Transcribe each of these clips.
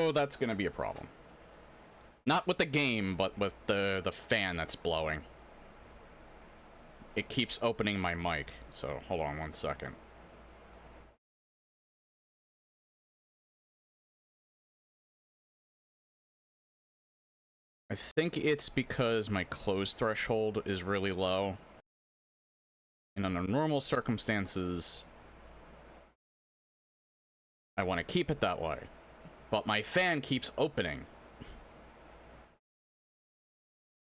know that's gonna be a problem. Not with the game, but with the fan that's blowing. It keeps opening my mic, so hold on one second. I think it's because my close threshold is really low. And under normal circumstances, I want to keep it that way. But my fan keeps opening.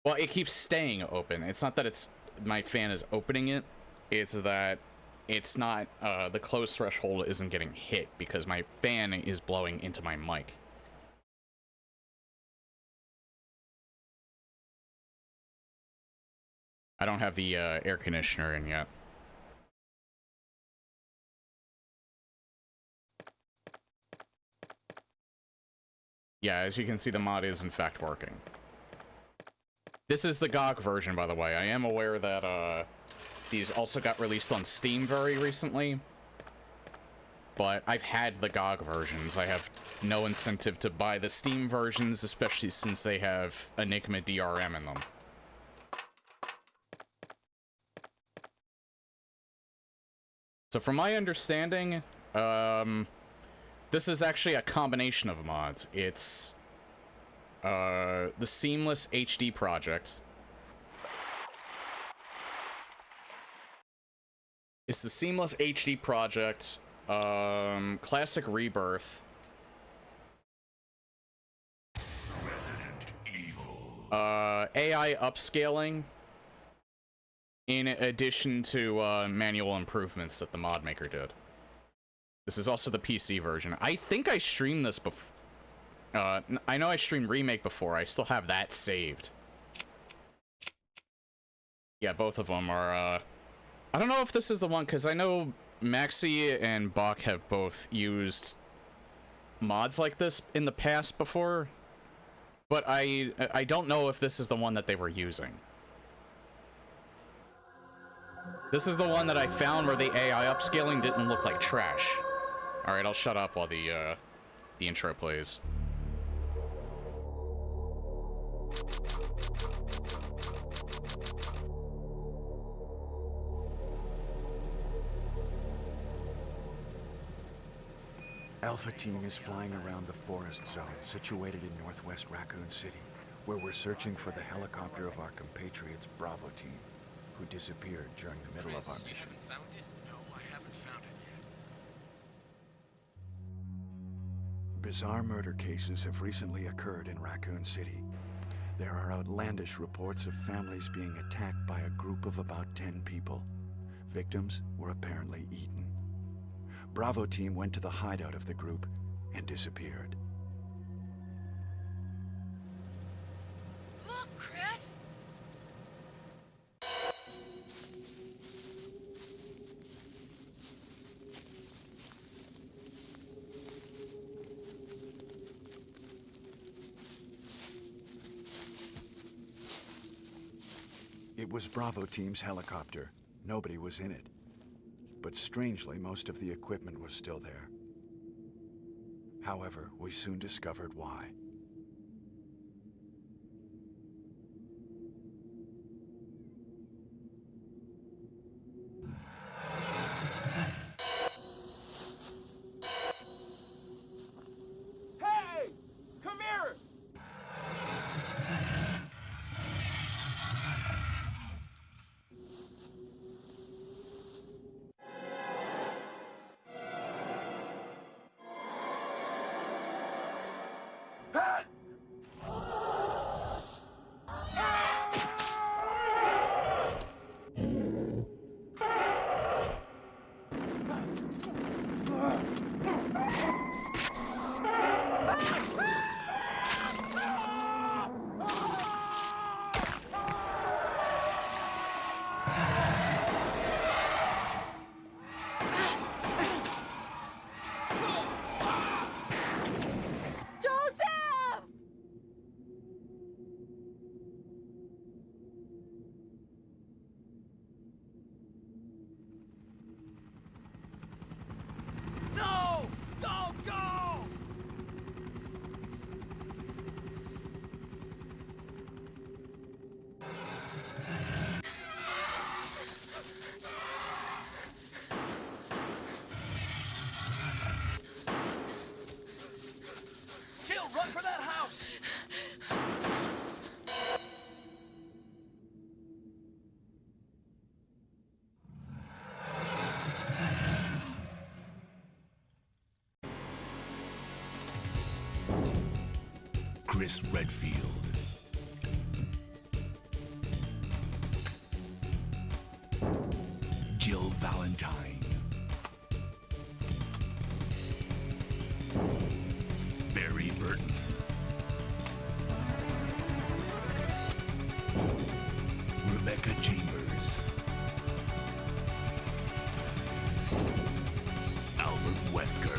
Well, it keeps staying open. It's not that my fan is opening it. It's that it's not, the close threshold isn't getting hit because my fan is blowing into my mic. I don't have the air conditioner in yet. Yeah, as you can see, the mod is in fact working. This is the GOG version, by the way. I am aware that these also got released on Steam very recently. But I've had the GOG versions. I have no incentive to buy the Steam versions, especially since they have Enigma DRM in them. So from my understanding, this is actually a combination of mods. It's the Seamless HD project. It's the Seamless HD project, Classic Rebirth, Resident Evil, AI upscaling, in addition to manual improvements that the mod maker did. This is also the PC version. I think I streamed this before. I know I streamed Remake before. I still have that saved. Yeah, both of them are, I don't know if this is the one, because I know Maxi and Bach have both used mods like this in the past before, but I don't know if this is the one that they were using. This is the one that I found where the AI upscaling didn't look like trash. Alright, I'll shut up while the intro plays. Alpha Team is flying around the forest zone situated in northwest Raccoon City, where we're searching for the helicopter of our compatriots Bravo Team, who disappeared during the middle of our mission. You haven't found it? No, I haven't found it yet. Bizarre murder cases have recently occurred in Raccoon City. There are outlandish reports of families being attacked by a group of about 10 people. Victims were apparently eaten. Bravo Team went to the hideout of the group and disappeared. Look, Chris! It was Bravo Team's helicopter. Nobody was in it. But strangely, most of the equipment was still there. However, we soon discovered why. Hey! Come here! Hey! Chris Redfield. Jill Valentine. Barry Burton. Rebecca Chambers. Albert Wesker.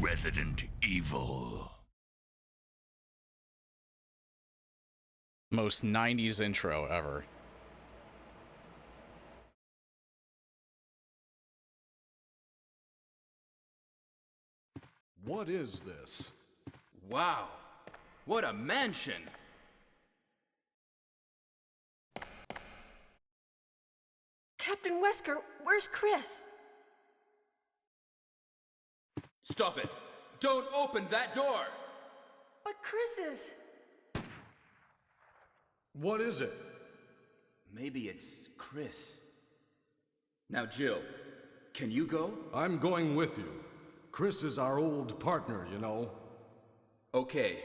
Resident Evil. Most 90s intro ever. What is this? Wow. What a mansion. Captain Wesker, where's Chris? Stop it. Don't open that door. But Chris is... What is it? Maybe it's Chris. Now, Jill, can you go? I'm going with you. Chris is our old partner, you know. Okay,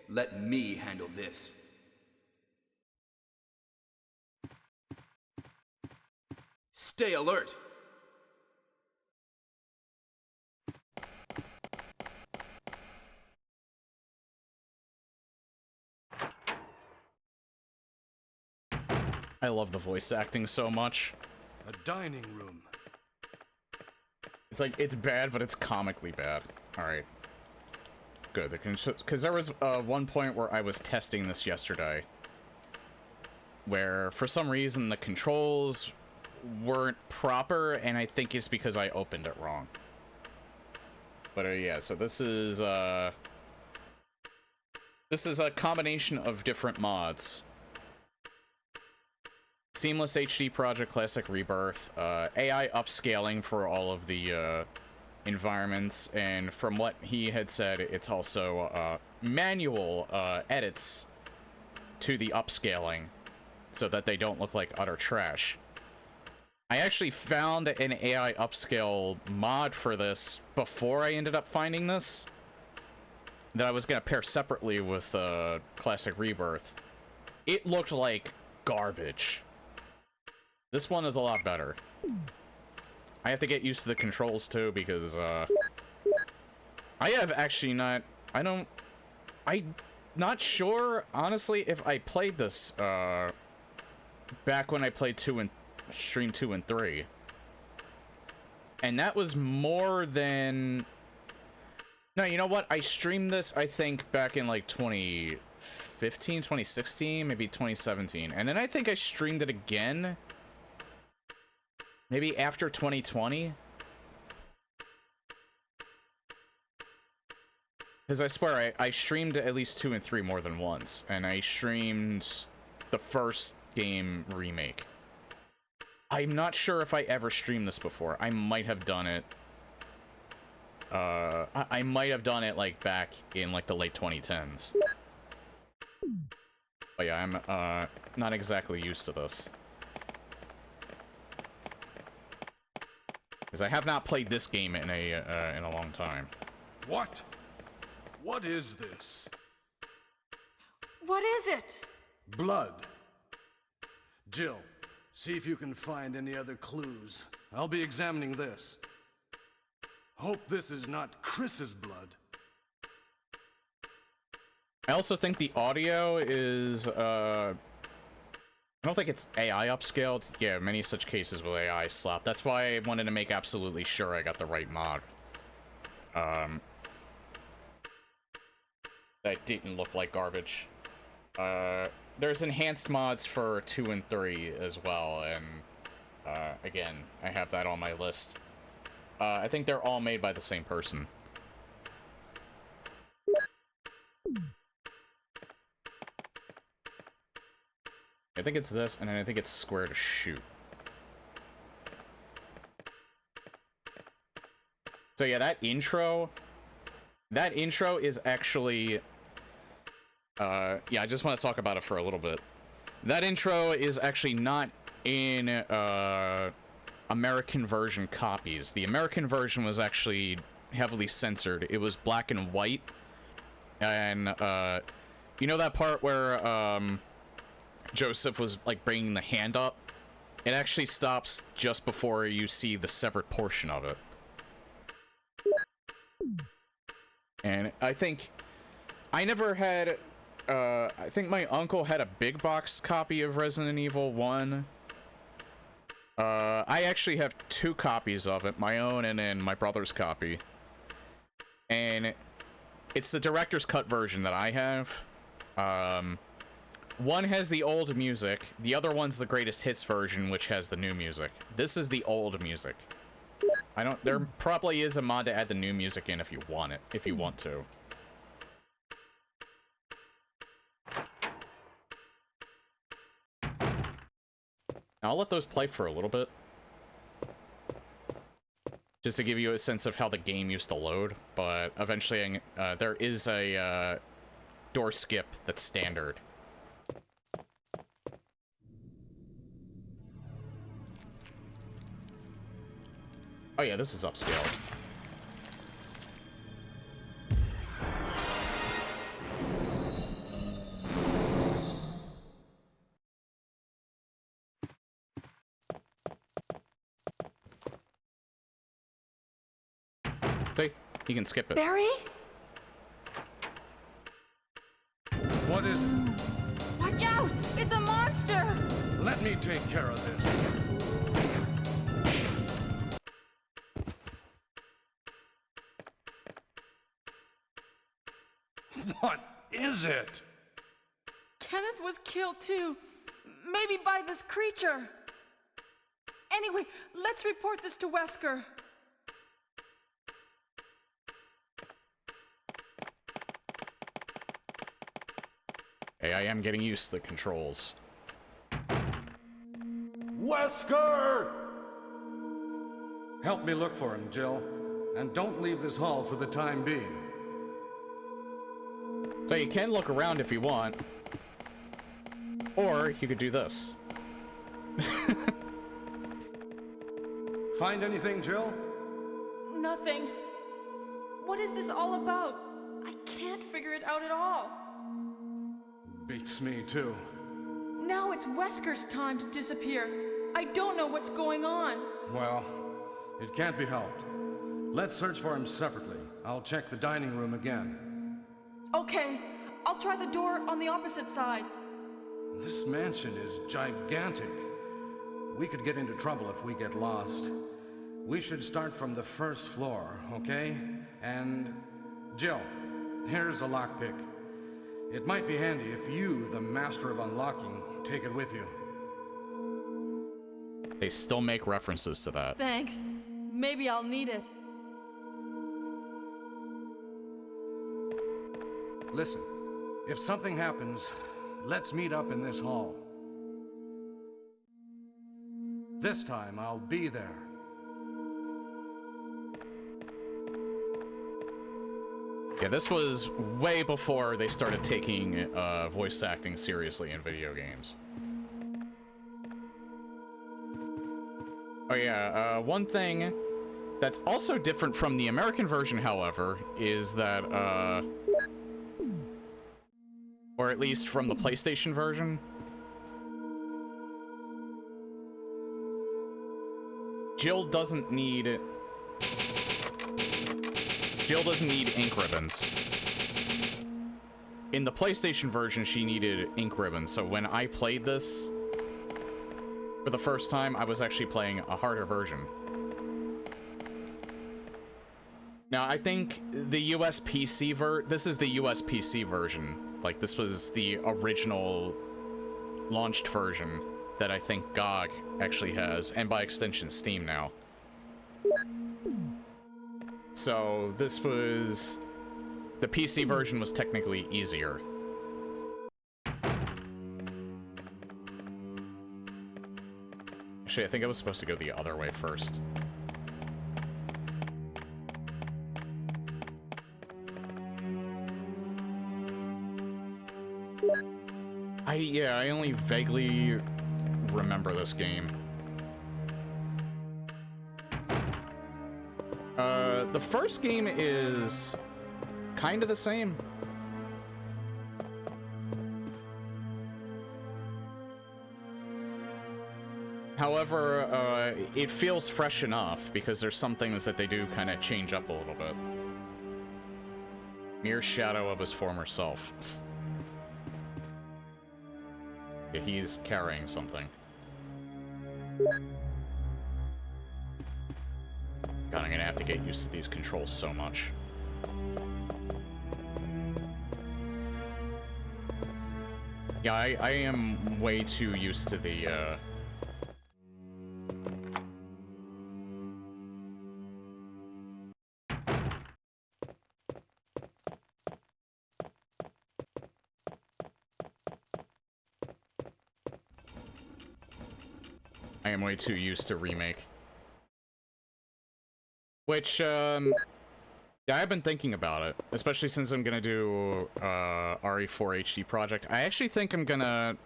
let me handle this. Stay alert. I love the voice acting so much. A dining room. It's like, it's bad, but it's comically bad. Alright. Good, because there was one point where I was testing this yesterday, where for some reason the controls weren't proper, and I think it's because I opened it wrong. But yeah, so this is a combination of different mods. Seamless HD Project Classic Rebirth, AI upscaling for all of the environments, and from what he had said, it's also manual edits to the upscaling so that they don't look like utter trash. I actually found an AI upscale mod for this before I ended up finding this, that I was going to pair separately with Classic Rebirth. It looked like garbage. This one is a lot better. I have to get used to the controls too, because I have actually not, I'm not sure, honestly, if I played this back when I played Stream 2 and 3. And that was more than... No, you know what? I streamed this, I think, back in like 2015, 2016, maybe 2017. And then I think I streamed it again maybe after 2020? Because I swear, I streamed at least 2 and 3 more than once. And I streamed the first game remake. I'm not sure if I ever streamed this before. I might have done it. I might have done it, like, back in, like, the late 2010s. But yeah, I'm, not exactly used to this. Because I have not played this game in a long time. What? What is this? What is it? Blood. Jill, see if you can find any other clues. I'll be examining this. Hope this is not Chris's blood. I also think the audio is, I don't think it's AI upscaled. Yeah, many such cases with AI slap. That's why I wanted to make absolutely sure I got the right mod. That didn't look like garbage. There's enhanced mods for 2 and 3 as well, and again, I have that on my list. I think they're all made by the same person. I think it's this, and then I think it's square to shoot. So yeah, that intro is actually, yeah, I just want to talk about it for a little bit. That intro is actually not in, American version copies. The American version was actually heavily censored. It was black and white. And, you know that part where, Joseph was, like, bringing the hand up? It actually stops just before you see the severed portion of it. And I think... I never had... I think my uncle had a big box copy of Resident Evil 1. I actually have 2 copies of it, my own and then my brother's copy. And it's the director's cut version that I have. One has the old music, the other one's the greatest hits version, which has the new music. This is the old music. There probably is a mod to add the new music in if you want it, if you want to. Now, I'll let those play for a little bit. Just to give you a sense of how the game used to load, but eventually there is a door skip that's standard. Oh yeah, this is upscale. See? You can skip it. Barry? What is it? Watch out! It's a monster! Let me take care of this. What is it? Kenneth was killed too. Maybe by this creature. Anyway, let's report this to Wesker. Hey, I am getting used to the controls. Wesker! Help me look for him, Jill. And don't leave this hall for the time being. So you can look around if you want. Or you could do this. Find anything, Jill? Nothing. What is this all about? I can't figure it out at all. Beats me, too. Now it's Wesker's time to disappear. I don't know what's going on. Well, it can't be helped. Let's search for him separately. I'll check the dining room again. Okay, I'll try the door on the opposite side. This mansion is gigantic. We could get into trouble if we get lost. We should start from the first floor, okay? And... Jill, here's a lockpick. It might be handy if you, the master of unlocking, take it with you. They still make references to that. Thanks. Maybe I'll need it. Listen, if something happens, let's meet up in this hall. This time, I'll be there. Yeah, this was way before they started taking voice acting seriously in video games. Oh yeah, one thing that's also different from the American version, however, is that, or at least from the PlayStation version, Jill doesn't need ink ribbons. In the PlayStation version, she needed ink ribbons, so when I played this for the first time, I was actually playing a harder version. Now, I think the US PC this is the US PC version. Like, this was the original launched version that I think GOG actually has, and by extension, Steam now. So, this was... the PC version was technically easier. Actually, I think I was supposed to go the other way first. I only vaguely remember this game. The first game is kind of the same. However, it feels fresh enough because there's some things that they do kind of change up a little bit. Mere shadow of his former self. Yeah, he's carrying something. God, I'm gonna have to get used to these controls so much. Yeah, I am way too used to the, I am way too used to remake. Which, yeah, I've been thinking about it, especially since I'm gonna do, RE4 HD Project. I actually think I'm gonna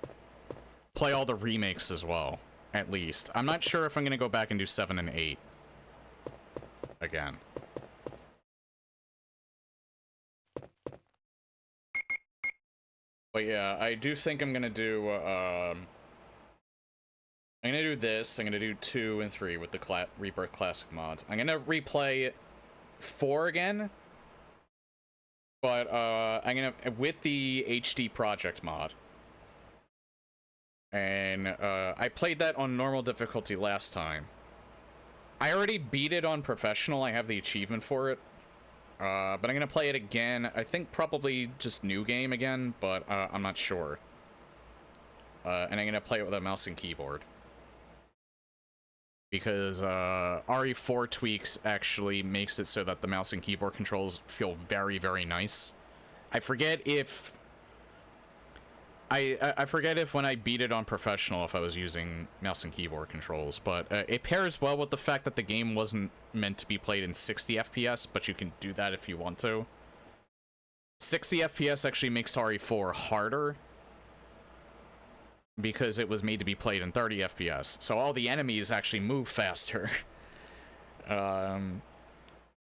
play all the remakes as well, at least. I'm not sure if I'm gonna go back and do 7 and 8 again. But yeah, I do think I'm gonna do, I'm gonna do this, I'm gonna do 2 and 3 with the Rebirth Classic mods. I'm gonna replay 4 again, but, I'm gonna, with the HD Project mod. And, I played that on normal difficulty last time. I already beat it on professional, I have the achievement for it. But I'm gonna play it again, I think probably just new game again, but, I'm not sure. And I'm gonna play it with a mouse and keyboard. Because RE4 tweaks actually makes it so that the mouse and keyboard controls feel very, very nice. I forget if I forget if when I beat it on professional if I was using mouse and keyboard controls, but it pairs well with the fact that the game wasn't meant to be played in 60 FPS, but you can do that if you want to. 60 FPS actually makes RE4 harder because it was made to be played in 30 FPS, so all the enemies actually move faster.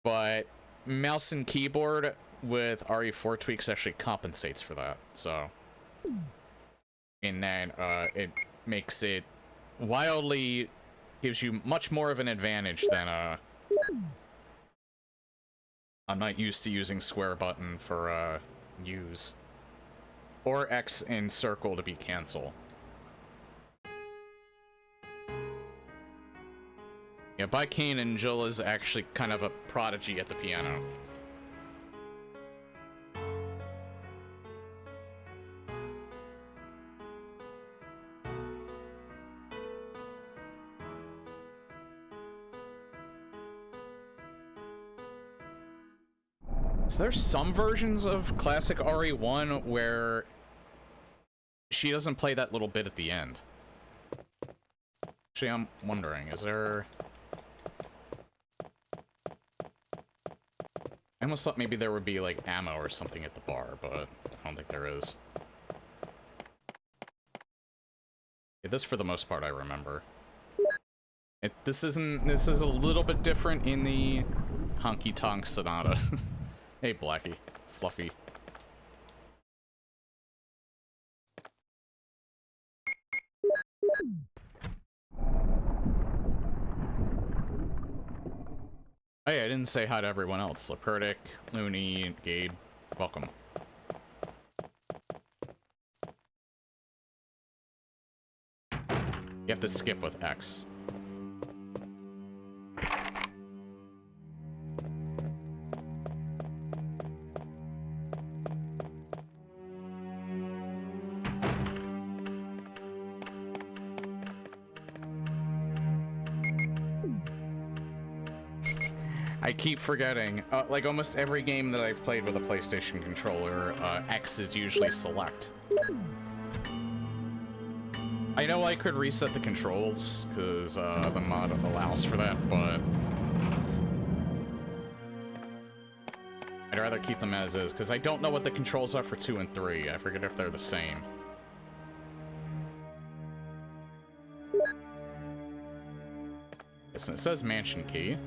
But mouse and keyboard with RE4 tweaks actually compensates for that, so... And then, it makes it wildly... gives you much more of an advantage than, I'm not used to using square button for, use. Or X and circle to be cancel. Yeah, by Kane and Jill is actually kind of a prodigy at the piano. So there's some versions of classic RE1 where she doesn't play that little bit at the end. Actually, I'm wondering, is there... I almost thought maybe there would be, like, ammo or something at the bar, but I don't think there is. Yeah, this, for the most part, I remember. This is a little bit different in the Honky Tonk Sonata. Hey, Blackie. Fluffy. Hey, I didn't say hi to everyone else. Leperdic, Looney, Gabe, welcome. You have to skip with X. I keep forgetting. Like almost every game that I've played with a PlayStation controller, X is usually select. I know I could reset the controls, because the mod allows for that, but... I'd rather keep them as is, because I don't know what the controls are for 2 and 3. I forget if they're the same. Yes, and it says mansion key.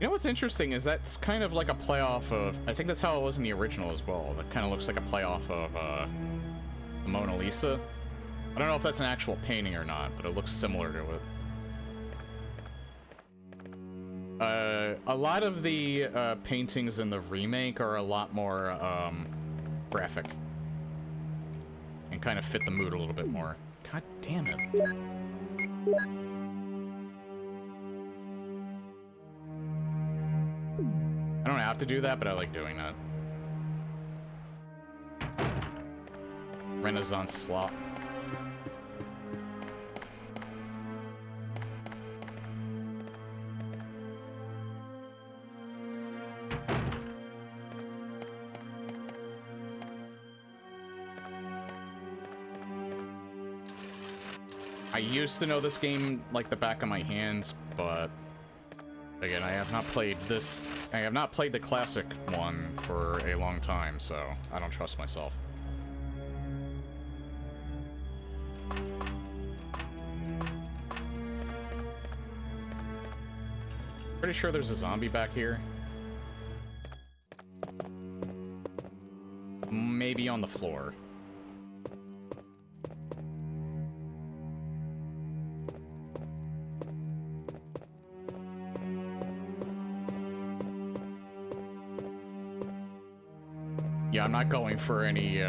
You know what's interesting is that's kind of like a playoff of... I think that's how it was in the original as well. That kind of looks like a playoff of the Mona Lisa. I don't know if that's an actual painting or not, but it looks similar to it. A lot of the paintings in the remake are a lot more graphic. And kind of fit the mood a little bit more. God damn it. I don't have to do that, but I like doing that. Renaissance slop. I used to know this game like the back of my hands, but again, I have not played this. I have not played the classic one for a long time, so I don't trust myself. Pretty sure there's a zombie back here. Maybe on the floor. Yeah, I'm not going for any,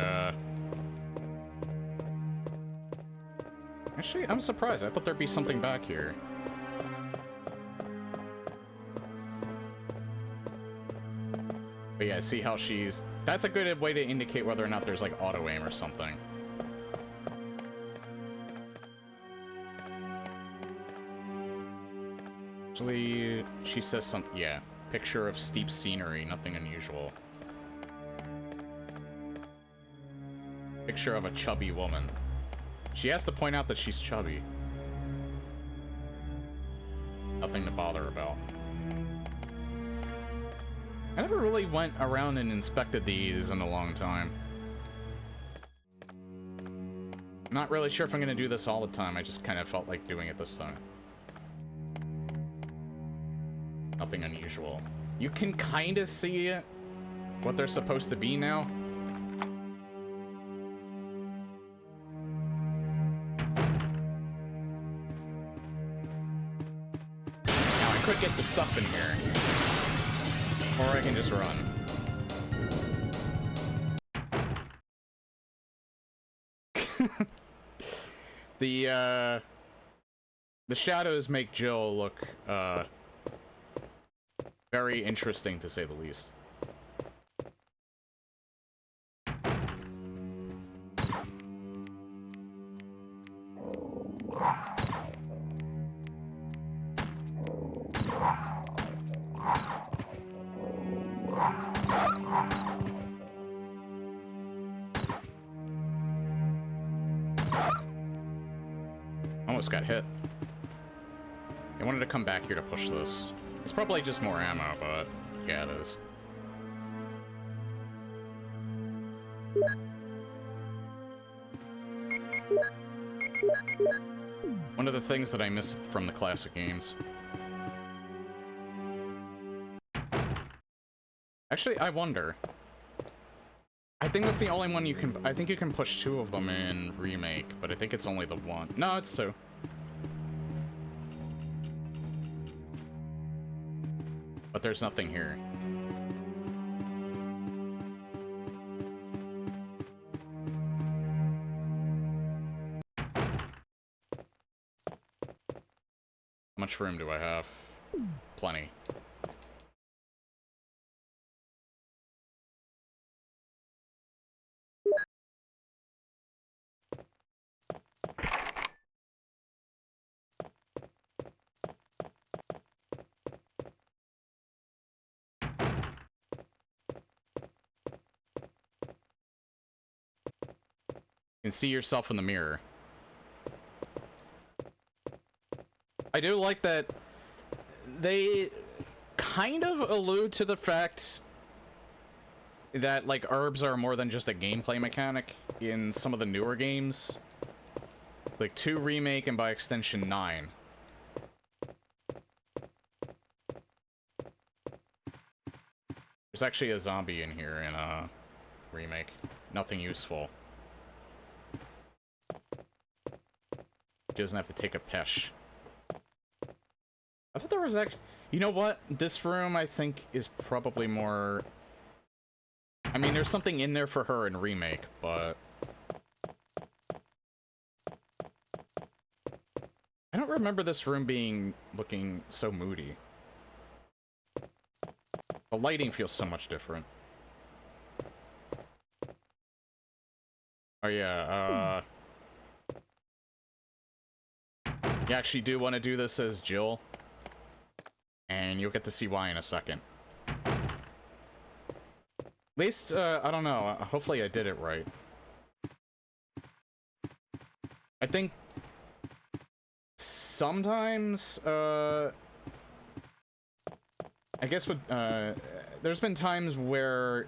Actually, I'm surprised. I thought there'd be something back here. But yeah, see how she's... That's a good way to indicate whether or not there's, like, auto-aim or something. Actually, she says something... Yeah. Picture of steep scenery, nothing unusual. Picture of a chubby woman. She has to point out that she's chubby. Nothing to bother about. I never really went around and inspected these in a long time. Not really sure if I'm gonna do this all the time. I just kind of felt like doing it this time. Nothing unusual. You can kind of see it, what they're supposed to be now. Now I could get the stuff in here. Or I can just run. The shadows make Jill look, very interesting, to say the least. Almost got hit. I wanted to come back here to push this. It's probably just more ammo, but yeah, it is. One of the things that I miss from the classic games. Actually, I wonder. I think that's the only one you can... I think you can push 2 of them in Remake, but I think it's only the 1. No, it's 2. But there's nothing here. How much room do I have? Plenty. You can see yourself in the mirror. I do like that they kind of allude to the fact that, like, herbs are more than just a gameplay mechanic in some of the newer games. Like 2 Remake and by extension 9. There's actually a zombie in here in a remake. Nothing useful. He doesn't have to take a pesh. I thought there was actually... You know what? This room, I think, is probably more... I mean, there's something in there for her in remake, but... I don't remember this room looking so moody. The lighting feels so much different. Oh yeah, you actually do want to do this as Jill, and you'll get to see why in a second. At least, I don't know, hopefully I did it right. I think sometimes, I guess there's been times where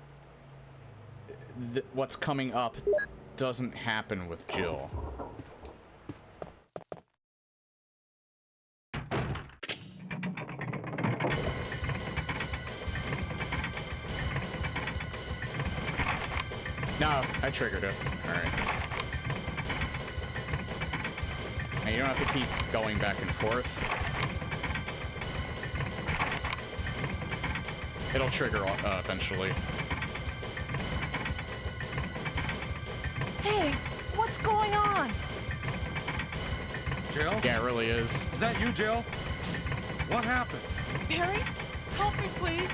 what's coming up doesn't happen with Jill. No, I triggered it. Alright. Now you don't have to keep going back and forth. It'll trigger eventually. Hey, what's going on? Jill? Yeah, it really is. Is that you, Jill? What happened? Barry, help me, please.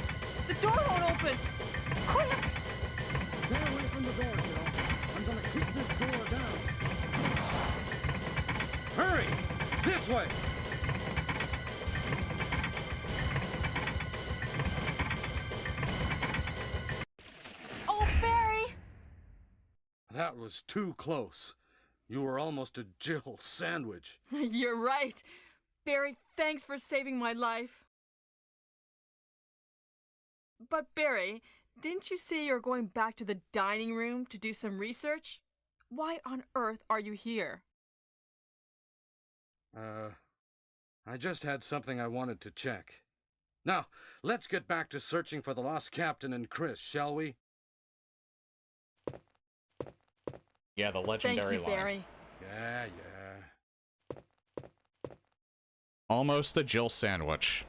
The door won't open. Quick! Stay away from the door, Jill. I'm gonna kick this door down. Hurry! This way! Oh, Barry! That was too close. You were almost a Jill sandwich. You're right. Barry, thanks for saving my life. But Barry, didn't you say you're going back to the dining room to do some research? Why on earth are you here? I just had something I wanted to check. Now, let's get back to searching for the lost captain and Chris, shall we? Yeah, the Thank legendary you, line. Barry. Yeah. Almost a Jill sandwich.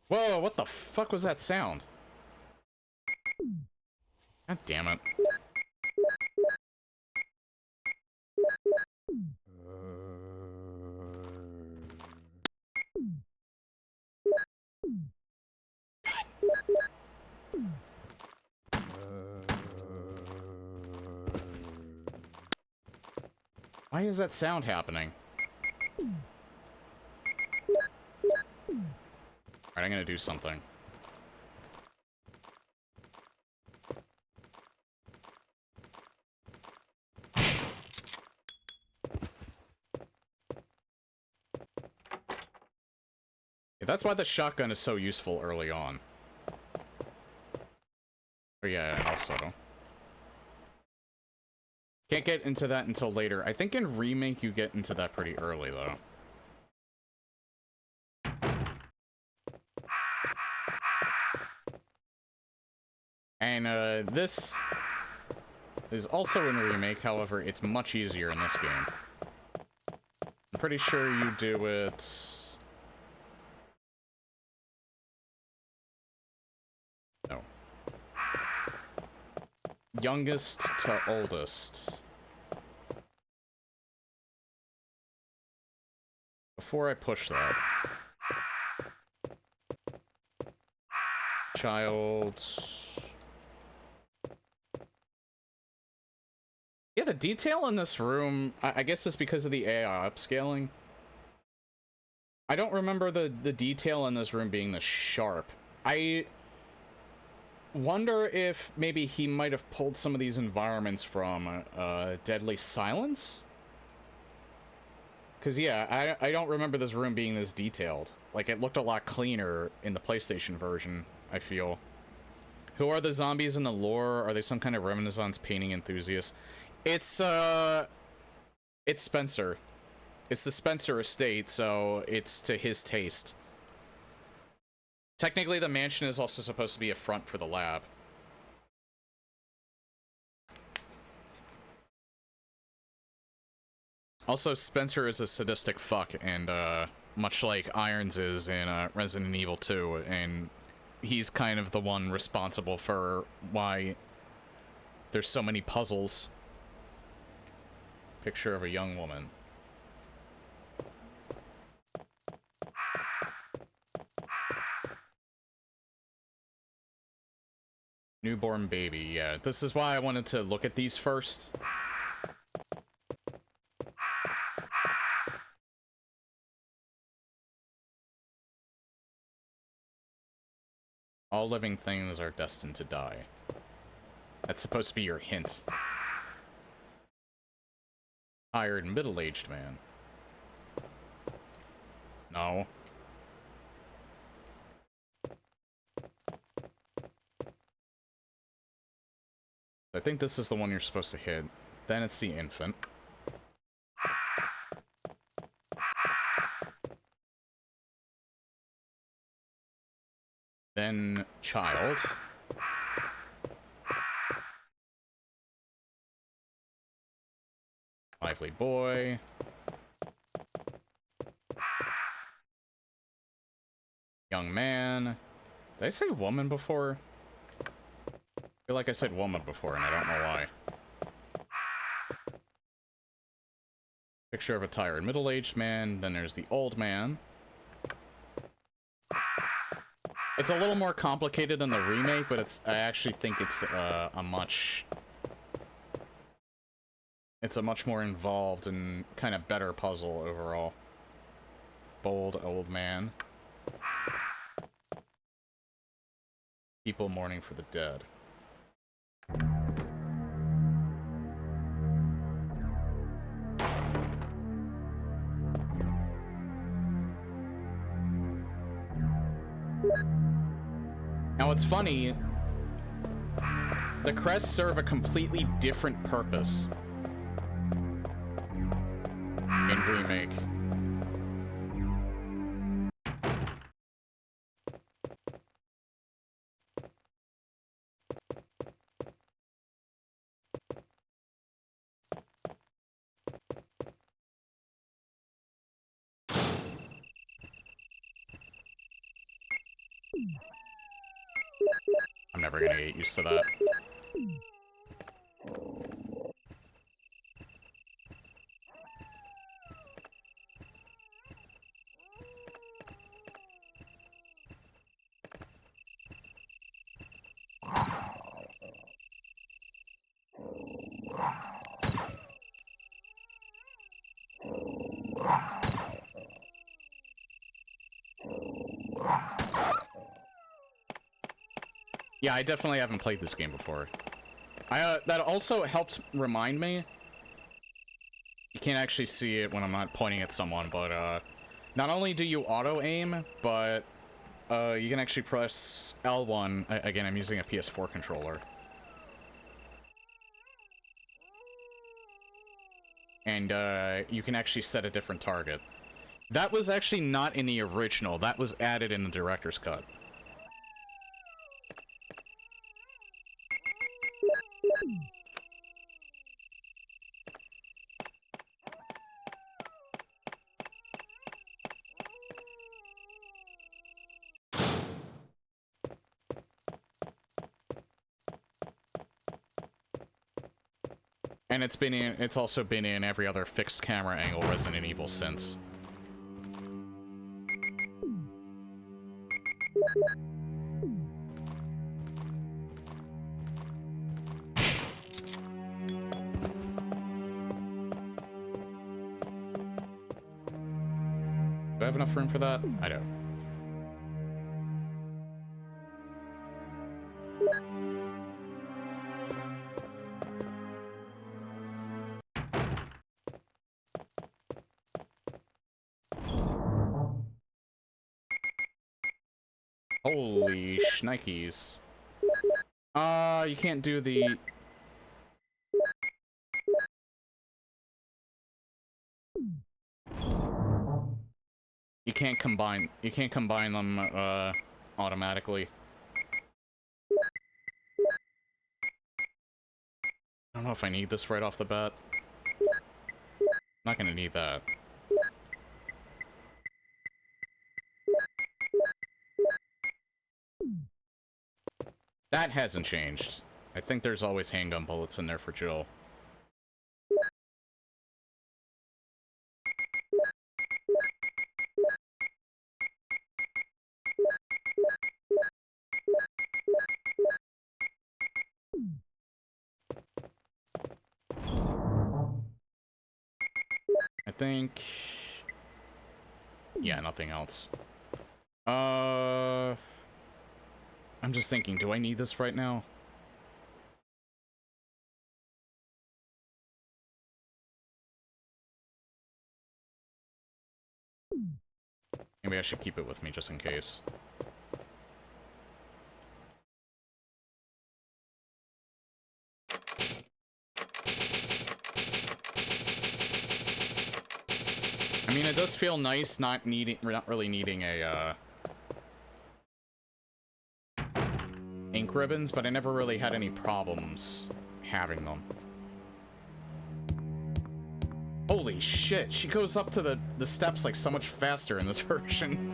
Whoa, what the fuck was that sound? God damn it. Why is that sound happening? Alright, I'm gonna do something. Yeah, that's why the shotgun is so useful early on. Oh yeah, also. Can't get into that until later. I think in Remake you get into that pretty early, though. And, this is also in Remake, however, it's much easier in this game. I'm pretty sure you do it... No. Youngest to oldest. Before I push that. Child... Yeah, the detail in this room, I guess it's because of the AI upscaling. I don't remember the detail in this room being this sharp. I wonder if maybe he might have pulled some of these environments from Deadly Silence? Because, yeah, I don't remember this room being this detailed. Like, it looked a lot cleaner in the PlayStation version, I feel. Who are the zombies in the lore? Are they some kind of Renaissance painting enthusiast? It's Spencer. It's the Spencer estate, so it's to his taste. Technically, the mansion is also supposed to be a front for the lab. Also, Spencer is a sadistic fuck, and, much like Irons is in, Resident Evil 2, and he's kind of the one responsible for why there's so many puzzles. Picture of a young woman. Newborn baby, yeah. This is why I wanted to look at these first. All living things are destined to die. That's supposed to be your hint. Tired middle-aged man. No. I think this is the one you're supposed to hit. Then it's the infant. Then child. Lively boy. Young man. Did I say woman before? I feel like I said woman before, and I don't know why. Picture of a tired middle-aged man. Then there's the old man. It's a little more complicated than the remake, but I actually think it's a much more involved and kind of better puzzle overall. Bold old man. People mourning for the dead. Now, it's funny, the crests serve a completely different purpose in Remake. I'm never gonna get used to that. Yeah, I definitely haven't played this game before. That also helped remind me. You can't actually see it when I'm not pointing at someone, but, not only do you auto-aim, but, you can actually press L1. Again, I'm using a PS4 controller. And, you can actually set a different target. That was actually not in the original. That was added in the director's cut. And it's also been in every other fixed camera angle Resident Evil since. Do I have enough room for that? I do. Holy shnikes. You can't do the... You can't combine them, automatically. I don't know if I need this right off the bat. I'm not gonna need that. That hasn't changed. I think there's always handgun bullets in there for Jill. I think... yeah, nothing else. I'm just thinking, do I need this right now? Maybe I should keep it with me just in case. I mean, it does feel nice not really needing a, ink ribbons, but I never really had any problems having them. Holy shit, she goes up to the steps like so much faster in this version.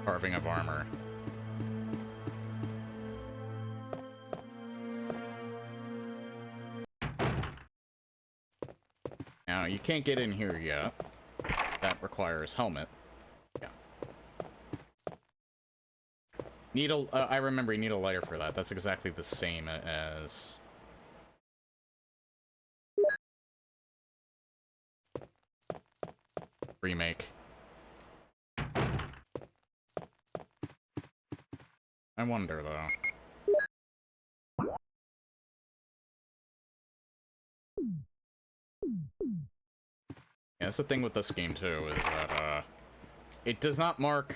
Carving of armor. Now, you can't get in here yet. That requires helmet. Yeah. Need a, I remember you need a lighter for that. That's exactly the same as... Remake. I wonder, though. Yeah, that's the thing with this game, too, is that, it does not mark...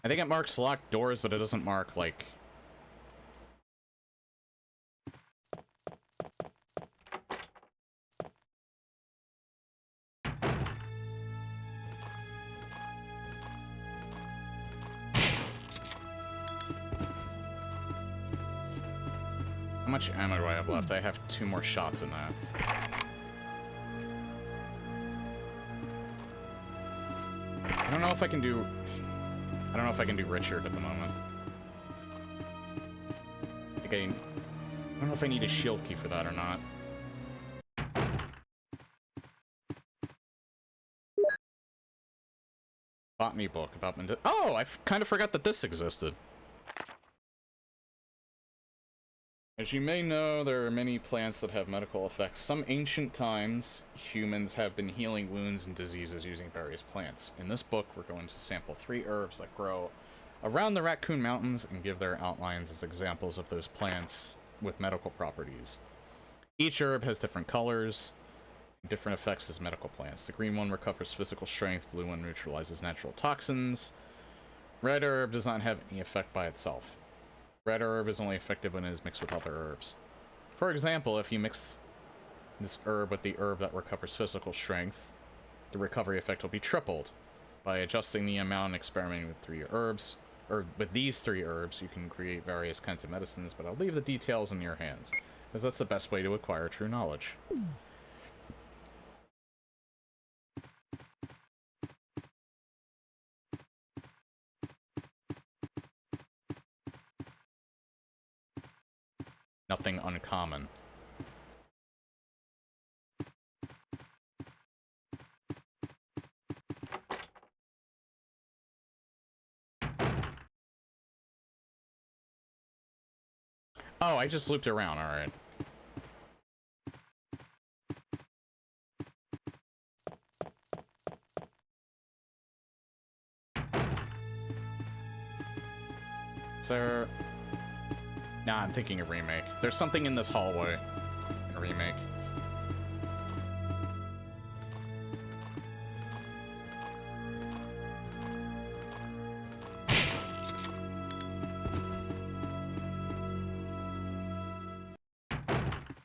I think it marks locked doors, but it doesn't mark, like... How much ammo do I have left? I have 2 more shots in that. I don't know if I can do... I don't know if I can do Richard at the moment. Like I don't know if I need a shield key for that or not. Botany book about... Oh! I kind of forgot that this existed. As you may know, there are many plants that have medical effects. Some ancient times, humans have been healing wounds and diseases using various plants. In this book, we're going to sample 3 herbs that grow around the Raccoon Mountains and give their outlines as examples of those plants with medical properties. Each herb has different colors, and different effects as medical plants. The green one recovers physical strength, blue one neutralizes natural toxins. Red herb does not have any effect by itself. Red herb is only effective when it is mixed with other herbs. For example, if you mix this herb with the herb that recovers physical strength, the recovery effect will be tripled. By adjusting the amount and experimenting with 3 herbs, or with these 3 herbs, you can create various kinds of medicines, but I'll leave the details in your hands, because that's the best way to acquire true knowledge. Nothing uncommon. Oh, I just looped around, alright. Sir, Nah, I'm thinking of remake. There's something in this hallway. A remake.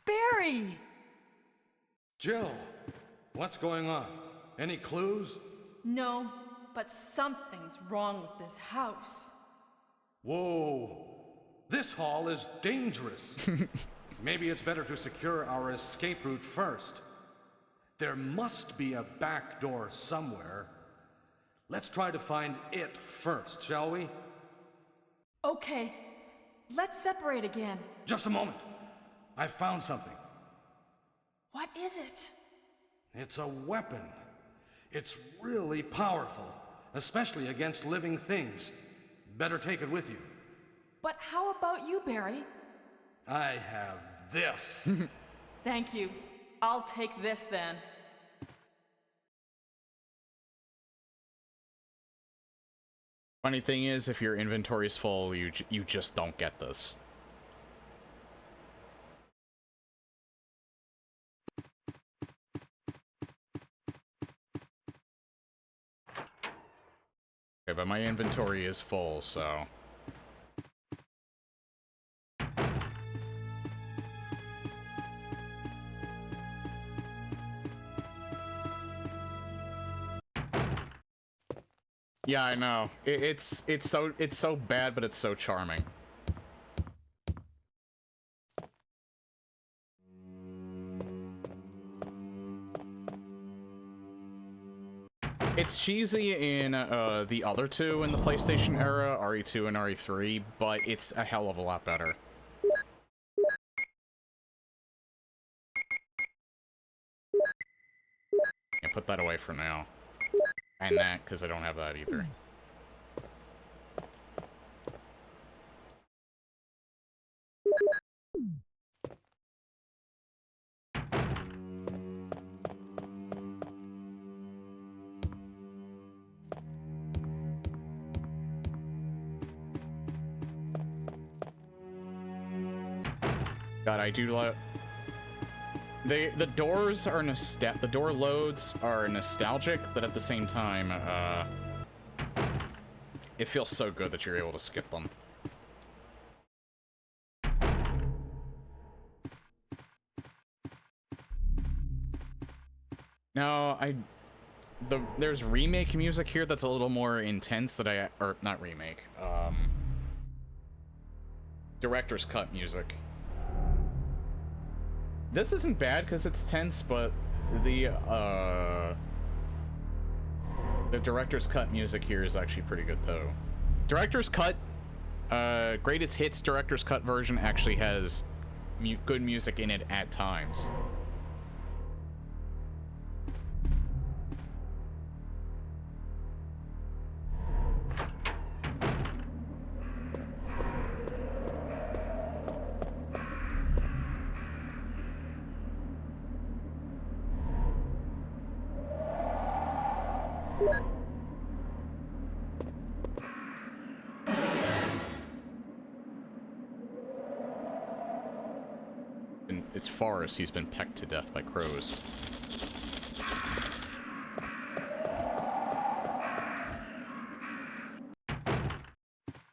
Barry! Jill, what's going on? Any clues? No, but something's wrong with this house. Whoa, this hall is dangerous. Maybe it's better to secure our escape route first. There must be a back door somewhere. Let's try to find it first, shall we? Okay, let's separate again. Just a moment. I found something. What is it? It's a weapon. It's really powerful, especially against living things. Better take it with you. But how about you, Barry? I have this. Thank you. I'll take this then. Funny thing is, if your inventory's full, you just don't get this. Okay, but my inventory is full, so... Yeah, I know. It's so bad, but it's so charming. It's cheesy in the other two in the PlayStation era, RE2 and RE3, but it's a hell of a lot better. Yeah, put that away for now. And that, because I don't have that either. God, I do love... The doors are the door loads are nostalgic, but at the same time, it feels so good that you're able to skip them. No, there's remake music here that's a little more intense that or not remake, director's cut music. This isn't bad because it's tense, but the director's cut music here is actually pretty good too. Director's cut, greatest hits director's cut version actually has good music in it at times. It's forest, he's been pecked to death by crows.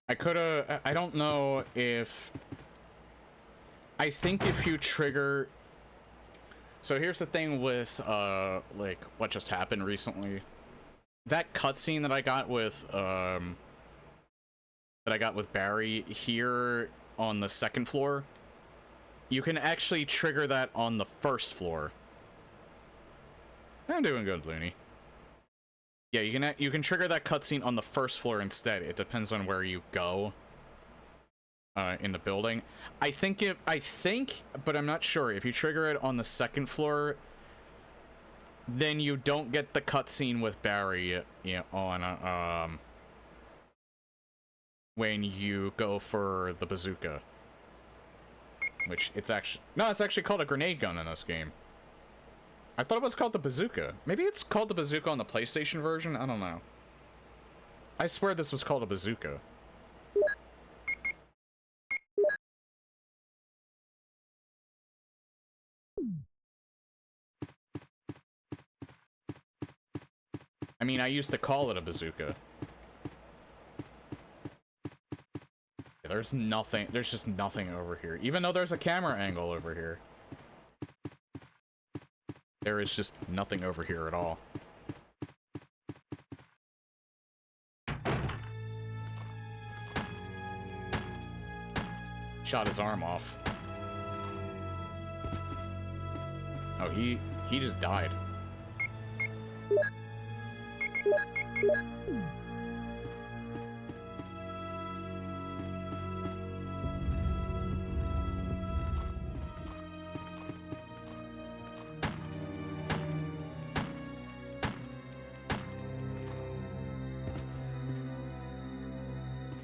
I don't know if... I think if you trigger... So here's the thing with, like, what just happened recently. That cutscene that I got with, Barry here on the second floor, you can actually trigger that on the first floor. I'm doing good, Looney. Yeah, you can trigger that cutscene on the first floor instead. It depends on where you go in the building. I think, but I'm not sure. If you trigger it on the second floor, then you don't get the cutscene with Barry, you know, on when you go for the bazooka. Which it's actually called a grenade gun in this game. I thought it was called the bazooka. Maybe it's called the bazooka on the PlayStation version? I don't know. I swear this was called a bazooka. I used to call it a bazooka. There's nothing, there's just nothing over here. Even though there's a camera angle over here. There is just nothing over here at all. Shot his arm off. Oh, he just died.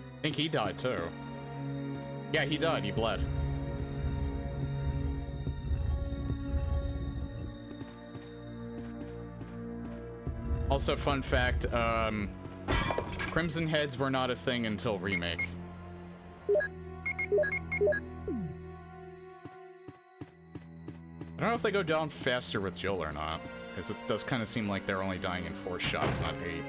I think he died too. Yeah, he died. He bled. Also, fun fact, Crimson Heads were not a thing until Remake. I don't know if they go down faster with Jill or not, because it does kind of seem like they're only dying in 4 shots, not 8.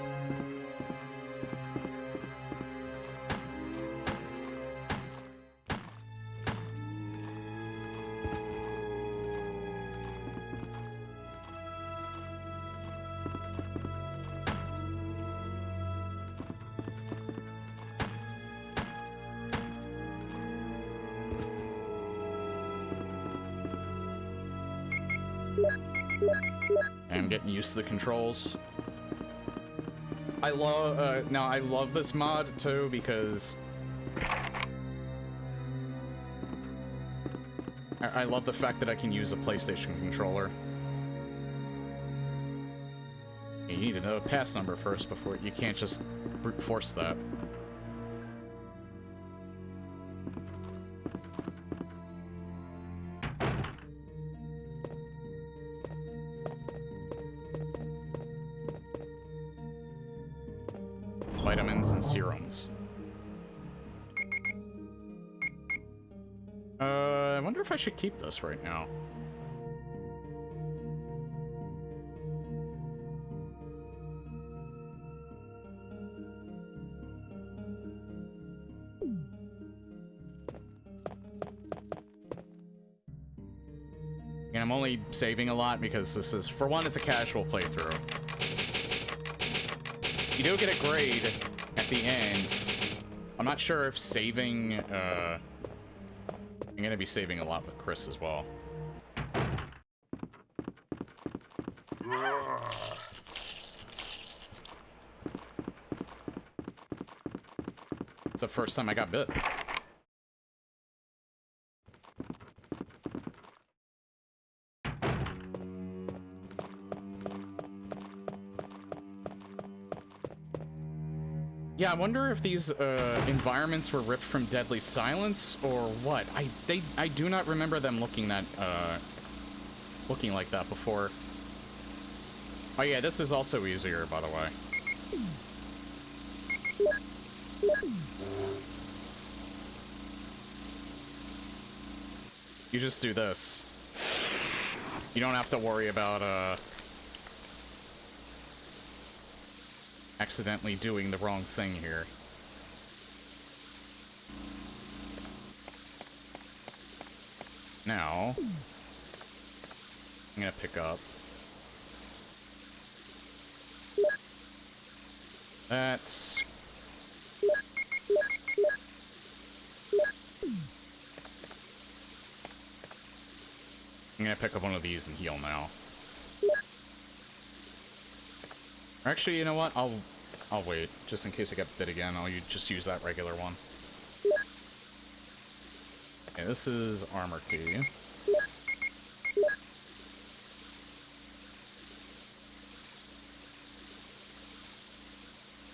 I'm getting used to the controls. I love, now I love this mod too because I love the fact that I can use a PlayStation controller. You need to know a pass number first before, you can't just brute force that. Vitamins and serums. I wonder if I should keep this right now. And I'm only saving a lot because this is, for one, it's a casual playthrough. You do get a grade at the end. I'm not sure if saving, I'm gonna be saving a lot with Chris as well. It's the first time I got bit. Yeah, I wonder if these environments were ripped from Deadly Silence or what. I do not remember them looking like that before. Oh yeah, this is also easier, by the way. You just do this. You don't have to worry about accidentally doing the wrong thing here. Now, I'm gonna pick up that's I'm gonna pick up one of these and heal now. Actually, you know what? I'll wait, just in case I get bit again. I'll just use that regular one. Okay, this is armor key.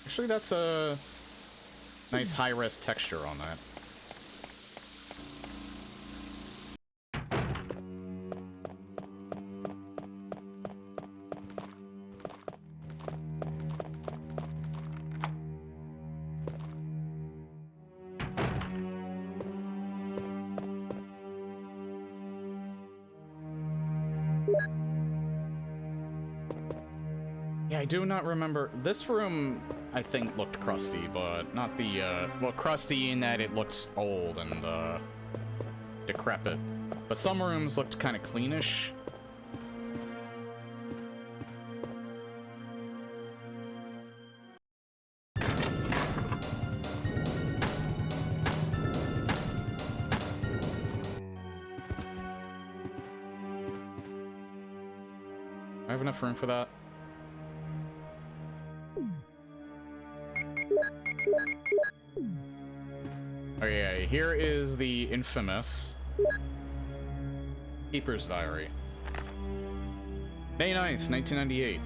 Actually, that's a nice high-res texture on that. Yeah, I do not remember. This room, I think, looked crusty, but not the, well, crusty in that it looked old and, decrepit. But some rooms looked kind of cleanish. I have enough room for that. Okay, here is the infamous Keeper's Diary. May 9th, 1998.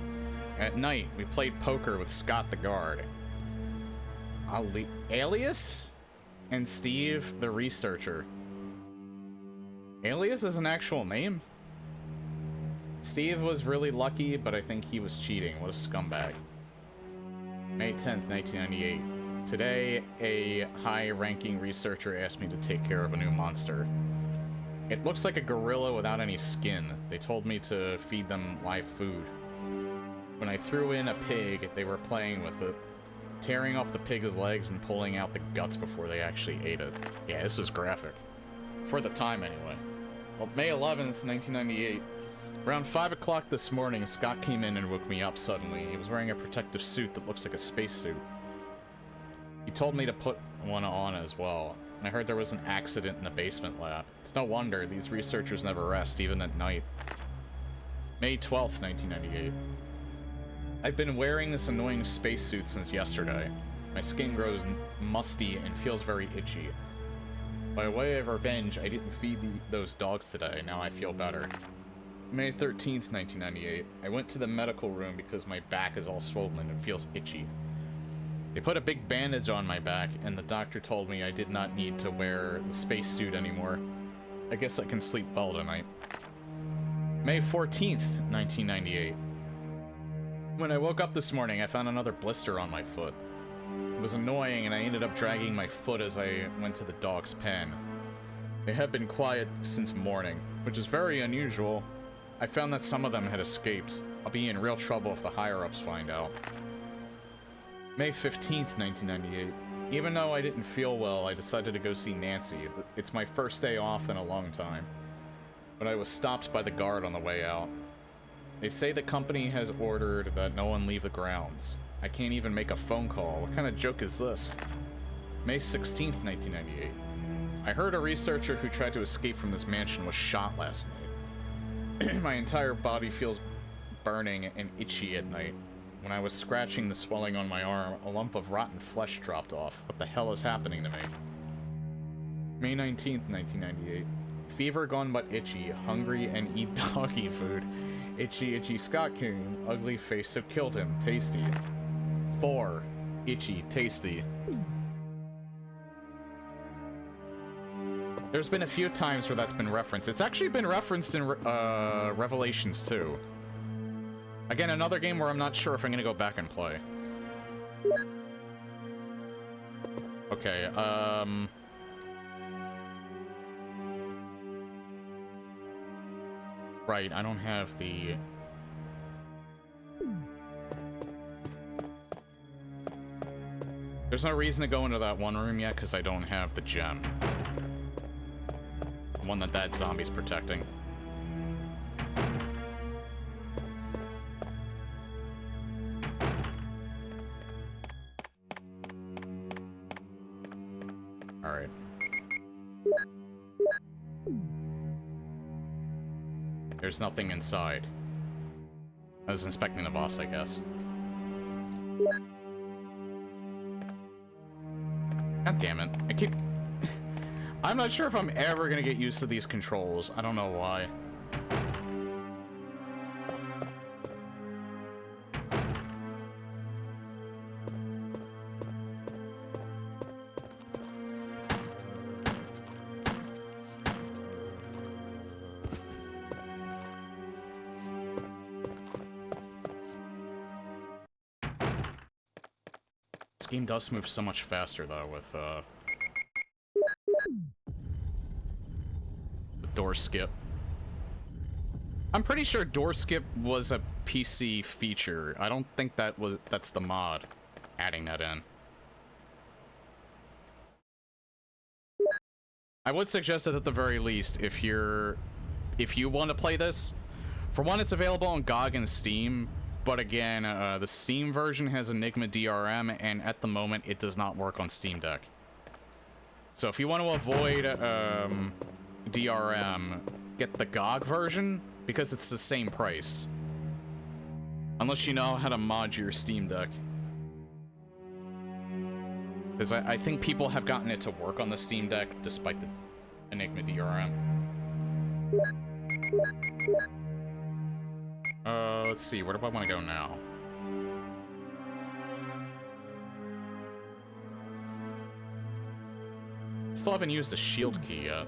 At night, we played poker with Scott the guard, Alias, and Steve the researcher. Alias is an actual name? Steve was really lucky, but I think he was cheating. What a scumbag. May 10th, 1998. Today, a high-ranking researcher asked me to take care of a new monster. It looks like a gorilla without any skin. They told me to feed them live food. When I threw in a pig, they were playing with it, tearing off the pig's legs and pulling out the guts before they actually ate it. Yeah, this was graphic. For the time, anyway. Well, May 11th, 1998. Around 5 o'clock this morning, Scott came in and woke me up suddenly. He was wearing a protective suit that looks like a spacesuit. He told me to put one on as well. I heard there was an accident in the basement lab. It's no wonder, these researchers never rest, even at night. May 12th, 1998. I've been wearing this annoying spacesuit since yesterday. My skin grows musty and feels very itchy. By way of revenge, I didn't feed those dogs today. Now I feel better. May 13th, 1998. I went to the medical room because my back is all swollen and feels itchy. They put a big bandage on my back, and the doctor told me I did not need to wear the spacesuit anymore. I guess I can sleep well tonight. May 14th, 1998. When I woke up this morning, I found another blister on my foot. It was annoying, and I ended up dragging my foot as I went to the dog's pen. They had been quiet since morning, which is very unusual. I found that some of them had escaped. I'll be in real trouble if the higher-ups find out. May 15th, 1998. Even though I didn't feel well, I decided to go see Nancy. It's my first day off in a long time. But I was stopped by the guard on the way out. They say the company has ordered that no one leave the grounds. I can't even make a phone call. What kind of joke is this? May 16th, 1998. I heard a researcher who tried to escape from this mansion was shot last night. My entire body feels burning and itchy at night. When I was scratching the swelling on my arm, a lump of rotten flesh dropped off. What the hell is happening to me? May 19th, 1998. Fever gone but itchy, hungry and eat doggy food. Itchy, itchy Scott King, ugly face so killed him, tasty. 4. Itchy, tasty. There's been a few times where that's been referenced. It's actually been referenced in Revelations 2. Again, another game where I'm not sure if I'm gonna go back and play. Okay, right, I don't have the... There's no reason to go into that one room yet, because I don't have the gem. The one that zombie's protecting. Alright. There's nothing inside. I was inspecting the boss, I guess. God damn it. I keep... I'm not sure if I'm ever gonna get used to these controls. I don't know why. This game does move so much faster, though, with, the door skip. I'm pretty sure door skip was a PC feature. I don't think that's the mod adding that in. I would suggest it at the very least if you want to play this. For one, it's available on GOG and Steam, but again, the Steam version has Enigma DRM, and at the moment, it does not work on Steam Deck. So if you want to avoid DRM, get the GOG version, because it's the same price. Unless you know how to mod your Steam Deck. Because I think people have gotten it to work on the Steam Deck, despite the Enigma DRM. Let's see, where do I want to go now? Still haven't used the shield key yet.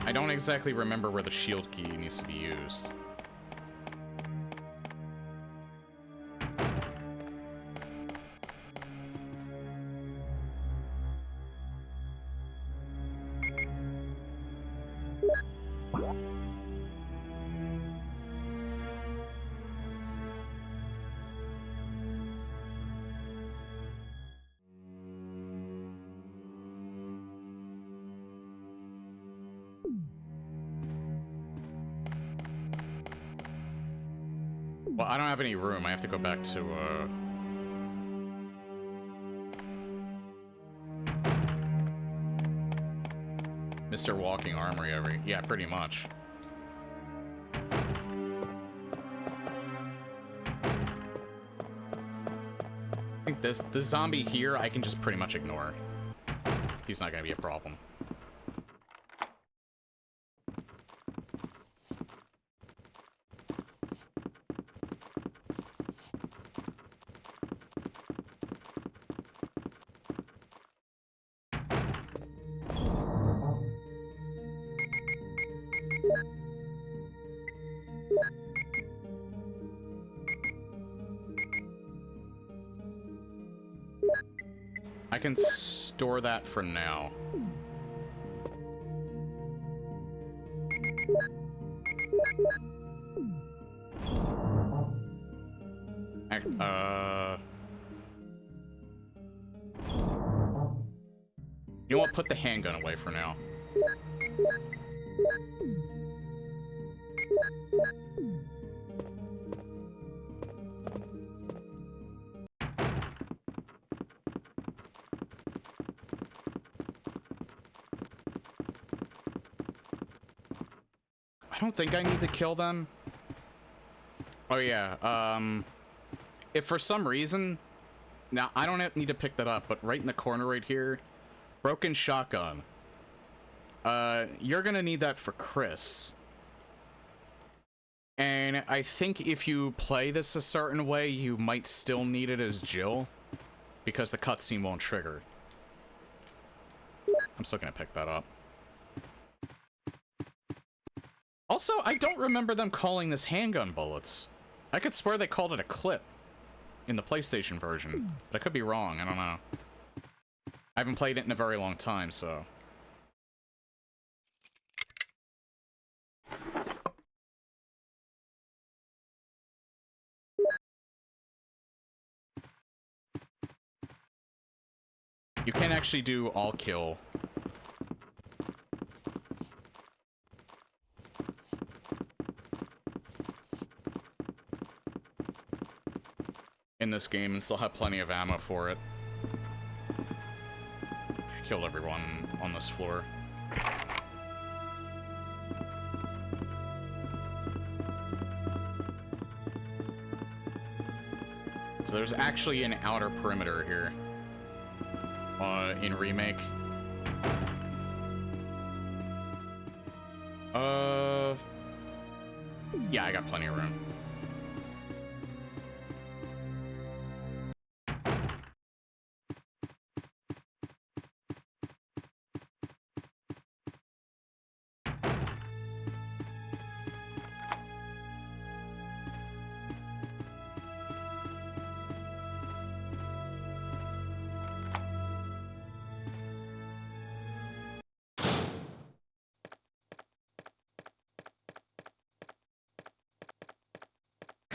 I don't exactly remember where the shield key needs to be used. Well, I don't have any room. I have to go back to, Mr. Walking Armory yeah, pretty much. I think the zombie here, I can just pretty much ignore. He's not gonna be a problem. I can store that for now. You know what? Put the handgun away for now. I don't think I need to kill them. Oh yeah, if for some reason, now I don't need to pick that up, but right in the corner right here, broken shotgun. You're gonna need that for Chris. And I think if you play this a certain way, you might still need it as Jill, because the cutscene won't trigger. I'm still gonna pick that up. Also, I don't remember them calling this handgun bullets. I could swear they called it a clip in the PlayStation version, but I could be wrong, I don't know. I haven't played it in a very long time, so... You can actually do all kill. In this game and still have plenty of ammo for it. Killed everyone on this floor. So there's actually an outer perimeter here. In Remake. Yeah, I got plenty of room.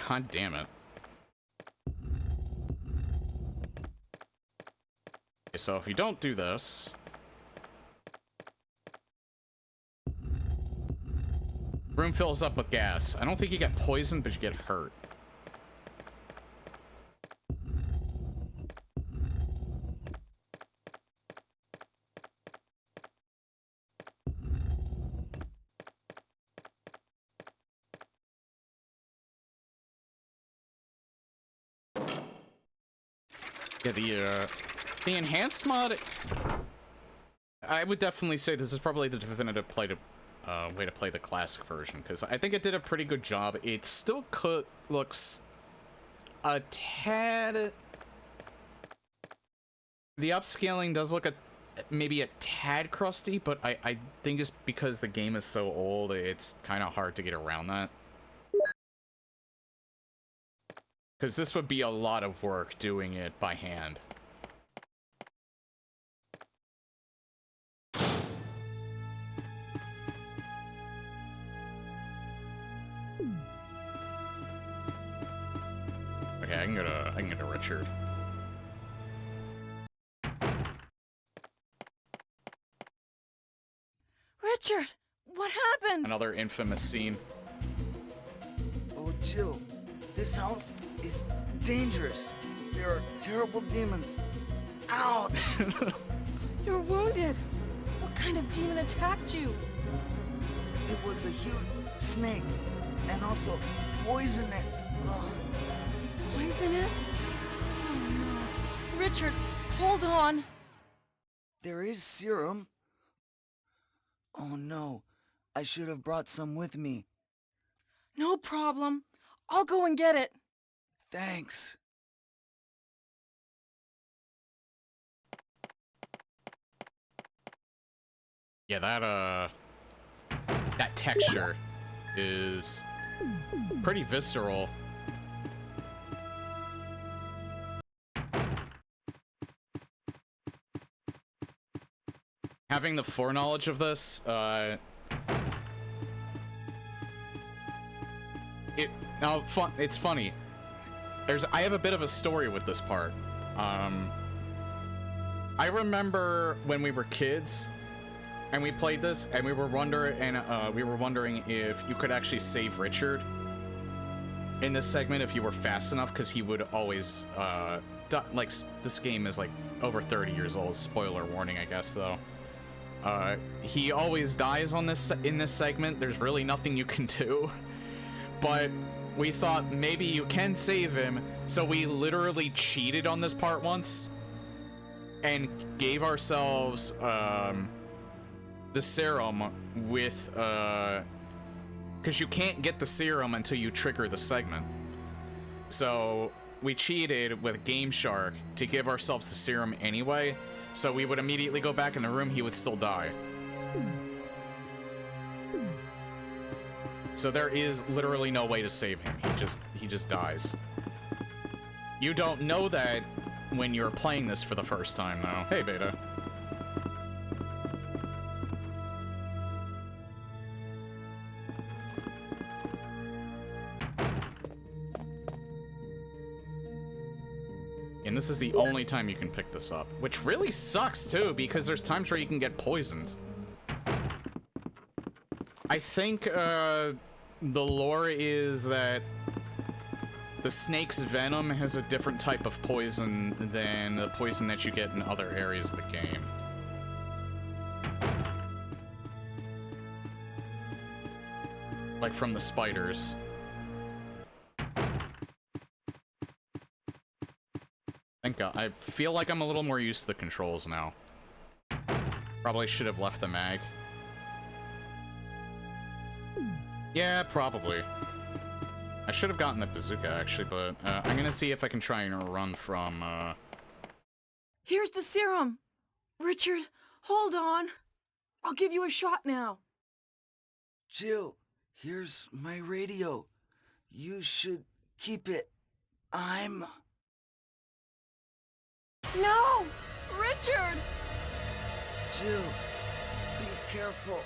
God damn it. Okay, so if you don't do this... Room fills up with gas. I don't think you get poisoned, but you get hurt. Yeah, the enhanced mod, I would definitely say this is probably the definitive way to play the classic version, because I think it did a pretty good job. It still looks a tad... The upscaling does look maybe a tad crusty, but I think it's because the game is so old, it's kind of hard to get around that. Because this would be a lot of work doing it by hand. Okay, I can go to Richard. Richard, what happened? Another infamous scene. Oh, Jill, this house is dangerous. There are terrible demons. Ouch! You're wounded. What kind of demon attacked you? It was a huge snake and also poisonous. Ugh. Poisonous? Oh no. Richard, hold on. There is serum. Oh no, I should have brought some with me. No problem. I'll go and get it. Thanks. Yeah, that texture is pretty visceral. Having the foreknowledge of this, it's funny. I have a bit of a story with this part. I remember when we were kids and we played this, and we were wondering if you could actually save Richard in this segment if you were fast enough, because he would always like, this game is like over 30 years old. Spoiler warning, I guess, though. He always dies in this segment. There's really nothing you can do. But we thought maybe you can save him, so we literally cheated on this part once and gave ourselves the serum with because you can't get the serum until you trigger the segment. So we cheated with Game Shark to give ourselves the serum anyway, so we would immediately go back in the room, he would still die. So there is literally no way to save him. He just dies. You don't know that when you're playing this for the first time, though. Hey, Beta. And this is the only time you can pick this up, which really sucks too, because there's times where you can get poisoned. I think the lore is that the snake's venom has a different type of poison than the poison that you get in other areas of the game. Like from the spiders. Thank God. I feel like I'm a little more used to the controls now. Probably should have left the mag. Yeah, probably. I should have gotten the bazooka, actually, but I'm gonna see if I can try and run from, Here's the serum. Richard, hold on. I'll give you a shot now. Jill, here's my radio. You should keep it. I'm... No! Richard! Jill, be careful.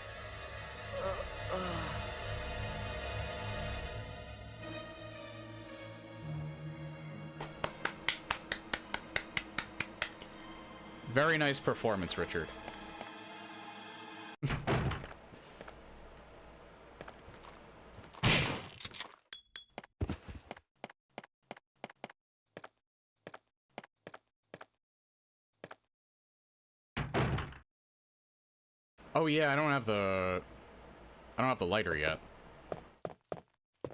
Very nice performance, Richard. Oh yeah, I don't have the lighter yet.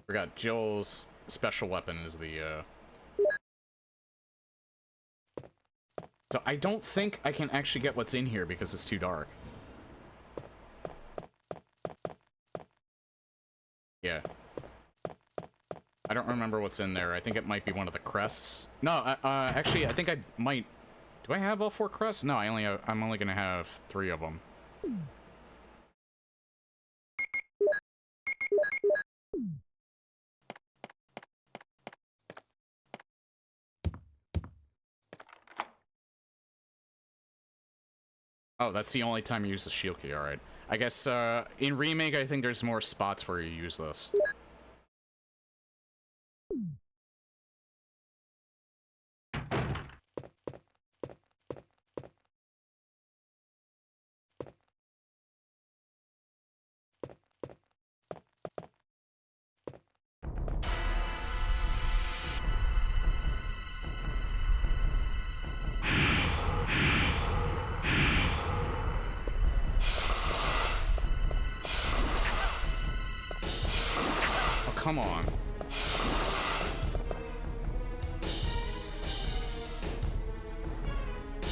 Forgot Jill's special weapon is the So I don't think I can actually get what's in here because it's too dark. Yeah. I don't remember what's in there. I think it might be one of the crests. No, actually, I think I might... Do I have all 4 crests? No, I'm only gonna have 3 of them. Oh, that's the only time you use the shield key, alright. I guess, in Remake, I think there's more spots where you use this. Oh, come on.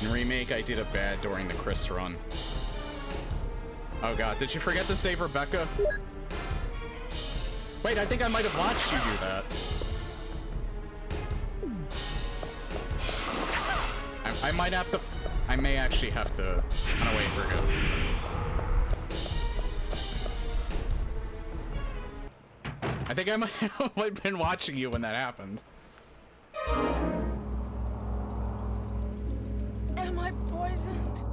In Remake, I did it bad during the Chris run. Oh god, did you forget to save Rebecca? Wait, I think I might have watched you do that. I might have to... I may actually have to... Oh, no, wait, we're good. I think I might have been watching you when that happened. Am I poisoned?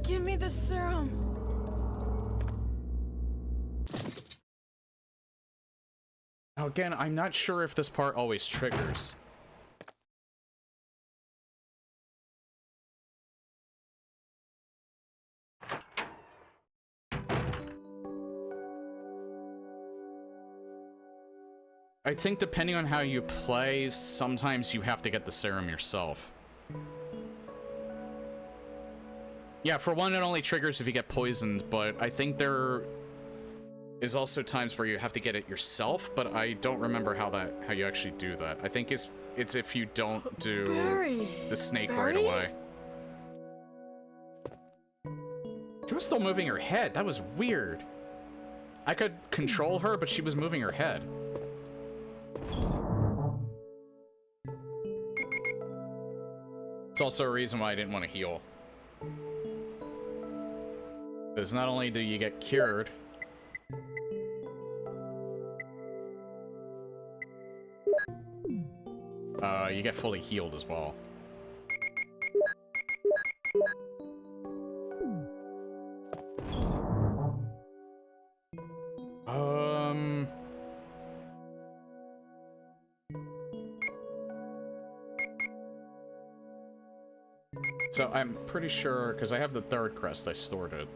Give me the serum. Now again, I'm not sure if this part always triggers. I think depending on how you play, sometimes you have to get the serum yourself. Yeah, for one, it only triggers if you get poisoned, but I think there is also times where you have to get it yourself, but I don't remember how you actually do that. I think it's if you don't do Barry. the snake Barry? right away. She was still moving her head. That was weird. I could control her, but she was moving her head. It's also a reason why I didn't want to heal. Because not only do you get cured, you get fully healed as well. So I'm pretty sure, because I have the 3rd crest, I stored it.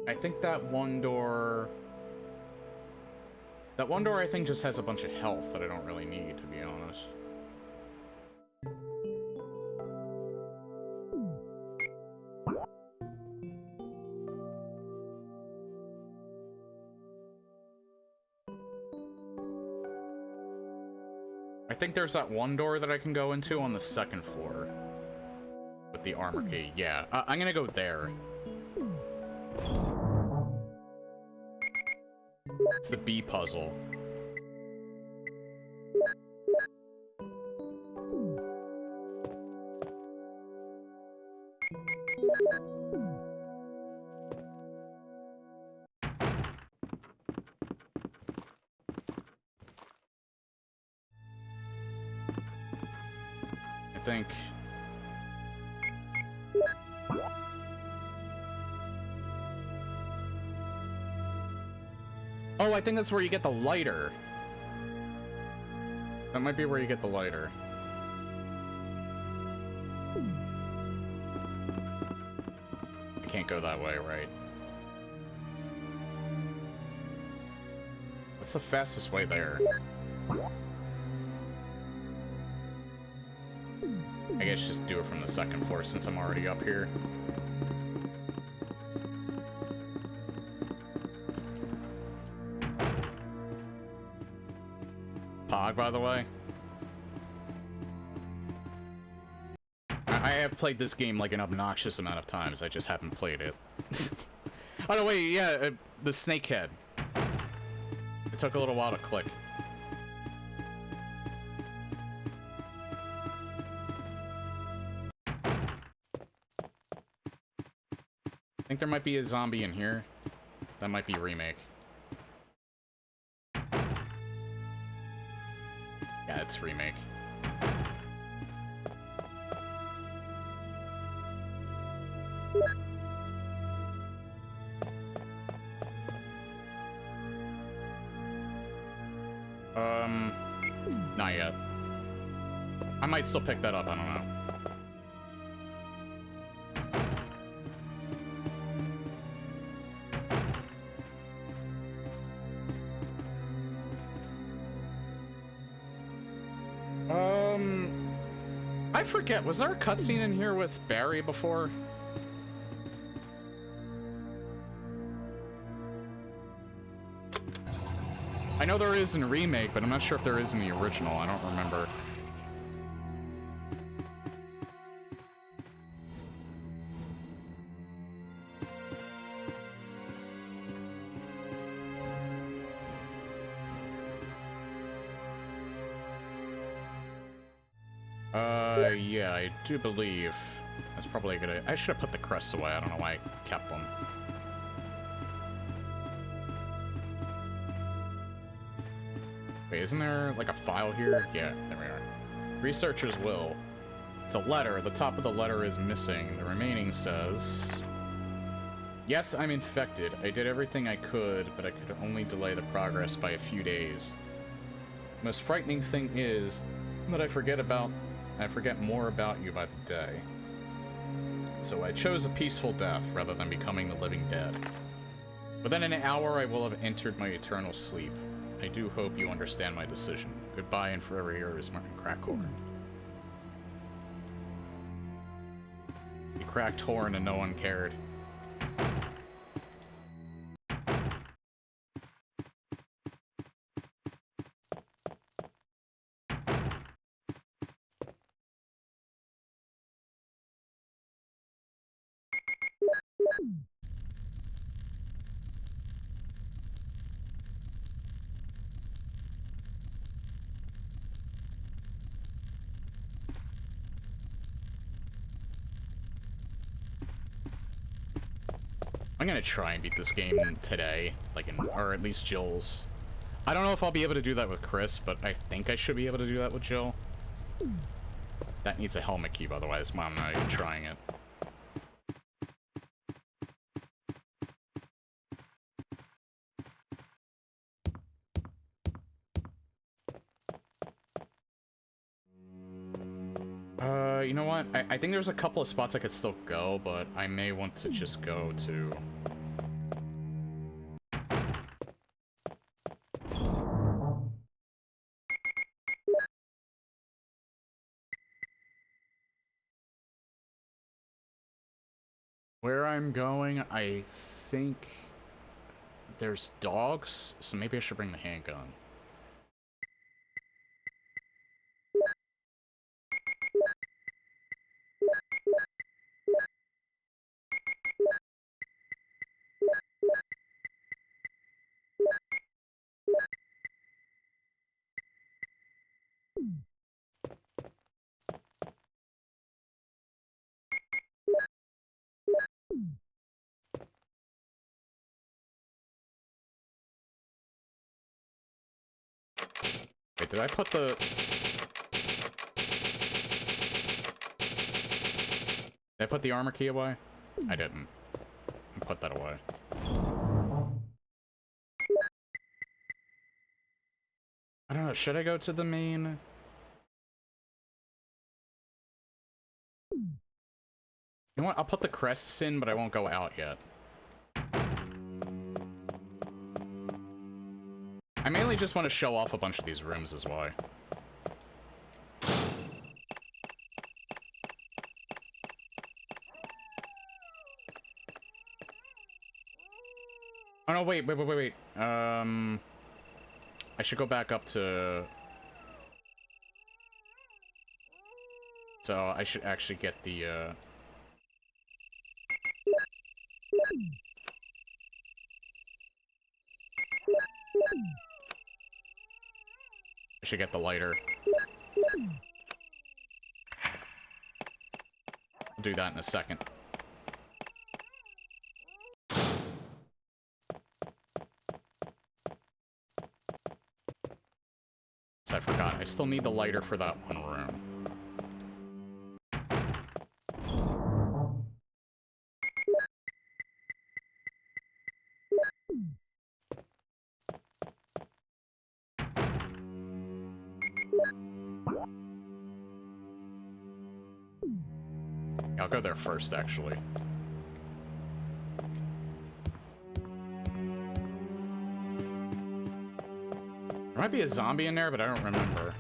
I think that one door... That one door, I think, just has a bunch of health that I don't really need, to be honest. I think there's that one door that I can go into on the 2nd floor. With the armor key, yeah. I'm gonna go there. It's the B puzzle. think. Oh, I think that's where you get the lighter. That might be where you get the lighter. I can't go that way, right? What's the fastest way there? I guess just do it from the second floor since I'm already up here. Pog, by the way. I have played this game like an obnoxious amount of times, I just haven't played it. Oh no, wait, yeah, the snakehead. It took a little while to click. I think there might be a zombie in here. That might be a remake. Yeah, it's remake. Not yet. I might still pick that up, I don't know. I forget, was there a cutscene in here with Barry before? I know there is in Remake, but I'm not sure if there is in the original. I don't remember. Yeah, I do believe that's probably a good idea. I should have put the crests away. I don't know why I kept them. Wait, isn't there like a file here? Yeah, there we are. Researcher's will. It's a letter. The top of the letter is missing. The remaining says... Yes, I'm infected. I did everything I could, but I could only delay the progress by a few days. The most frightening thing is that I forget more about you by the day. So I chose a peaceful death rather than becoming the living dead. Within an hour, I will have entered my eternal sleep. I do hope you understand my decision. Goodbye and forever yours, Martin Crackhorn. He cracked horn and no one cared. I'm gonna try and beat this game today, or at least Jill's. I don't know if I'll be able to do that with Chris, but I think I should be able to do that with Jill. That needs a helmet key, by the way. That's why I'm not even trying it. You know what? I think there's a couple of spots I could still go, but I may want to just go to... Where I'm going, I think there's dogs, so maybe I should bring the handgun. Wait, did I put the... Did I put the armor key away? I didn't. I put that away. I don't know, should I go to the main? You know what, I'll put the crests in, but I won't go out yet. I mainly just want to show off a bunch of these rooms is why. Oh no, wait. I should go back up to... So I should actually get the, I should get the lighter. I'll do that in a second. So I forgot, I still need the lighter for that one room. I'll go there first, actually. There might be a zombie in there, but I don't remember.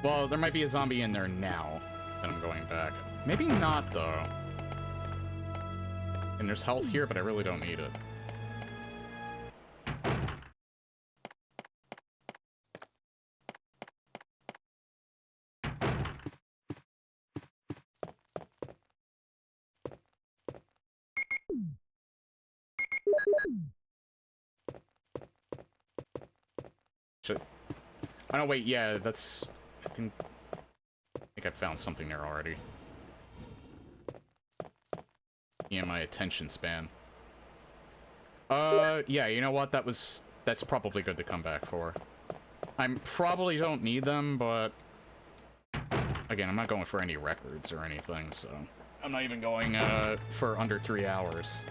Well, there might be a zombie in there now that I'm going back. Maybe not, though. And there's health here, but I really don't need it. Should... Oh, no, wait, yeah, that's... I think I found something there already. Yeah, my attention span. Yeah, you know what? That's probably good to come back for. I probably don't need them, but... Again, I'm not going for any records or anything, so... I'm not even going, for under 3 hours.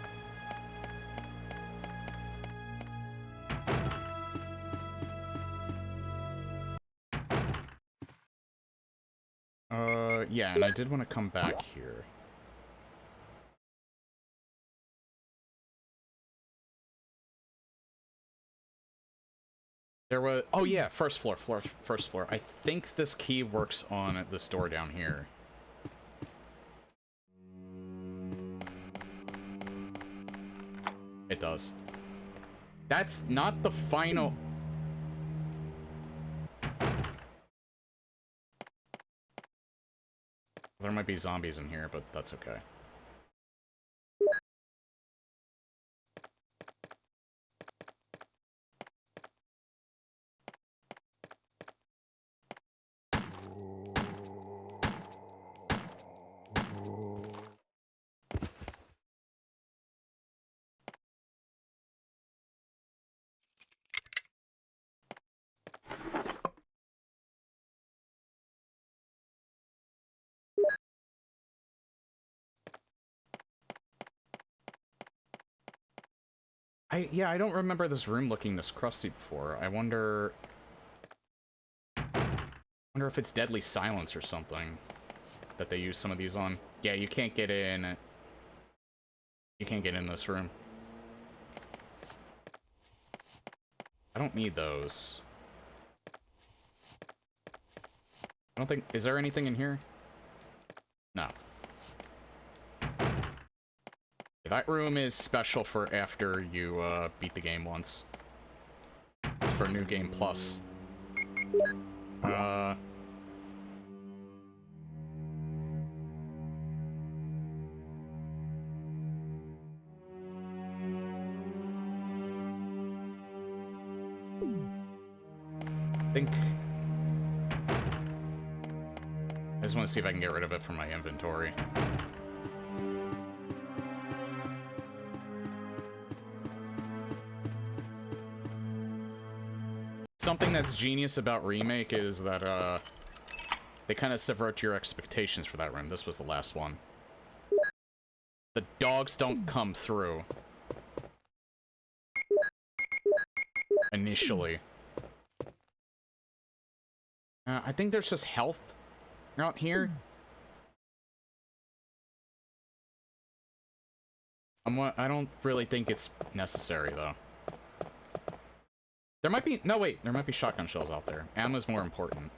Yeah, and I did want to come back here. There was... Oh, yeah, first floor. I think this key works on this door down here. It does. That's not the final... There might be zombies in here, but that's okay. Yeah, I don't remember this room looking this crusty before. I wonder if it's Deadly Silence or something that they use some of these on. Yeah, you can't get in. You can't get in this room. I don't need those. I don't think... Is there anything in here? No. That room is special for after you beat the game once. It's for New Game Plus. I think... I just want to see if I can get rid of it from my inventory. Something that's genius about Remake is that, They kind of subvert your expectations for that room. This was the last one. The dogs don't come through. Initially. I think there's just health out here. I don't really think it's necessary, though. There might be... No, wait. There might be shotgun shells out there. Ammo's more important.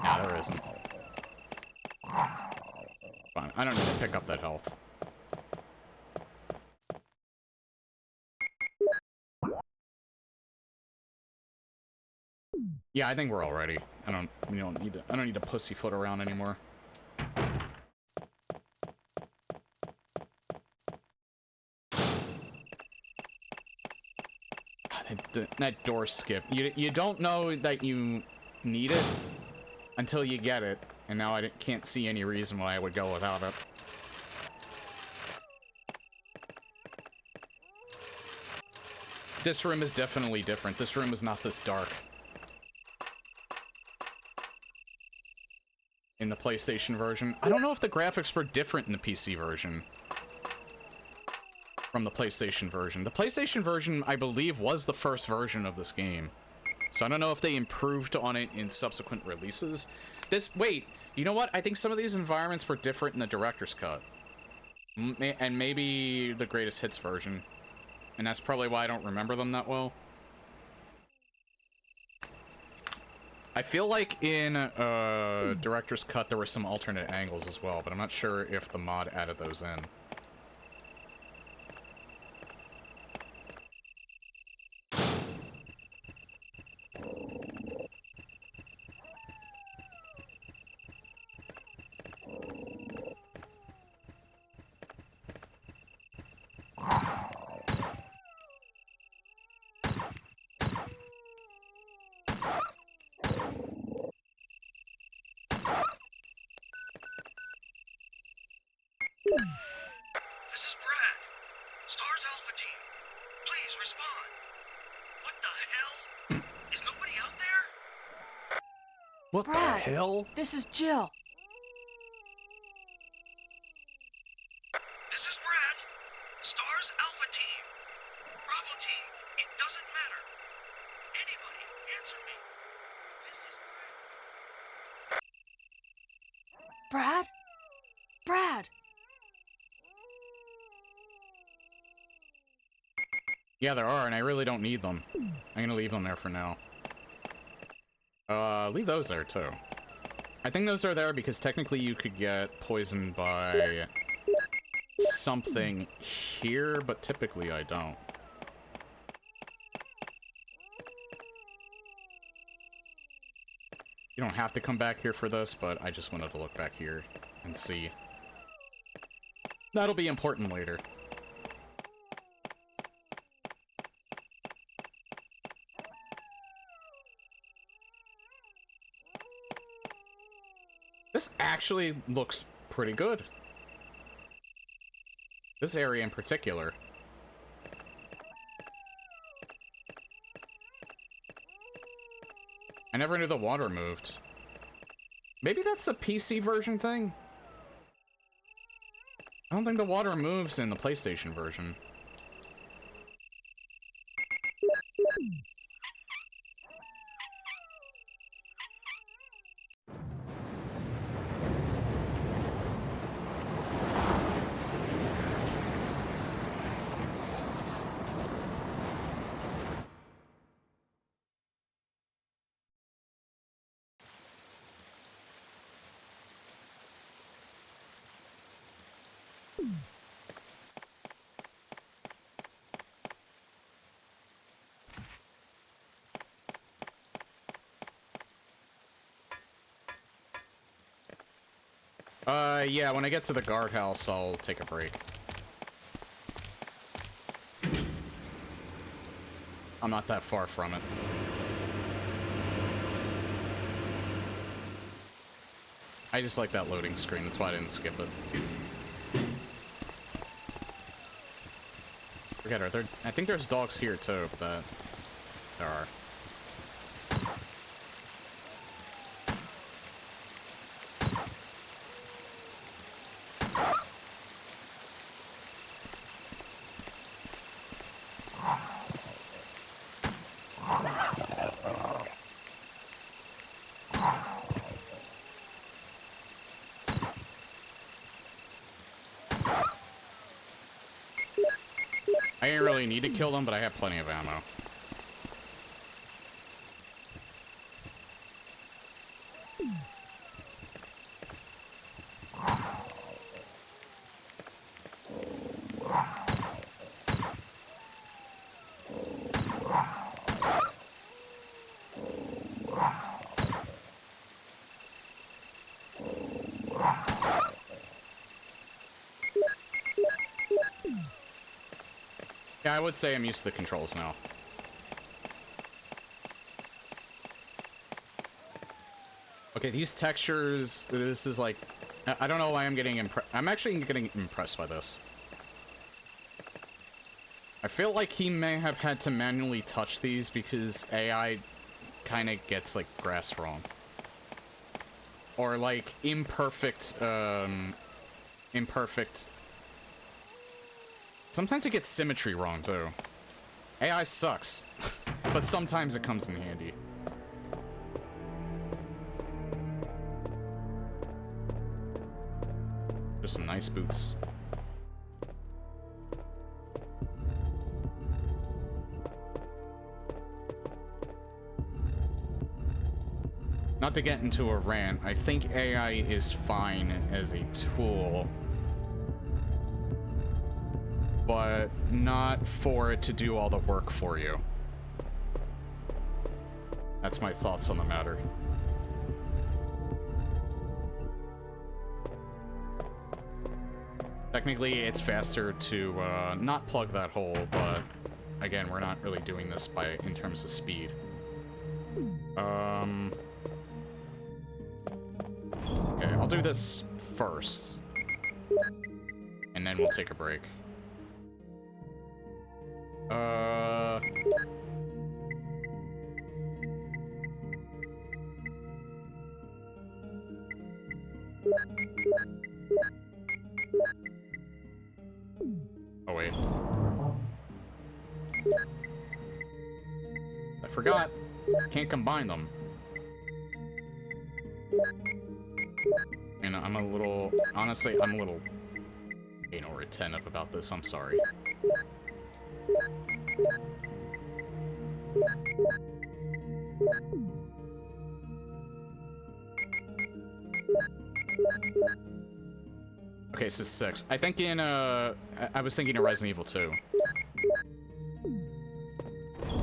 Nah, there isn't. Fine. I don't need to pick up that health. Yeah, I think we're all ready. I don't need to pussyfoot around anymore. That door skip. You don't know that you need it until you get it, and now I can't see any reason why I would go without it. This room is definitely different. This room is not this dark. In the PlayStation version. I don't know if the graphics were different in the PC version from the PlayStation version. The PlayStation version, I believe, was the first version of this game. So I don't know if they improved on it in subsequent releases. Wait, you know what? I think some of these environments were different in the director's cut. And maybe the greatest hits version. And that's probably why I don't remember them that well. I feel like in director's cut there were some alternate angles as well, but I'm not sure if the mod added those in. This is Brad. Stars Alpha Team. Please respond. What the hell? Is nobody out there? What Brad, the hell? This is Jill. This is Brad. Stars Alpha Team. Bravo Team. It doesn't matter. Anybody, answer me. This is Brad? Brad! Yeah, there are, and I really don't need them. I'm gonna leave them there for now. Leave those there, too. I think those are there because technically you could get poisoned by something here, but typically I don't. You don't have to come back here for this, but I just wanted to look back here and see. That'll be important later. This actually looks pretty good. This area in particular. I never knew the water moved. Maybe that's the PC version thing? I don't think the water moves in the PlayStation version. Yeah, when I get to the guardhouse, I'll take a break. I'm not that far from it. I just like that loading screen, that's why I didn't skip it. Forget her, I think there's dogs here too, but there are. didn't really need to kill them, but I have plenty of ammo. Yeah, I would say I'm used to the controls now. Okay, these textures, this is like... I don't know why I'm getting I'm actually getting impressed by this. I feel like he may have had to manually touch these because AI kind of gets, like, grass wrong. Or, like, imperfect... Sometimes it gets symmetry wrong, too. AI sucks. But sometimes it comes in handy. There's some nice boots. Not to get into a rant, I think AI is fine as a tool, but not for it to do all the work for you. That's my thoughts on the matter. Technically, it's faster to not plug that hole, but again, we're not really doing this in terms of speed. Okay, I'll do this first, and then we'll take a break. Oh, wait. I forgot. Can't combine them. And I'm a little... Honestly, I'm a little anal retentive about this. I'm sorry. Okay, so 6. I think in, I was thinking of Resident Evil 2.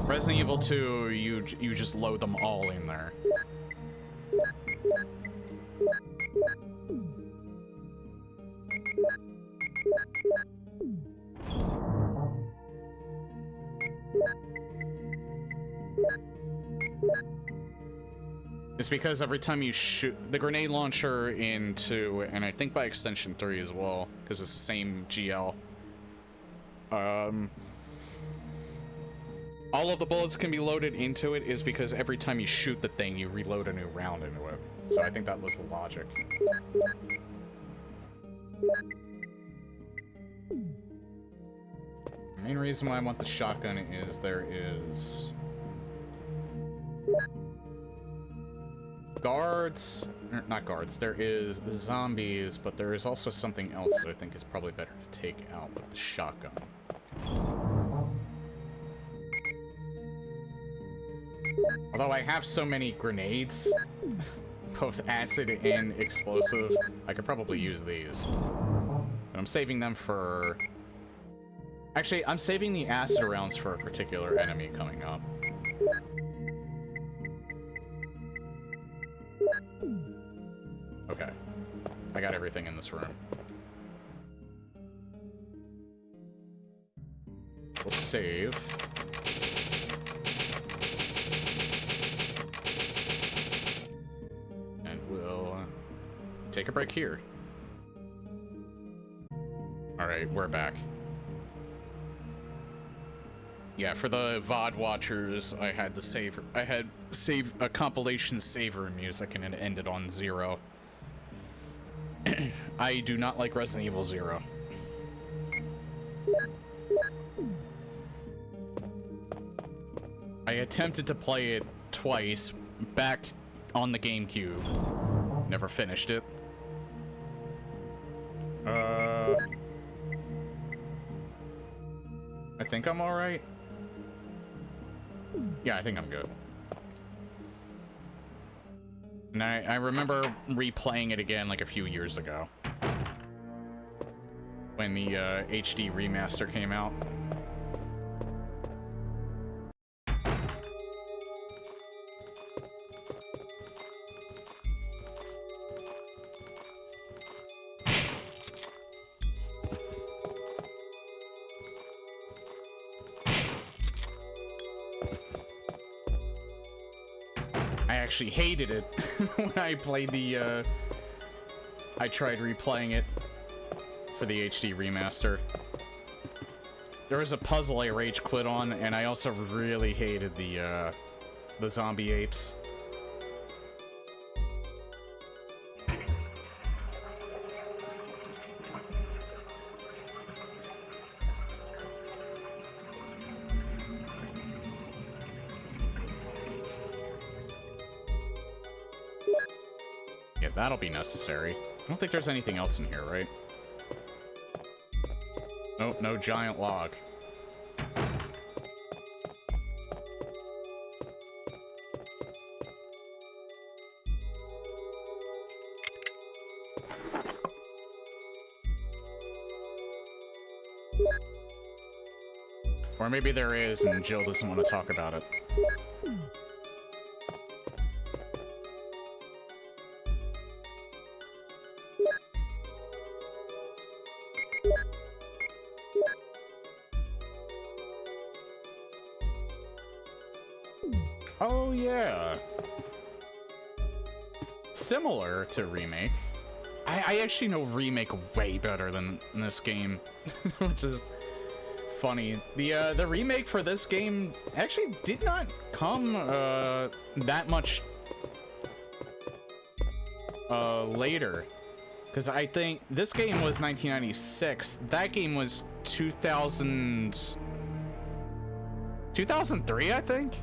Resident Evil 2, you just load them all in there. It's because every time you shoot the grenade launcher in 2, and I think by extension 3 as well, because it's the same GL. All of the bullets can be loaded into it is because every time you shoot the thing, you reload a new round into it. So I think that was the logic. The main reason why I want the shotgun is there is... guards, not guards, there is zombies, but there is also something else that I think is probably better to take out with the shotgun. Although I have so many grenades, both acid and explosive, I could probably use these. But I'm saving them for... Actually, I'm saving the acid rounds for a particular enemy coming up. Okay. I got everything in this room. We'll save. And we'll take a break here. Alright, we're back. Yeah, for the VOD watchers, I had a compilation saver music and it ended on 0. I do not like Resident Evil 0. I attempted to play it twice, back on the GameCube. Never finished it. I think I'm alright. Yeah, I think I'm good. And I remember replaying it again like a few years ago. When the HD remaster came out. I actually hated it when I played the, I tried replaying it for the HD remaster. There was a puzzle I rage quit on, and I also really hated the zombie apes. Yeah, that'll be necessary. I don't think there's anything else in here, right? Nope, no giant log. Or maybe there is, and Jill doesn't want to talk about it. Oh, yeah. Similar to Remake. I actually know Remake way better than this game, which is funny. The remake for this game actually did not come that much later, because I think this game was 1996. That game was 2003, I think.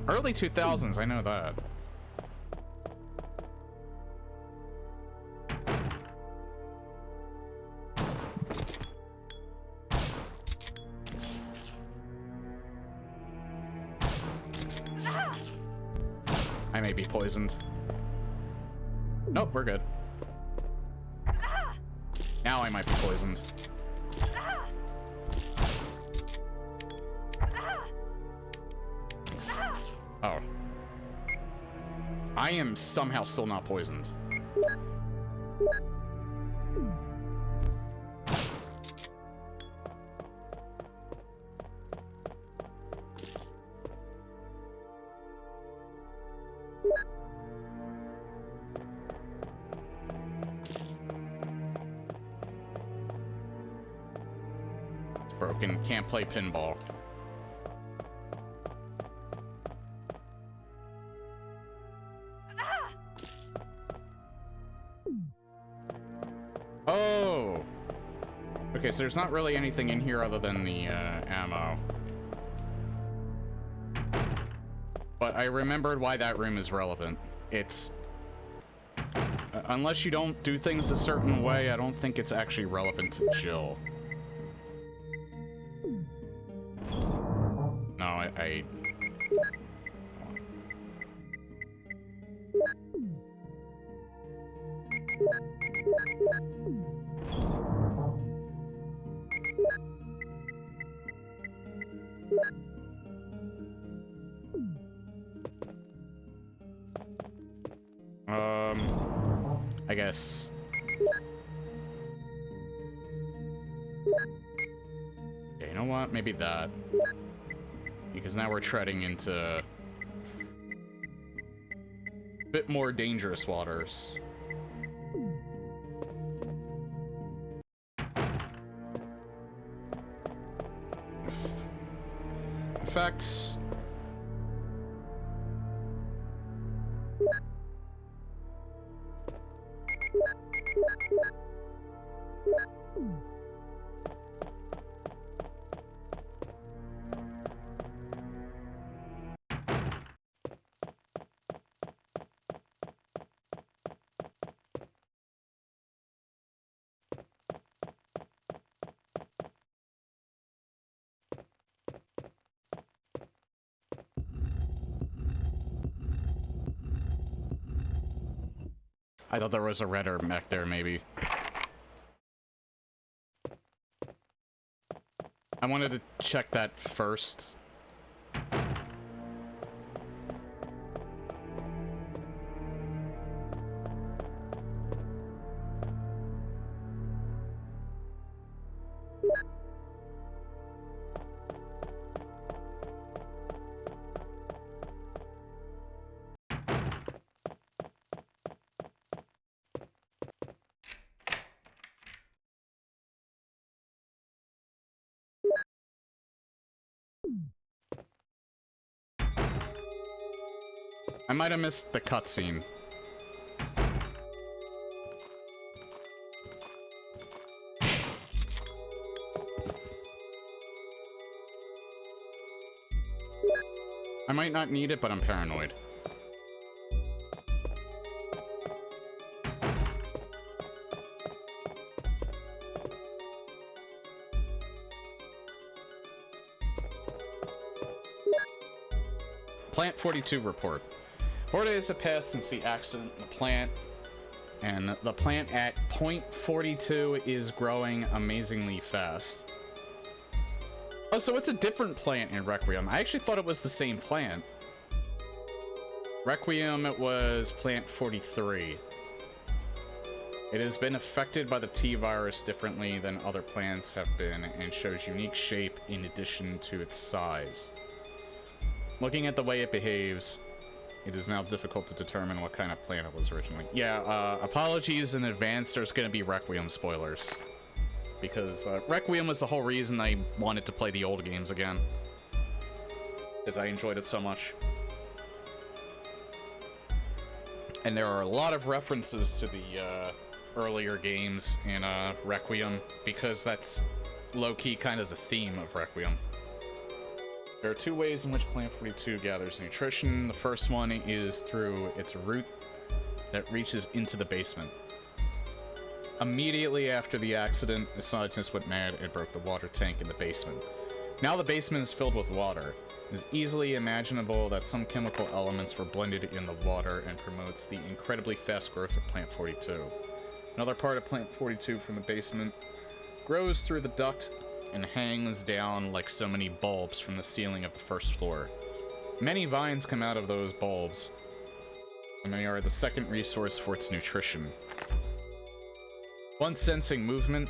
Early 2000s, I know that. I may be poisoned. Nope, we're good. Now I might be poisoned. Oh. I am somehow still not poisoned. It's broken. Can't play pinball. Oh! Okay, so there's not really anything in here other than the ammo. But I remembered why that room is relevant. It's... unless you don't do things a certain way, I don't think it's actually relevant to Jill. No, I... I guess... yeah, you know what? Maybe that. Because now we're treading into a bit more dangerous waters. In fact... I thought there was a redder back there, maybe. I wanted to check that first. I might have missed the cutscene. I might not need it, but I'm paranoid. Plant 42 report. 4 days have passed since the accident in the plant, and the plant at point 42 is growing amazingly fast. Oh, so it's a different plant in Requiem. I actually thought it was the same plant. Requiem, it was plant 43. It has been affected by the T-virus differently than other plants have been, and shows unique shape in addition to its size. Looking at the way it behaves, it is now difficult to determine what kind of plant it was originally. Yeah, apologies in advance, there's gonna be Requiem spoilers. Because Requiem was the whole reason I wanted to play the old games again. Because I enjoyed it so much. And there are a lot of references to the earlier games in Requiem, because that's low-key kind of the theme of Requiem. There are two ways in which Plant 42 gathers nutrition. The first one is through its root that reaches into the basement. Immediately after the accident, the scientists went mad and broke the water tank in the basement. Now the basement is filled with water. It is easily imaginable that some chemical elements were blended in the water and promotes the incredibly fast growth of Plant 42. Another part of Plant 42 from the basement grows through the duct and hangs down like so many bulbs from the ceiling of the first floor. Many vines come out of those bulbs, and they are the second resource for its nutrition. Once sensing movement,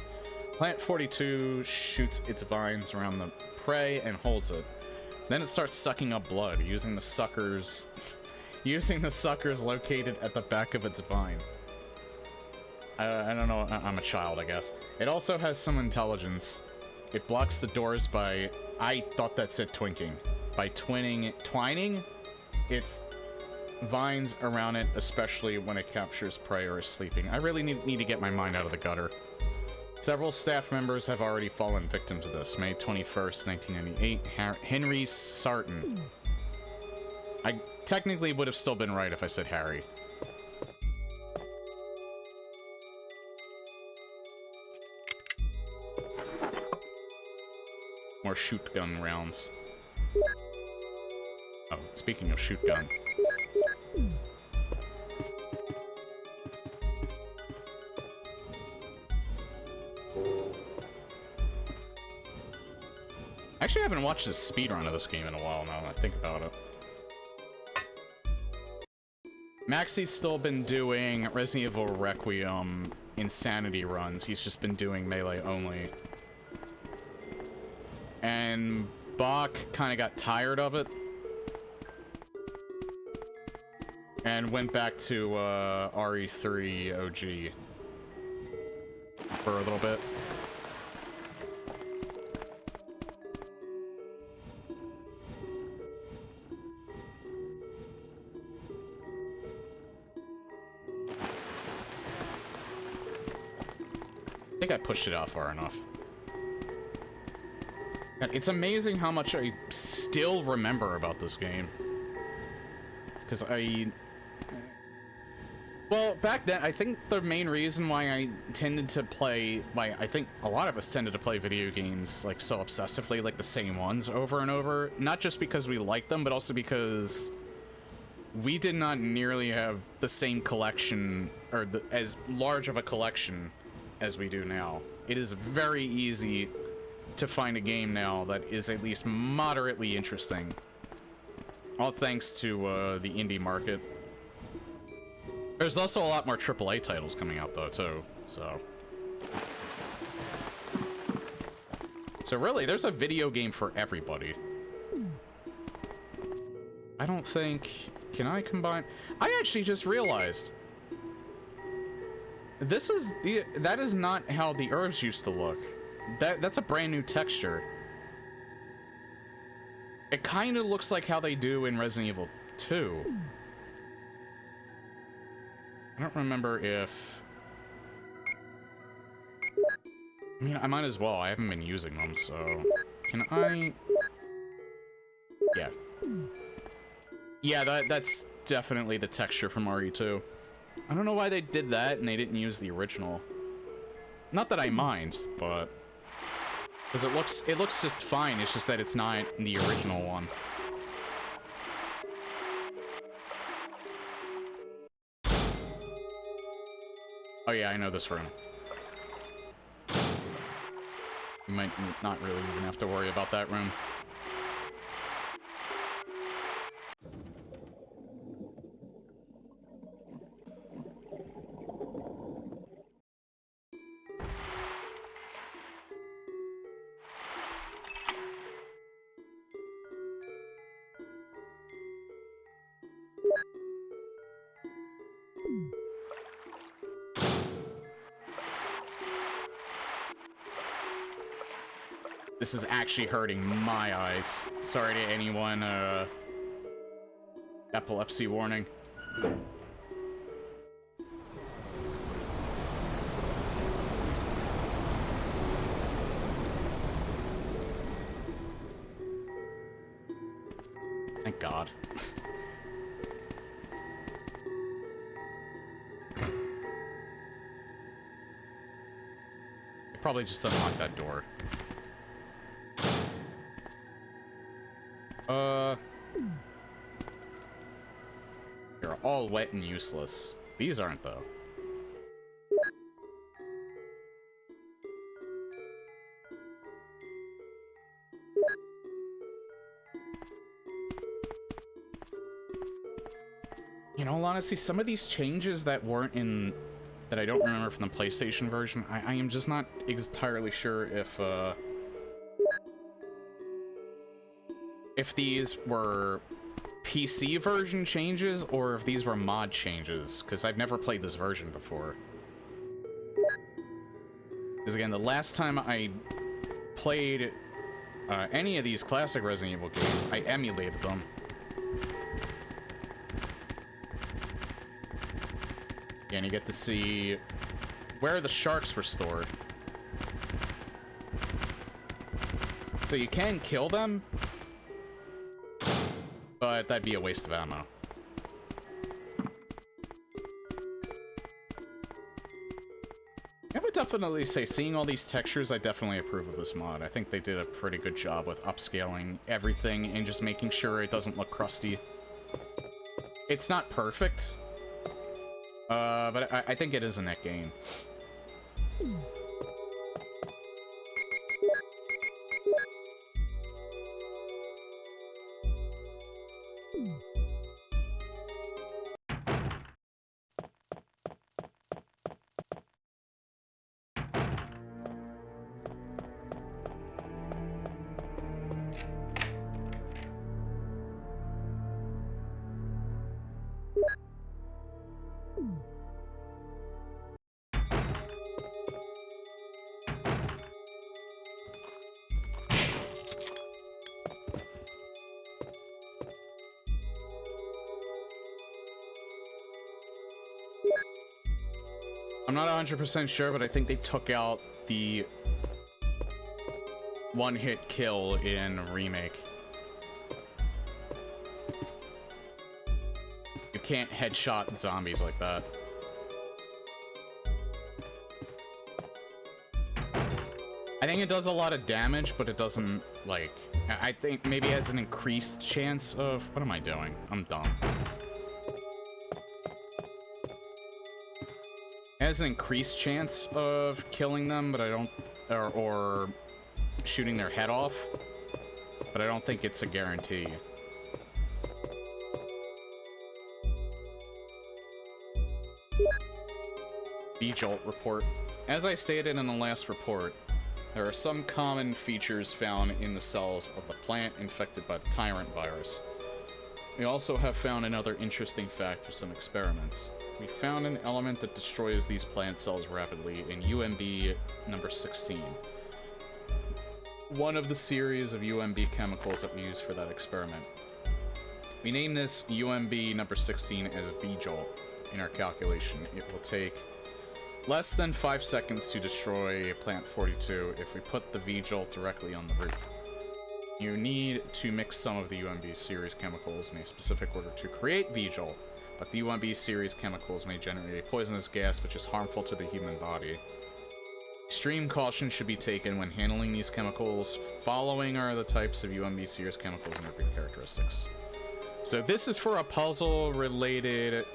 Plant 42 shoots its vines around the prey and holds it. Then it starts sucking up blood, using the suckers located at the back of its vine. I don't know, I'm a child, I guess. It also has some intelligence. It blocks the doors by, I thought that said twinking, by twining its vines around it, especially when it captures prey or is sleeping. I really need to get my mind out of the gutter. Several staff members have already fallen victim to this. May 21st, 1998, Henry Sarton. I technically would have still been right if I said Harry. More shoot gun rounds. Oh, speaking of shoot gun. Actually, I haven't watched a speedrun of this game in a while now that I think about it. Maxi's still been doing Resident Evil Requiem Insanity runs. He's just been doing Melee only. And Bach kind of got tired of it. And went back to RE3 OG for a little bit. I think I pushed it out far enough. It's amazing how much I still remember about this game. Because well, back then, I think the main reason why I tended to play, I think a lot of us tended to play video games, like, so obsessively, like, the same ones over and over. Not just because we liked them, but also because we did not nearly have the same collection, or as large of a collection as we do now. It is very easy to find a game now that is at least moderately interesting. All thanks to the indie market. There's also a lot more AAA titles coming out though, too, so... So really, there's a video game for everybody. I don't think... Can I combine... I actually just realized... This is the... That is not how the herbs used to look. That's a brand new texture. It kind of looks like how they do in Resident Evil 2. I don't remember if... I mean, I might as well. I haven't been using them, so... Can I... Yeah. Yeah, that's definitely the texture from RE2. I don't know why they did that and they didn't use the original. Not that I mind, but... Because it looks just fine, it's just that it's not the original one. Oh yeah, I know this room. You might not really even have to worry about that room. This is actually hurting my eyes. Sorry to anyone, epilepsy warning. Thank God. I probably just unlocked that door. They're all wet and useless. These aren't, though. You know, honestly, some of these changes that weren't in... that I don't remember from the PlayStation version, I am just not entirely sure if these were PC version changes or if these were mod changes, because I've never played this version before. Because again, the last time I played any of these classic Resident Evil games, I emulated them. Yeah, and you get to see where the sharks were stored. So you can kill them, but that'd be a waste of ammo. I would definitely say, seeing all these textures, I definitely approve of this mod. I think they did a pretty good job with upscaling everything and just making sure it doesn't look crusty. It's not perfect, but I think it is a net gain. I'm not 100% sure, but I think they took out the one-hit kill in Remake. You can't headshot zombies like that. I think it does a lot of damage, but it doesn't, like... I think maybe it has an increased chance of... What am I doing? I'm dumb. has an increased chance of killing them, but I don't, or shooting their head off, but I don't think it's a guarantee. V-Jolt report. As I stated in the last report, there are some common features found in the cells of the plant infected by the Tyrant virus. We also have found another interesting fact through some experiments. We found an element that destroys these plant cells rapidly in UMB number 16. One of the series of UMB chemicals that we used for that experiment. We named this UMB number 16 as V-Jolt in our calculation. It will take less than 5 seconds to destroy plant 42 if we put the V-Jolt directly on the root. You need to mix some of the UMB series chemicals in a specific order to create V-Jolt, but the UMB series chemicals may generate a poisonous gas which is harmful to the human body. Extreme caution should be taken when handling these chemicals. Following are the types of UMB series chemicals and their brief characteristics. So this is for a puzzle related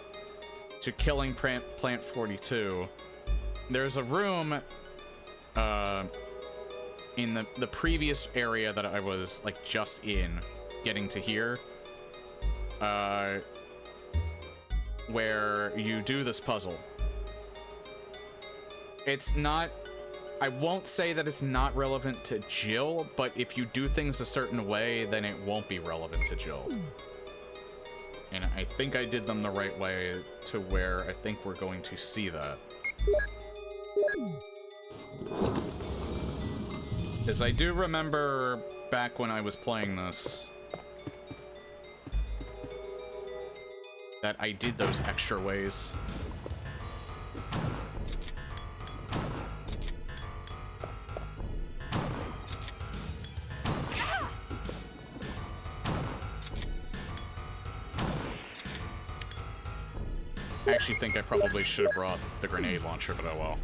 to killing plant 42. There's a room in the previous area that I was like just in, getting to here, where you do this puzzle. It's not, I won't say that it's not relevant to Jill, but if you do things a certain way, then it won't be relevant to Jill. And I think I did them the right way to where I think we're going to see that. Because I do remember back when I was playing this that I did those extra ways. I actually think I probably should have brought the grenade launcher, but oh well.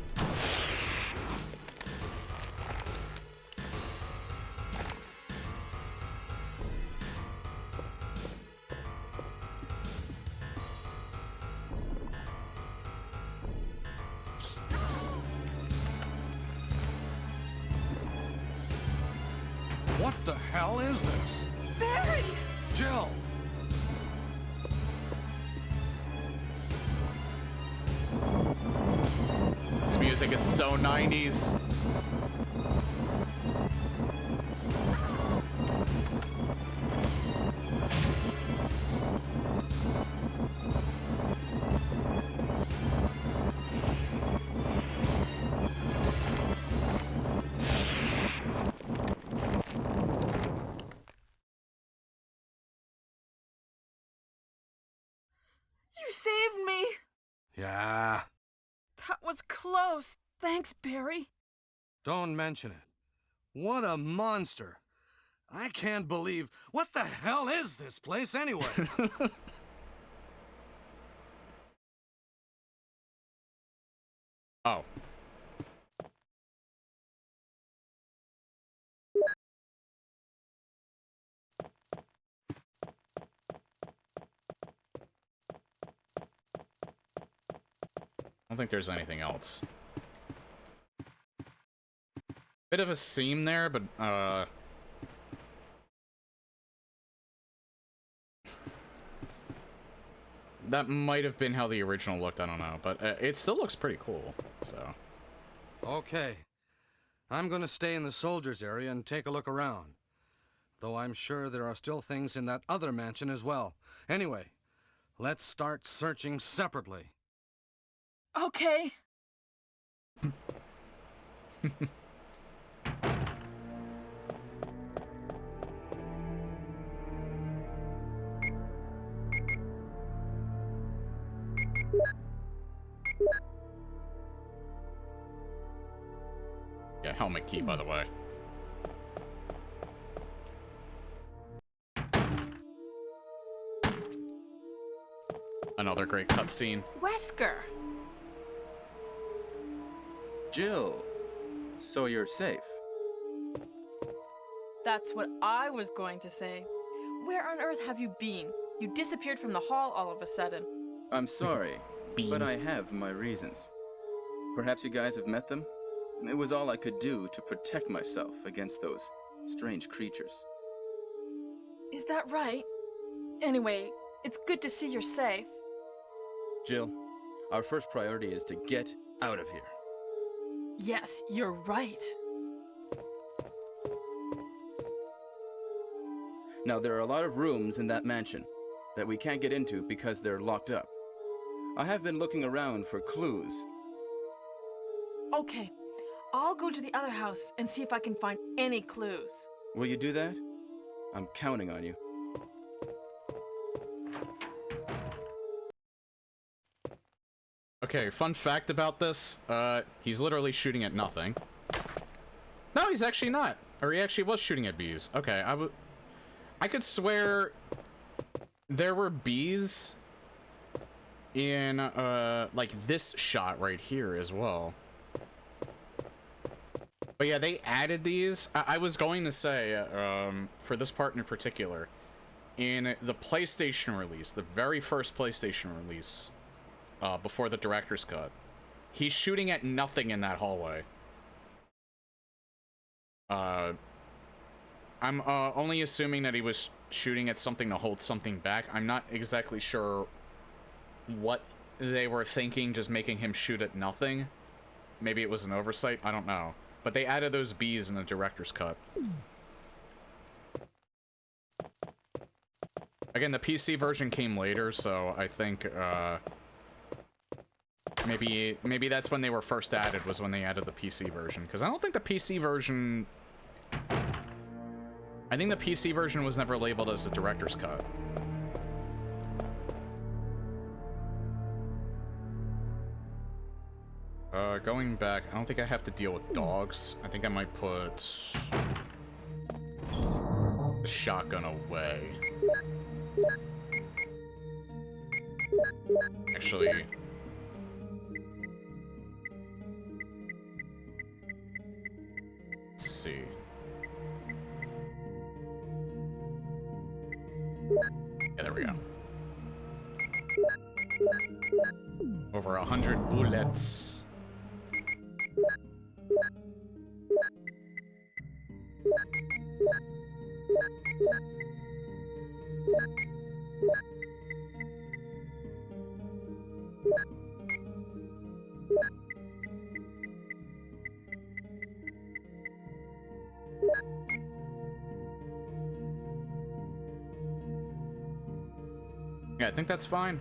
What the hell is this? Barry! Jill! This music is so 90s. You saved me! Yeah, That was close. Thanks, Barry. don't mention it. What a monster. I can't believe... What the hell is this place anyway? Oh. I don't think there's anything else. Bit of a seam there, but, that might have been how the original looked, I don't know. But it still looks pretty cool, so... Okay. I'm gonna stay in the soldiers' area and take a look around. Though I'm sure there are still things in that other mansion as well. Anyway, let's start searching separately. Okay. Yeah, helmet key, by the way. Another great cutscene. Wesker. Jill, so you're safe. That's what I was going to say. Where on earth have you been? You disappeared from the hall all of a sudden. I'm sorry, Bean. but I have my reasons. Perhaps you guys have met them? It was all I could do to protect myself against those strange creatures. Is that right? Anyway, it's good to see you're safe. Jill, our first priority is to get out of here. Yes, you're right. Now, there are a lot of rooms in that mansion that we can't get into because they're locked up. I have been looking around for clues. Okay, I'll go to the other house and see if I can find any clues. Will you do that? I'm counting on you. Okay, fun fact about this, he's literally shooting at nothing. No, he's actually not. Or he actually was shooting at bees. Okay, I could swear there were bees in, like this shot right here as well. But yeah, they added these. I was going to say, for this part in particular, in the PlayStation release, the very first PlayStation release, before the director's cut, he's shooting at nothing in that hallway. I'm only assuming that he was shooting at something to hold something back. I'm not exactly sure what they were thinking, just making him shoot at nothing. Maybe it was an oversight, I don't know. But they added those bees in the director's cut. Again, the PC version came later, so I think, maybe that's when they were first added, was when they added the PC version. Because I don't think the PC version... I think the PC version was never labeled as a director's cut. Going back, I don't think I have to deal with dogs. I think I might put the shotgun away. Actually... let's see. Yeah, there we go. Over 100 bullets. Yeah, I think that's fine.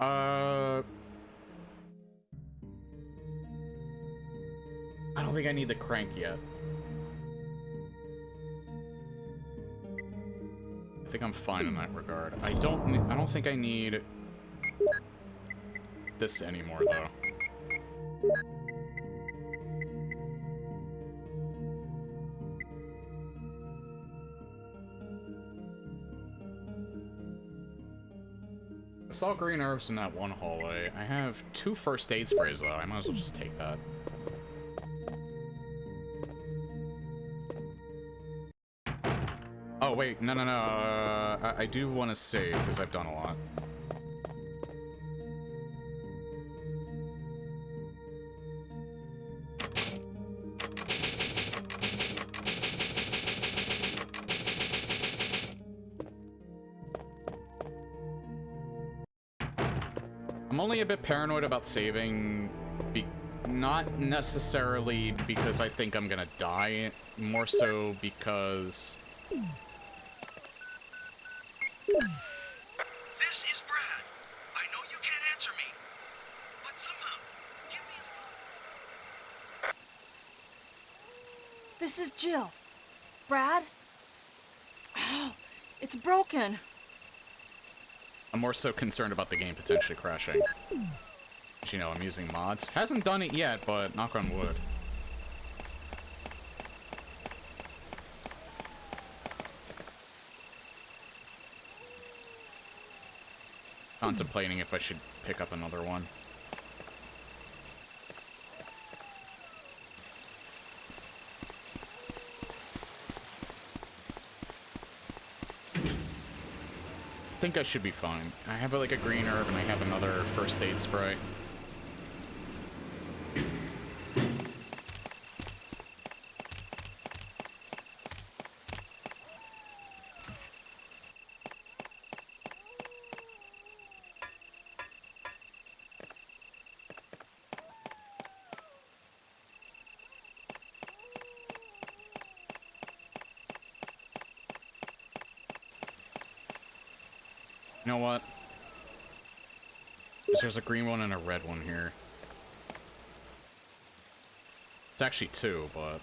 I don't think I need the crank yet. I think I'm fine in that regard. I don't think I need this anymore, though. I saw green herbs in that one hallway. I have 2 first aid sprays, though. I might as well just take that. Oh, wait. No. I do want to save, because I've done a lot. I'm only a bit paranoid about saving, not necessarily because I think I'm gonna die, more so because... This is Brad. I know you can't answer me, but somehow, give me a sign. This is Jill. Brad? Oh, it's broken. I'm more so concerned about the game potentially crashing. You know, I'm using mods. Hasn't done it yet, but knock on wood. Contemplating if I should pick up another one. think I should be fine. I have like a green herb and I have another first aid spray. You know what? 'Cause there's a green one and a red one here. It's actually two, but...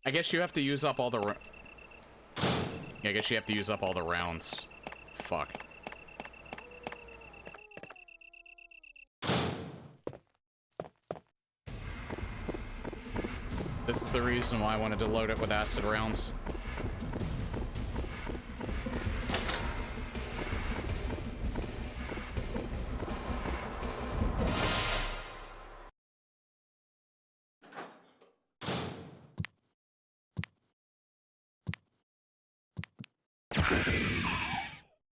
I guess you have to use up all the yeah, I guess you have to use up all the rounds. Fuck. This is the reason why I wanted to load it with acid rounds.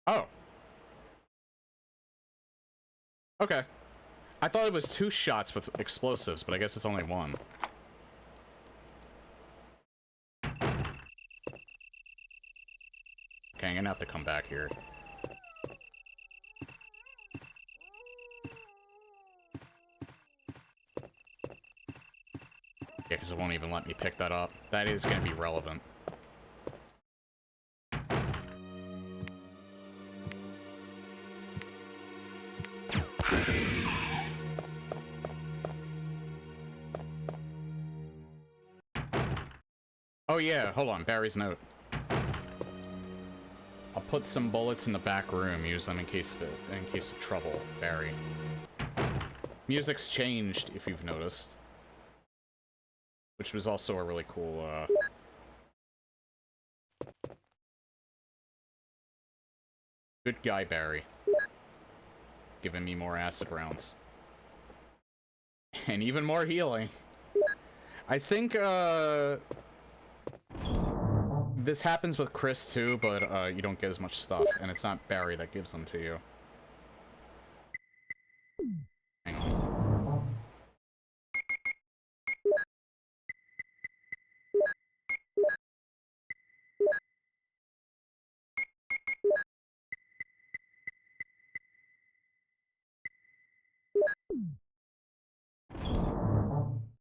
Oh. Okay. I thought it was 2 shots with explosives, but I guess it's only 1. Okay, I'm gonna have to come back here. Yeah, because it won't even let me pick that up. That is gonna be relevant. Oh yeah, hold on, Barry's note. I'll put some bullets in the back room, use them in case of trouble, Barry. Music's changed, if you've noticed. Which was also a really cool, good guy, Barry. Giving me more acid rounds. And even more healing. I think, this happens with Chris too, but you don't get as much stuff, and it's not Barry that gives them to you. Hang on.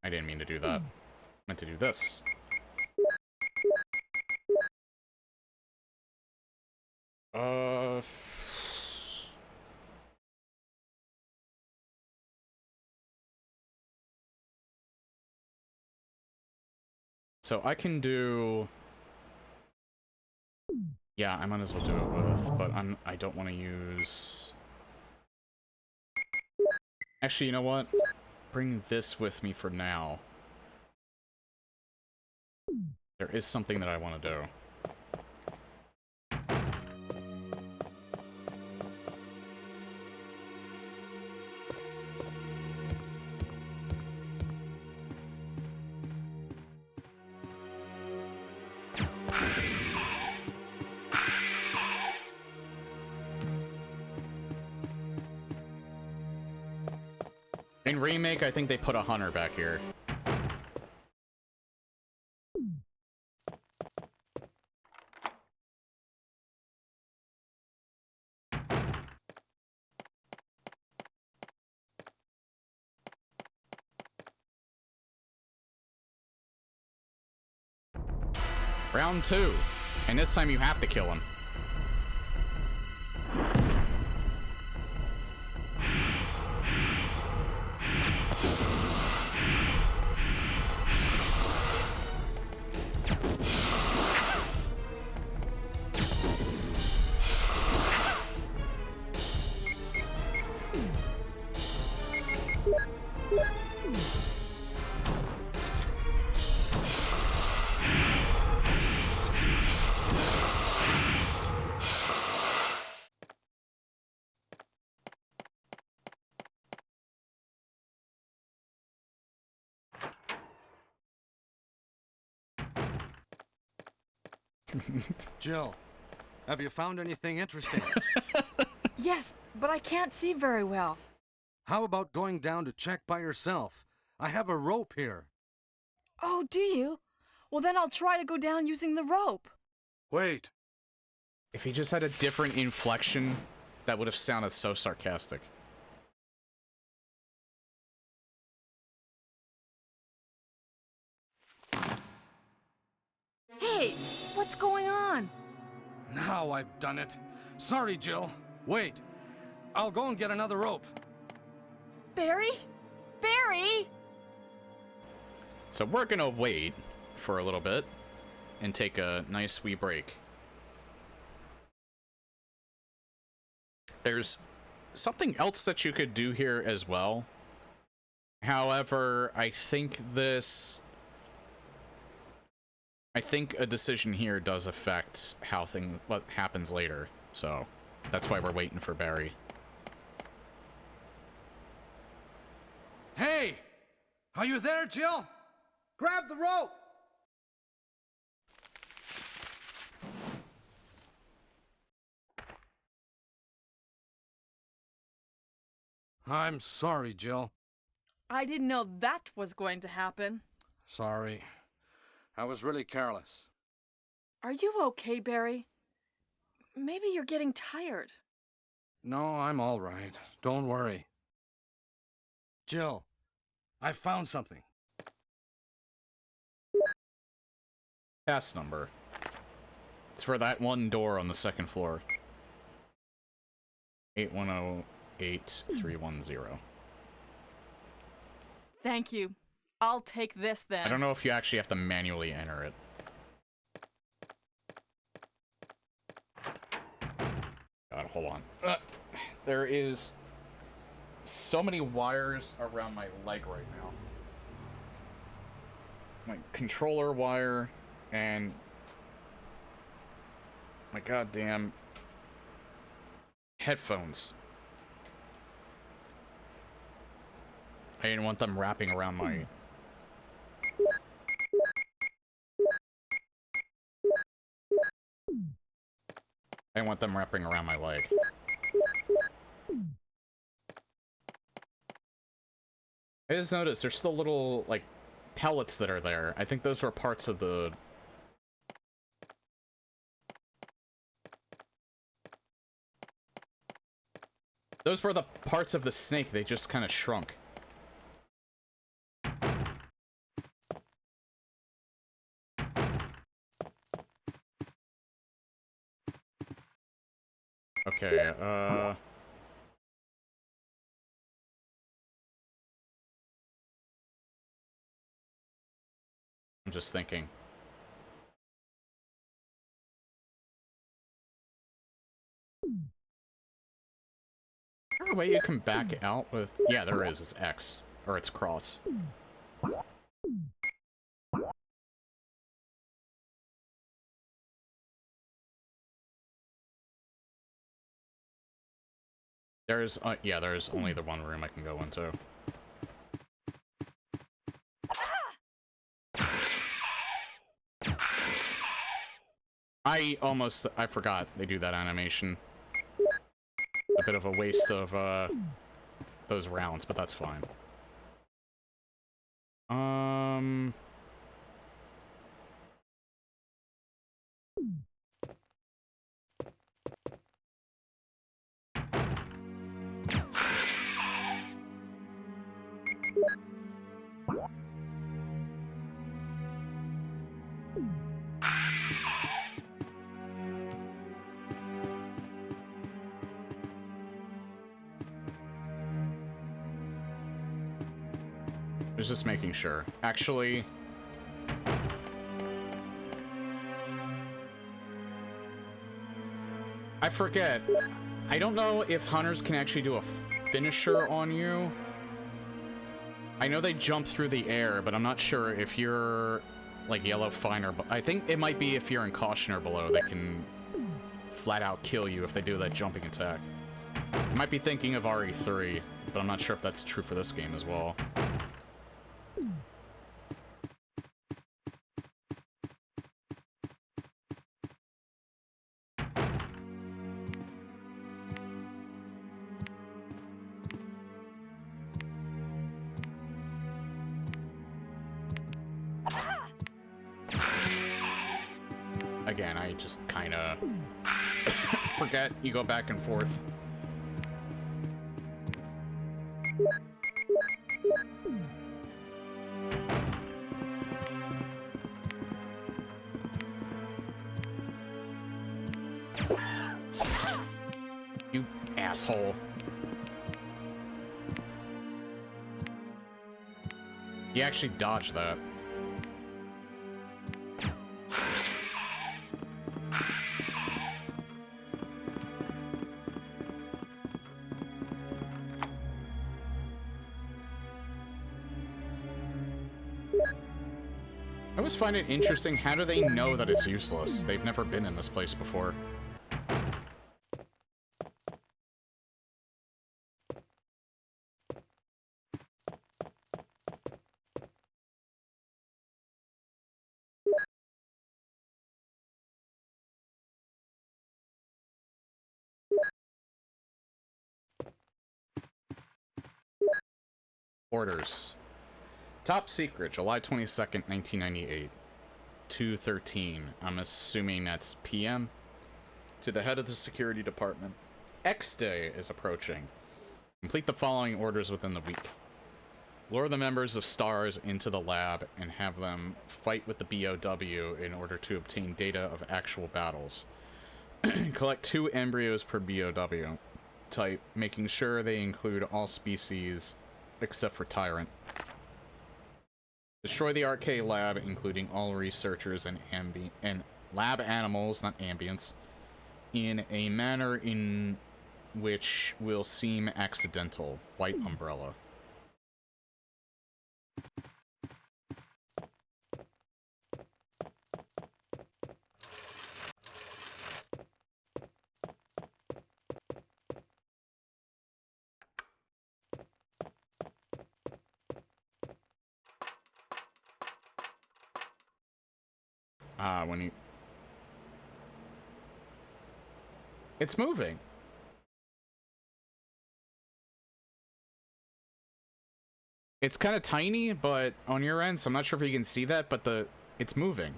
I didn't mean to do that. I meant to do this. So I can do... Yeah, I might as well do it with, but I don't want to use... Actually, you know what? Bring this with me for now. There is something that I want to do. In Remake, I think they put a hunter back here. Round 2. And this time you have to kill him. Jill, have you found anything interesting? Yes, but I can't see very well. How about going down to check by yourself? I have a rope here. Oh, do you? Well, then I'll try to go down using the rope. Wait. If he just had a different inflection, that would have sounded so sarcastic. Hey, what's going on? Now I've done it. Sorry, Jill. Wait. I'll go and get another rope. Barry? Barry? So we're gonna wait for a little bit and take a nice wee break. There's something else that you could do here as well. However, I think a decision here does affect what happens later. So that's why we're waiting for Barry. Hey! Are you there, Jill? Grab the rope! I'm sorry, Jill. I didn't know that was going to happen. Sorry. I was really careless. Are you okay, Barry? Maybe you're getting tired. No, I'm all right. Don't worry. Jill, I found something. Pass number. It's for that one door on the second floor. 8108-310. Thank you. I'll take this then. I don't know if you actually have to manually enter it. God, hold on. There is so many wires around my leg right now. My controller wire and my goddamn headphones. I didn't want them wrapping around my... I didn't want them wrapping around my leg. I just noticed there's still little, like, pellets that are there. I think those were parts of the... Those were the parts of the snake. They just kind of shrunk. Okay, I'm just thinking. Is there a way you can back out with... Yeah, there is. It's X. Or it's cross. Yeah, there's only the one room I can go into. I forgot they do that animation. A bit of a waste of, those rounds, but that's fine. I was just making sure. Actually... I forget. I don't know if hunters can actually do a finisher on you. I know they jump through the air, but I'm not sure if you're, like, yellow, fine, or... I think it might be if you're in caution or below, they can flat out kill you if they do that jumping attack. I might be thinking of RE3, but I'm not sure if that's true for this game as well. again, I just kind of forget. You go back and forth. You asshole. You actually dodged that. I always find it interesting, how do they know that it's useless? They've never been in this place before. Orders. Top secret, July 22nd, 1998. 2:13. I'm assuming that's PM. To the head of the security department. X Day is approaching. Complete the following orders within the week. Lure the members of STARS into the lab and have them fight with the BOW in order to obtain data of actual battles. Collect 2 embryos per BOW type, making sure they include all species except for Tyrant. Destroy the RK lab, including all researchers and lab animals, not ambients, in a manner in which will seem accidental. White umbrella. When you... It's moving. It's kind of tiny, but on your end, so I'm not sure if you can see that, but it's moving.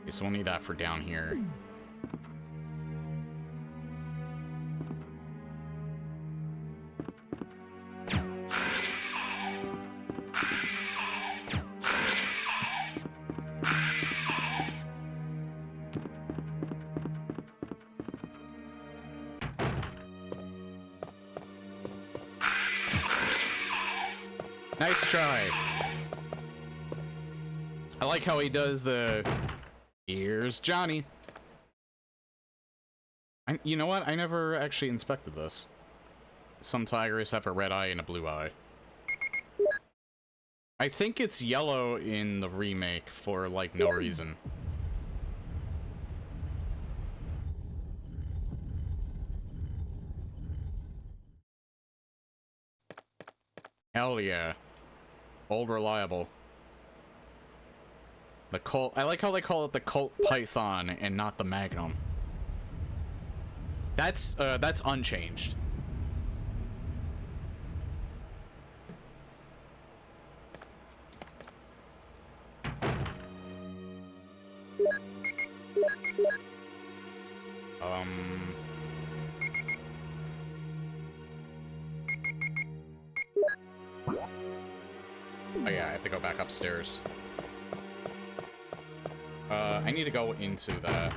Okay, so we'll need that for down here. Nice try. I like how he does the... Here's Johnny. You know what? I never actually inspected this. Some tigers have a red eye and a blue eye. I think it's yellow in the remake for, like, no reason. Hell yeah. Old reliable. The Colt... I like how they call it the Colt Python and not the Magnum. That's unchanged. Oh yeah, I have to go back upstairs. I need to go into that.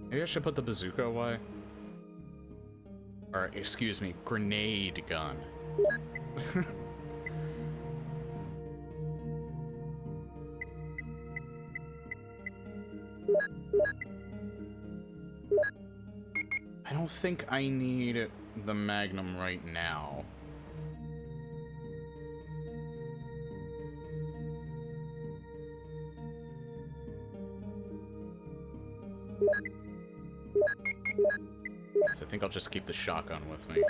Maybe I should put the bazooka away. Or, excuse me, grenade gun. I don't think I need the Magnum right now. think I'll just keep the shotgun with me.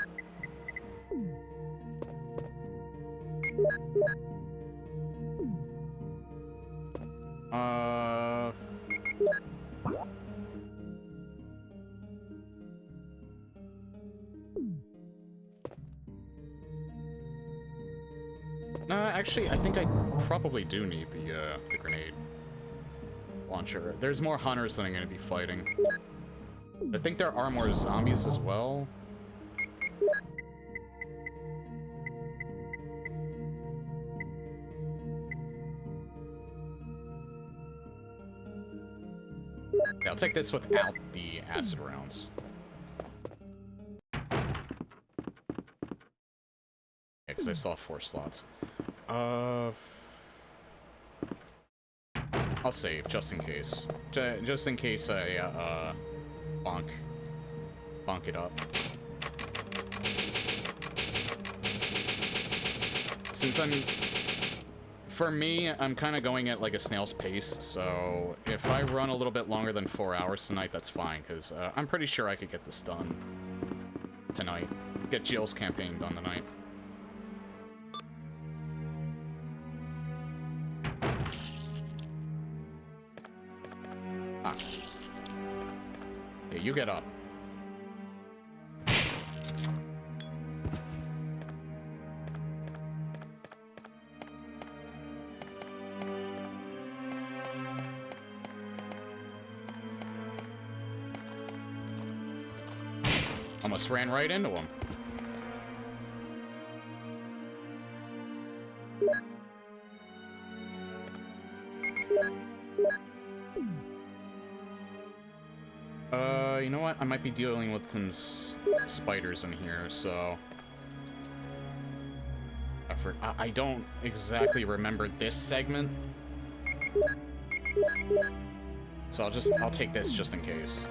Actually, I think I probably do need the grenade launcher. There's more hunters than I'm going to be fighting. I think there are more zombies as well. Yeah, I'll take this without the acid rounds. Yeah, because I saw 4 slots. I'll save, just in case. Just in case I, bonk it up. Since for me, I'm kind of going at like a snail's pace, so if I run a little bit longer than 4 hours tonight, that's fine, because I'm pretty sure I could get this done tonight. Get Jill's campaign done tonight. Ah. Yeah, you get up. Almost ran right into him. You know what? I might be dealing with some spiders in here, so... I don't exactly remember this segment. So I'll take this just in case.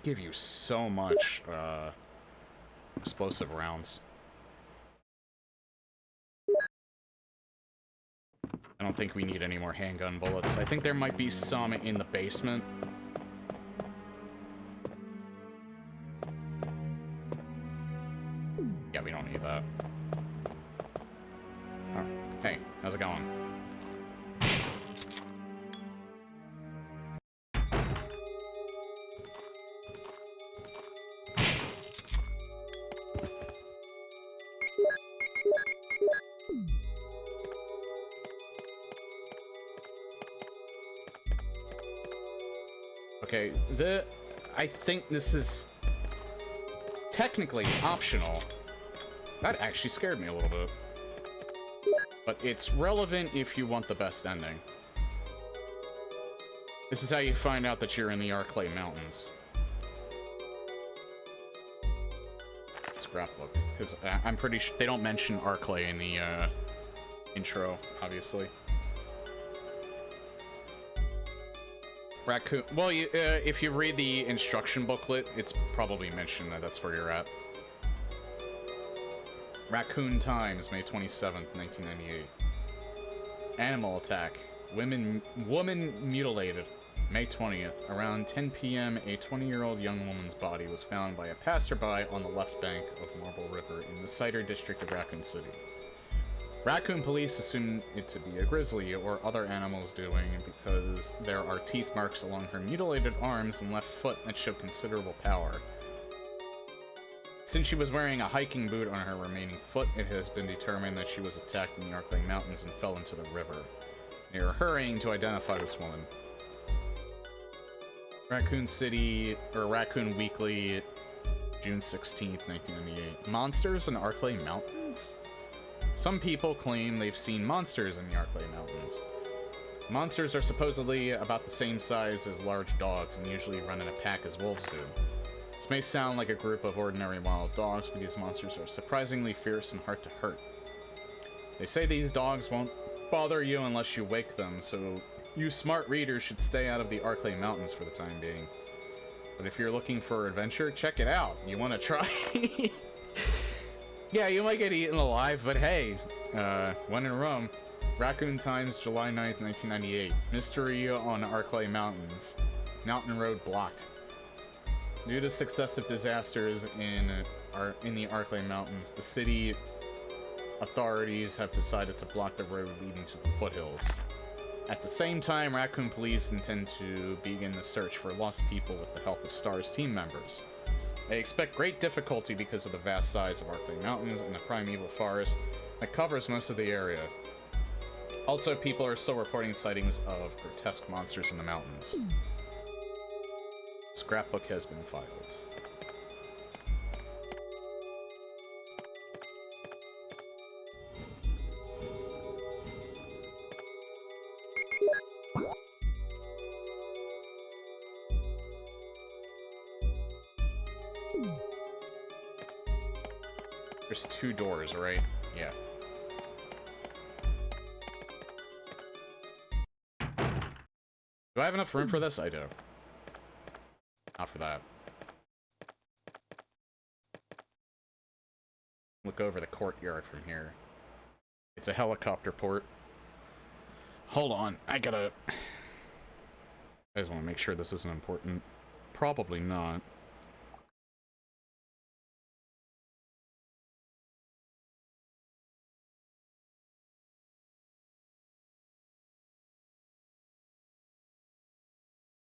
Give you so much explosive rounds. I don't think we need any more handgun bullets. I think there might be some in the basement. Yeah, we don't need that. Oh, hey, how's it going? Okay, I think this is technically optional. That actually scared me a little bit. But it's relevant if you want the best ending. This is how you find out that you're in the Arclay Mountains. Scrapbook, because I'm pretty sure they don't mention Arclay in the intro, obviously. Raccoon. Well, if you read the instruction booklet, it's probably mentioned that that's where you're at. Raccoon Times, May 27th, 1998. Animal attack. Woman mutilated. May 20th. Around 10 p.m., a 20-year-old young woman's body was found by a passerby on the left bank of Marble River in the Cider district of Raccoon City. Raccoon police assume it to be a grizzly or other animal's doing because there are teeth marks along her mutilated arms and left foot that show considerable power. Since she was wearing a hiking boot on her remaining foot, it has been determined that she was attacked in the Arclay Mountains and fell into the river. They are hurrying to identify this woman. Raccoon City, or Raccoon Weekly, June 16th, 1998. Monsters in Arclay Mountains? Some people claim they've seen monsters in the Arclay Mountains. Monsters are supposedly about the same size as large dogs and usually run in a pack as wolves do. This may sound like a group of ordinary wild dogs, but these monsters are surprisingly fierce and hard to hurt. They say these dogs won't bother you unless you wake them, so you smart readers should stay out of the Arklay Mountains for the time being. But if you're looking for adventure, check it out. You want to try? Yeah, you might get eaten alive, but hey, when in Rome. Raccoon Times, July 9th, 1998. Mystery on Arklay Mountains. Mountain road blocked. Due to successive disasters in the Arklay Mountains, the city authorities have decided to block the road leading to the foothills. At the same time, Raccoon Police intend to begin the search for lost people with the help of STAR's team members. They expect great difficulty because of the vast size of Arklay Mountains and the primeval forest that covers most of the area. Also, people are still reporting sightings of grotesque monsters in the mountains. Scrapbook has been filed. There's 2 doors, right? Yeah. Do I have enough room for this? I do. Not for that. Look over the courtyard from here. It's a helicopter port. Hold on, I gotta... I just want to make sure this isn't important. Probably not.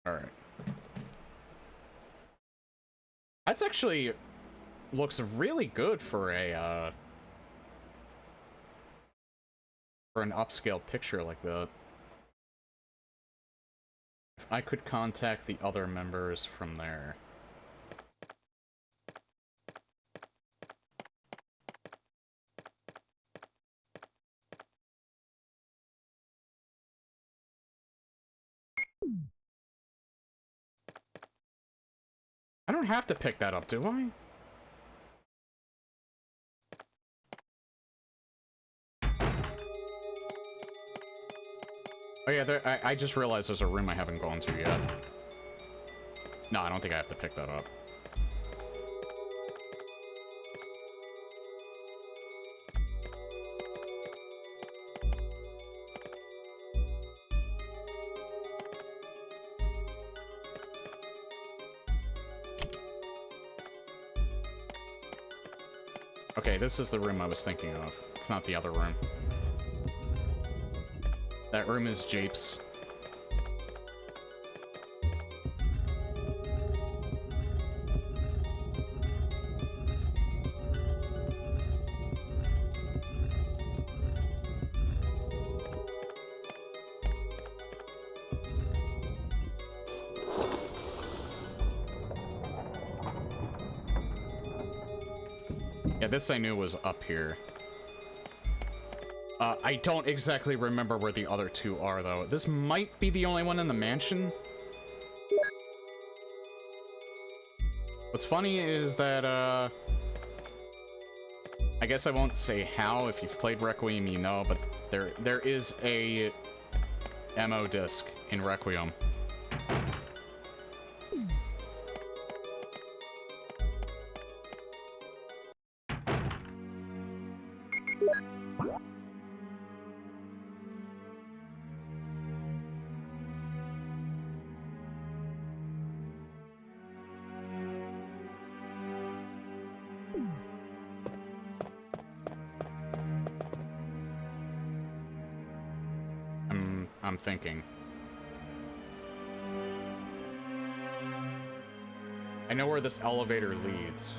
Alright. That's actually looks really good for a, for an upscale picture like that. If I could contact the other members from there. I don't have to pick that up, do I? Oh yeah, I just realized there's a room I haven't gone to yet. No, I don't think I have to pick that up. Okay, this is the room I was thinking of. It's not the other room. That room is Jape's. Yeah, this I knew was up here. I don't exactly remember where the other 2 are, though. This might be the only one in the mansion. What's funny is that, I guess I won't say how. If you've played Requiem, you know, but there is a MO disc in Requiem. I'm thinking. I know where this elevator leads.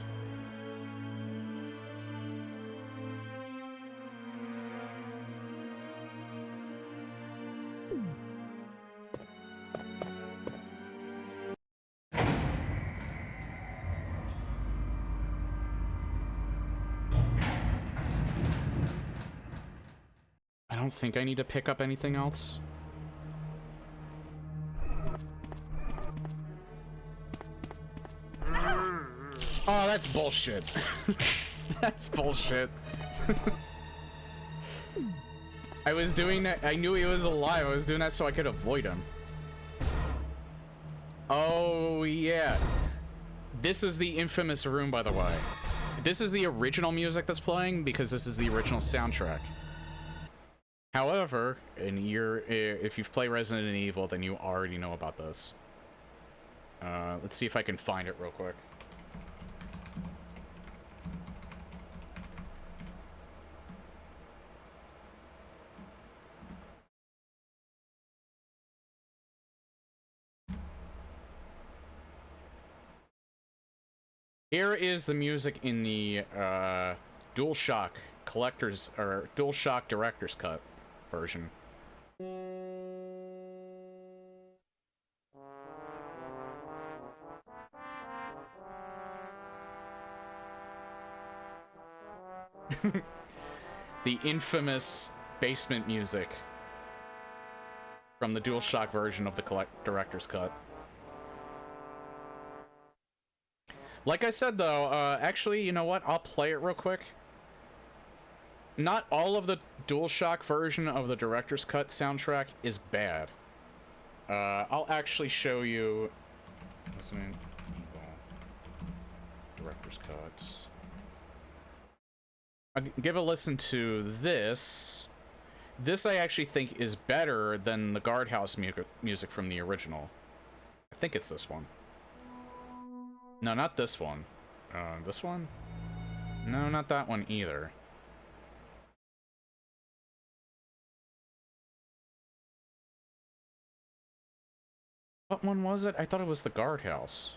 I don't think I need to pick up anything else. that's bullshit. That's bullshit. I was doing that. I knew he was alive. I was doing that so I could avoid him. Oh, yeah. This is the infamous room, by the way. This is the original music that's playing because this is the original soundtrack. However, if you've played Resident Evil, then you already know about this. Let's see if I can find it real quick. Here is the music in the DualShock Collector's or DualShock Director's Cut version. The infamous basement music from the DualShock version of the Director's Cut. Like I said, though, actually, you know what? I'll play it real quick. Not all of the DualShock version of the Director's Cut soundtrack is bad. I'll actually show you... Resident Evil Director's Cut. I'll give a listen to this. This I actually think is better than the guardhouse music from the original. I think it's this one. No, not this one. This one? No, not that one either. What one was it? I thought it was the guardhouse.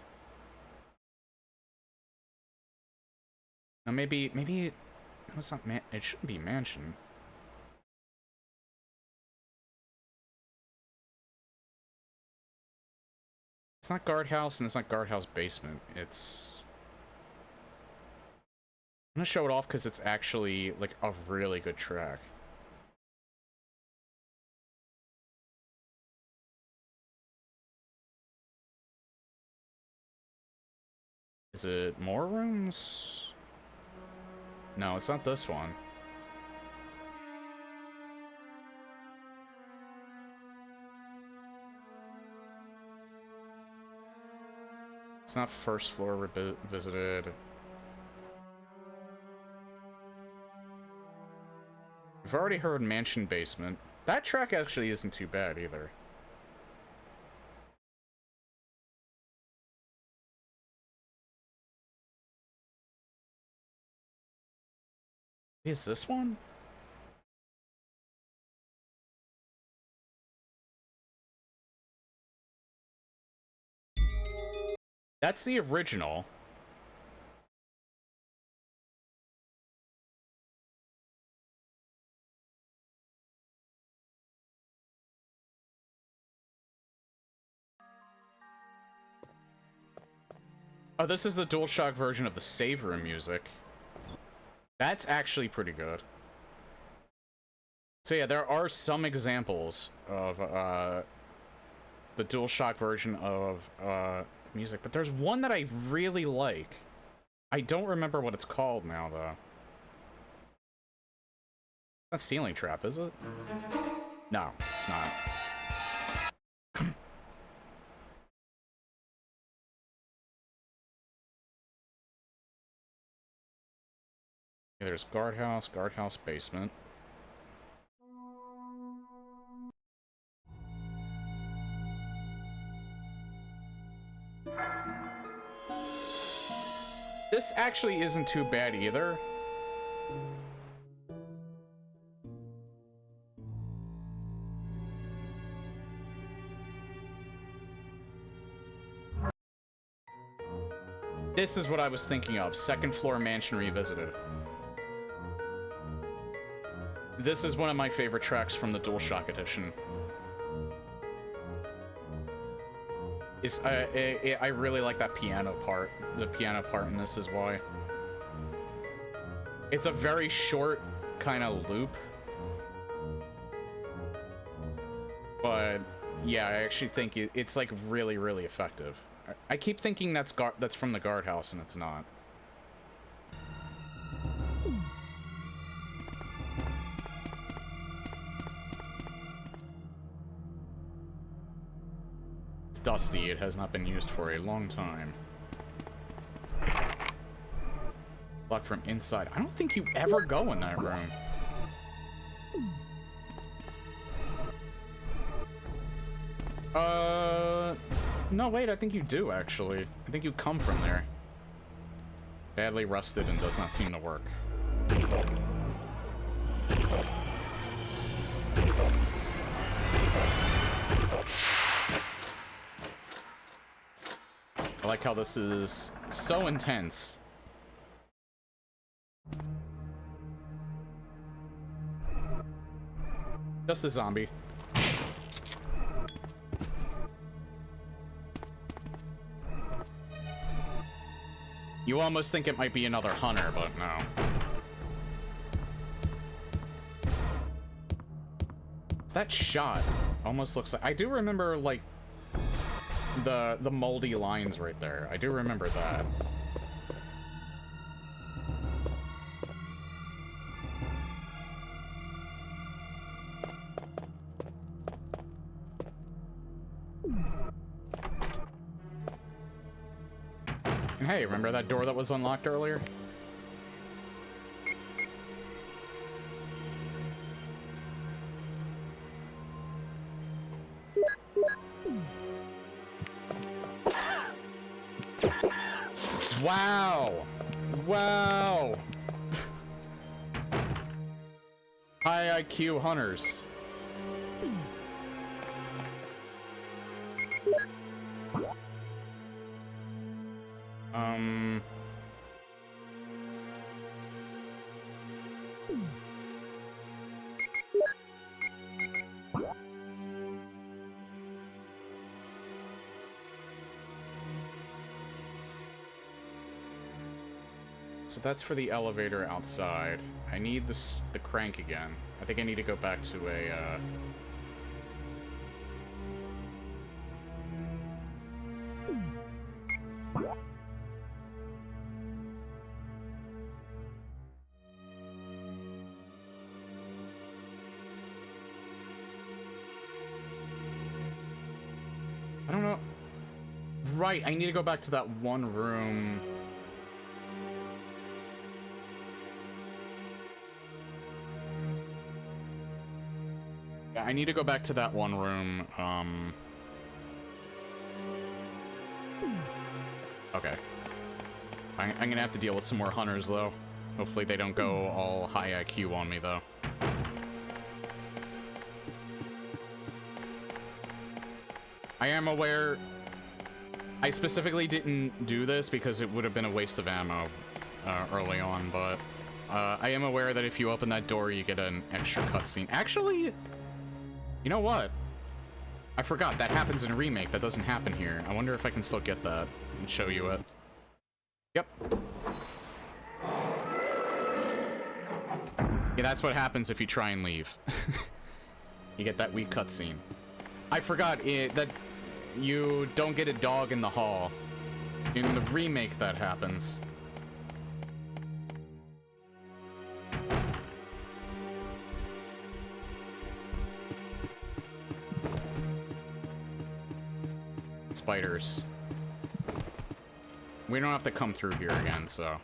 No, maybe it's not it shouldn't be mansion. It's not guardhouse and it's not guardhouse basement. It's... I'm gonna show it off because it's actually like a really good track. Is it more rooms? No, it's not this one. It's not first floor revisited. We've already heard mansion basement. That track actually isn't too bad either. Is this one? That's the original. Oh, this is the DualShock version of the save room music. That's actually pretty good. So yeah, there are some examples of the DualShock version of music, but there's one that I really like. I don't remember what it's called now, though. Not Ceiling Trap, is it? No, it's not. There's guardhouse basement. This actually isn't too bad either. This is what I was thinking of. Second Floor Mansion Revisited. This is one of my favorite tracks from the DualShock edition. I really like that piano part. The piano part in this is why. It's a very short kind of loop. But yeah, I actually think it's like really, really effective. I keep thinking that's from the guardhouse, and it's not. dusty. It has not been used for a long time. Locked from inside. I don't think you ever go in that room. No, wait, I think you do, actually. I think you come from there. Badly rusted and does not seem to work. I like how this is so intense. Just a zombie. You almost think it might be another hunter, but no. That shot almost looks like... I do remember, like, the moldy lines right there. I do remember that. And hey, remember that door that was unlocked earlier? Wow! Wow! High IQ hunters. So that's for the elevator outside. I need the crank again. I think I need to go back to a, I don't know. Right, I need to go back to that one room. I need to go back to that one room, okay. I'm gonna have to deal with some more hunters, though. Hopefully they don't go all high IQ on me, though. I am aware... I specifically didn't do this because it would have been a waste of ammo early on, but I am aware that if you open that door, you get an extra cutscene. Actually... You know what? I forgot, that happens in a remake, that doesn't happen here. I wonder if I can still get that and show you it. Yep. Yeah, that's what happens if you try and leave. You get that weak cutscene. I forgot that you don't get a dog in the hall. In the remake, that happens. Spiders. We don't have to come through here again, so.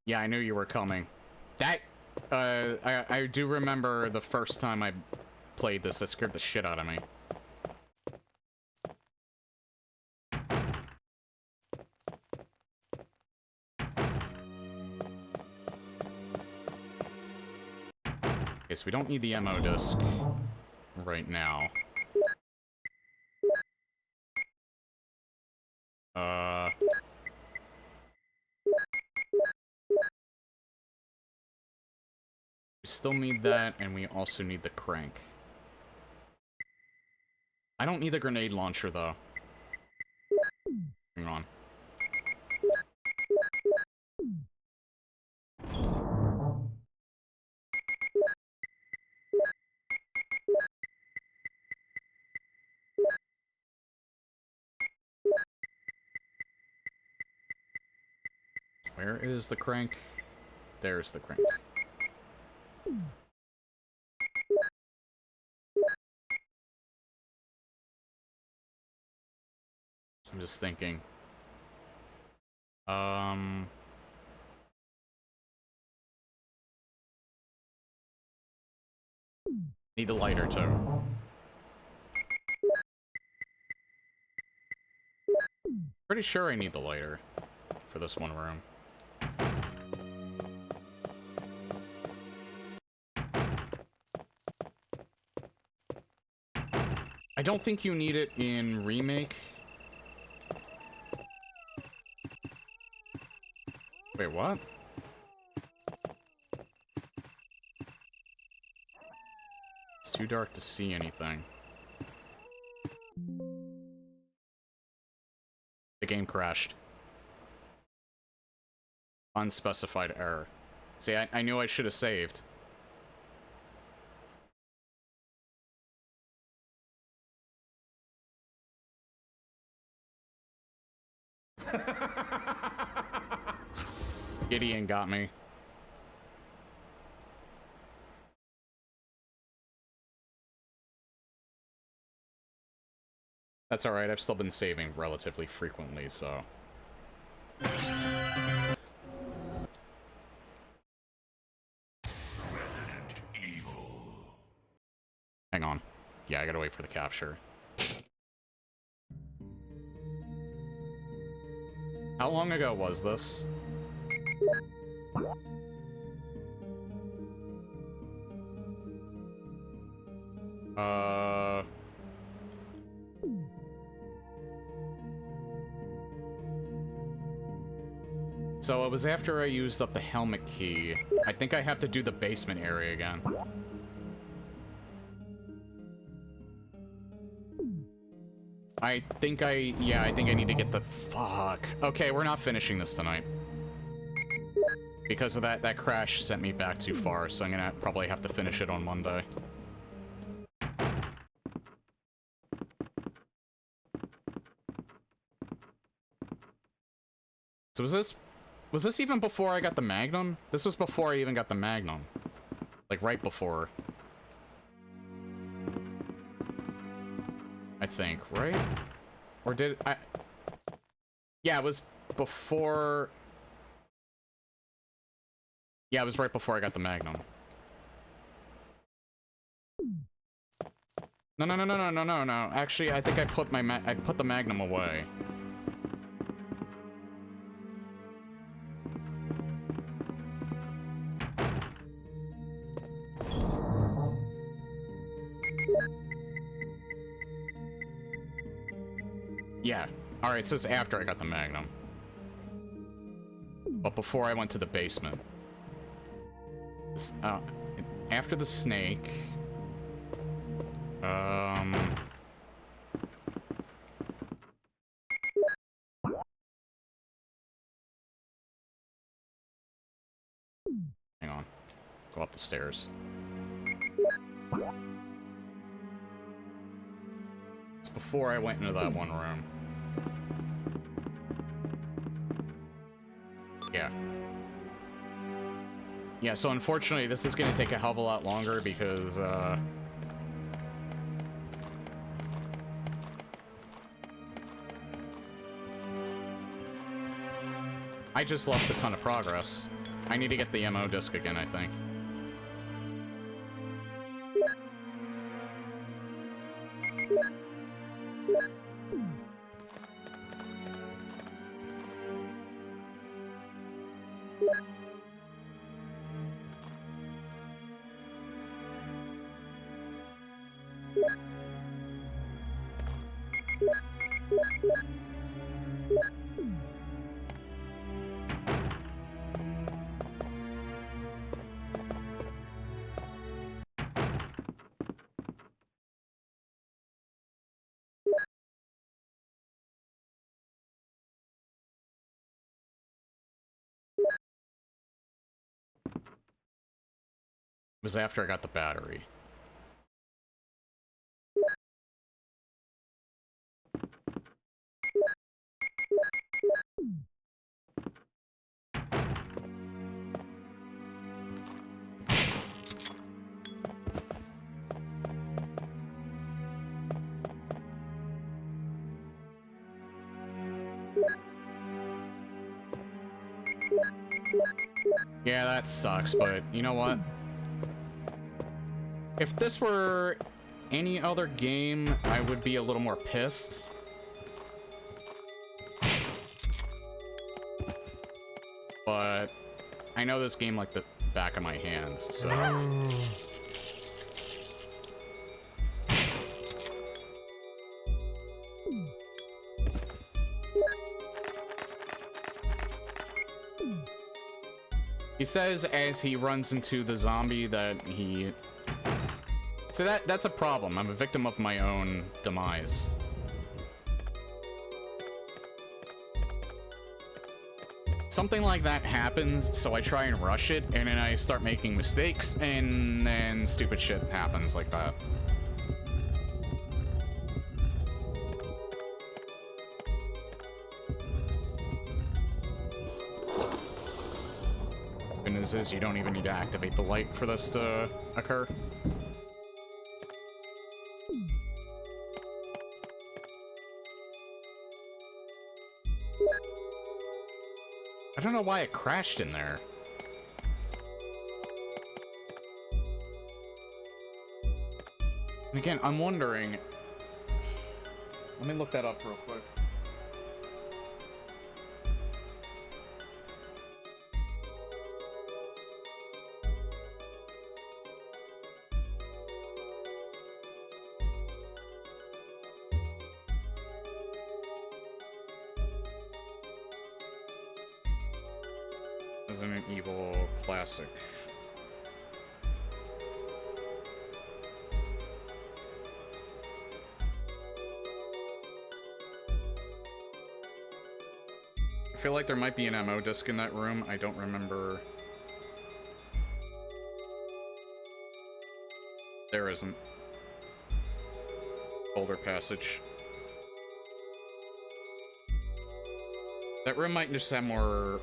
Yeah, I knew you were coming. That, I do remember the first time I played this, that scared the shit out of me. Okay, so we don't need the ammo disc right now. We still need that, and we also need the crank. I don't need the grenade launcher, though. Hang on. Where is the crank? There's the crank. I'm just thinking. Need a lighter too. Pretty sure I need the lighter for this one room. I don't think you need it in Remake. Wait, what? It's too dark to see anything. The game crashed. Unspecified error. See, I knew I should have saved. Gideon got me. That's alright, I've still been saving relatively frequently, so... Resident Evil. Hang on. Yeah, I gotta wait for the capture. How long ago was this? So it was after I used up the helmet key. I think I have to do the basement area again. I think I need to get the... Fuck. Okay, we're not finishing this tonight. Because of that crash sent me back too far, so I'm gonna probably have to finish it on Monday. So was this even before I got the Magnum? This was before I even got the Magnum. Like, right before. I think, right? Or did I... Yeah, it was before... Yeah, it was right before I got the Magnum. No. Actually, I think I put the Magnum away. Yeah. Alright, so it's after I got the Magnum. But before I went to the basement. After the snake... Hang on. Go up the stairs. It's before I went into that one room. Yeah. Yeah, so unfortunately, this is gonna take a hell of a lot longer because, I just lost a ton of progress. I need to get the MO disc again, I think. It was after I got the battery. Yeah, that sucks, but you know what? If this were any other game, I would be a little more pissed. But I know this game like the back of my hand, so... He says as he runs into the zombie that he... So that's a problem. I'm a victim of my own demise. Something like that happens, so I try and rush it, and then I start making mistakes, and then stupid shit happens like that. Good news is you don't even need to activate the light for this to occur. I don't know why it crashed in there. And again, I'm wondering... Let me look that up real quick. Resident Evil Classic. I feel like there might be an ammo disc in that room. I don't remember. There isn't. Boulder passage. That room might just have more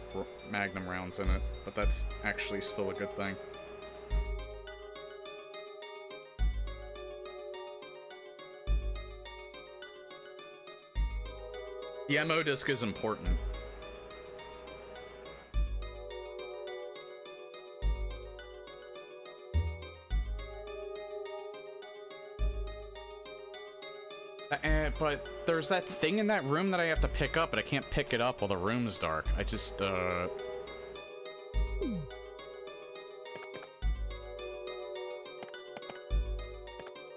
Magnum rounds in it, but that's actually still a good thing. The ammo disc is important. But there's that thing in that room that I have to pick up, but I can't pick it up while the room is dark. I just,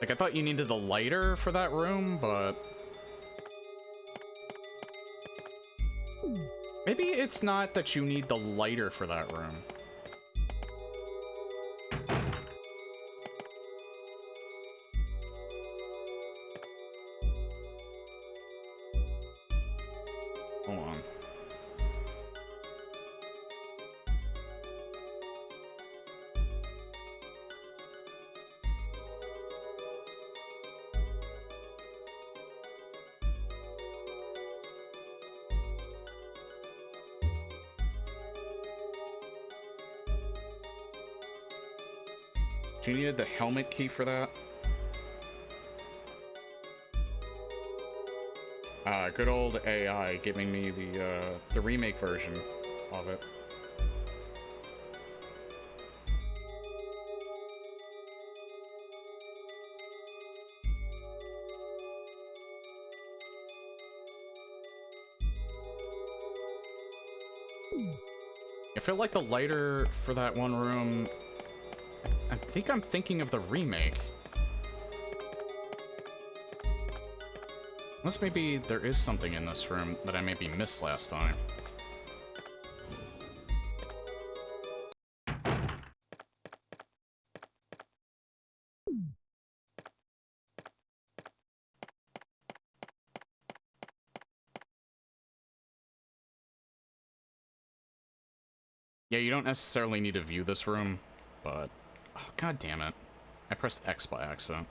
Like, I thought you needed the lighter for that room, but... Maybe it's not that you need the lighter for that room. Hold on. Do you need the helmet key for that? Good old AI giving me the remake version of it. I feel like the lighter for that one room... I think I'm thinking of the remake. Unless maybe there is something in this room that I maybe missed last time. Yeah, you don't necessarily need to view this room, but... Oh, God damn it. I pressed X by accident.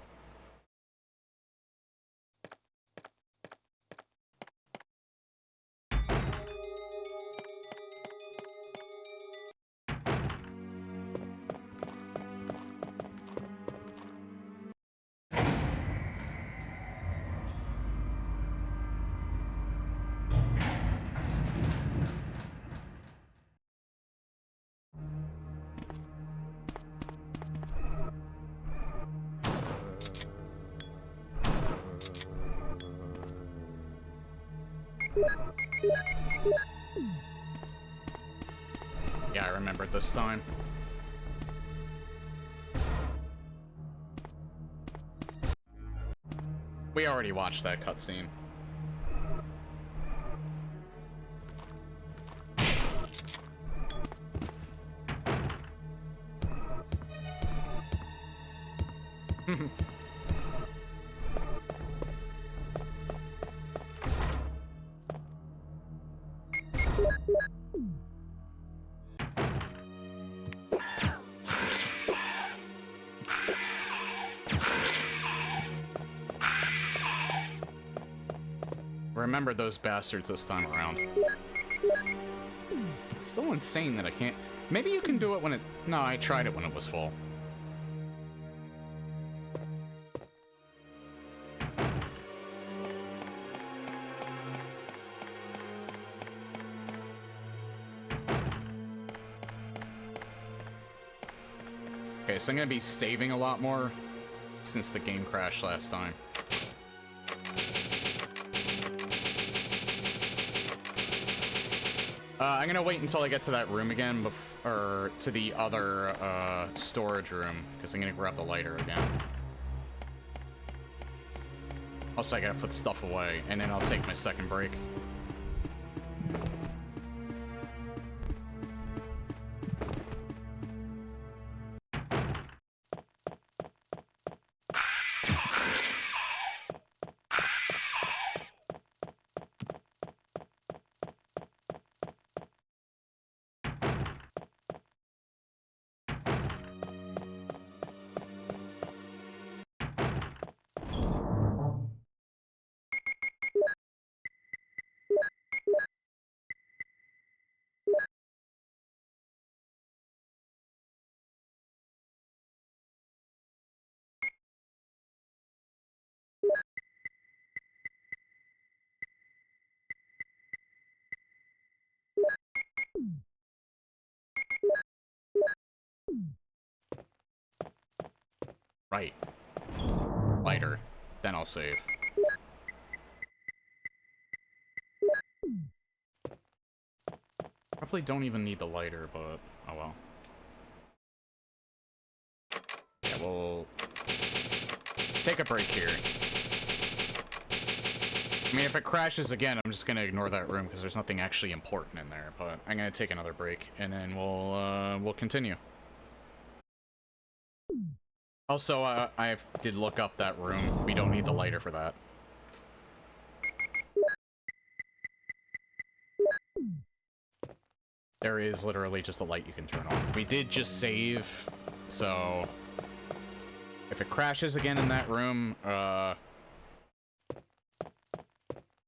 Yeah, I remembered this time. We already watched that cutscene. Remember those bastards this time around. It's still insane that I can't... Maybe you can do it when it... No, I tried it when it was full. Okay, so I'm gonna be saving a lot more since the game crashed last time. I'm gonna wait until I get to that room again, or to the other storage room, because I'm gonna grab the lighter again. Also, I gotta put stuff away, and then I'll take my second break. Right. Lighter. Then I'll save. Probably don't even need the lighter, but oh well. Yeah, we'll take a break here. I mean, if it crashes again, I'm just gonna ignore that room because there's nothing actually important in there. But I'm gonna take another break, and then we'll continue. Also, I did look up that room. We don't need the lighter for that. There is literally just a light you can turn on. We did just save, so if it crashes again in that room,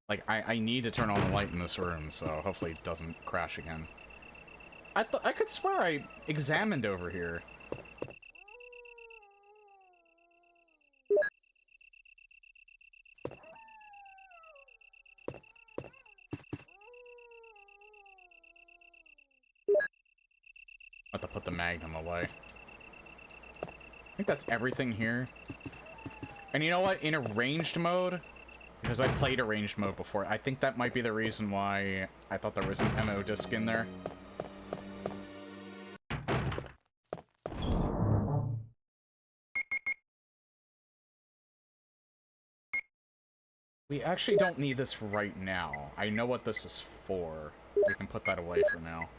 like, I need to turn on the light in this room, so hopefully it doesn't crash again. I could swear I examined over here. I have to put the Magnum away. I think that's everything here. And you know what? In arranged mode, because I played arranged mode before, I think that might be the reason why I thought there was an MO disc in there. We actually don't need this right now. I know what this is for. We can put that away for now.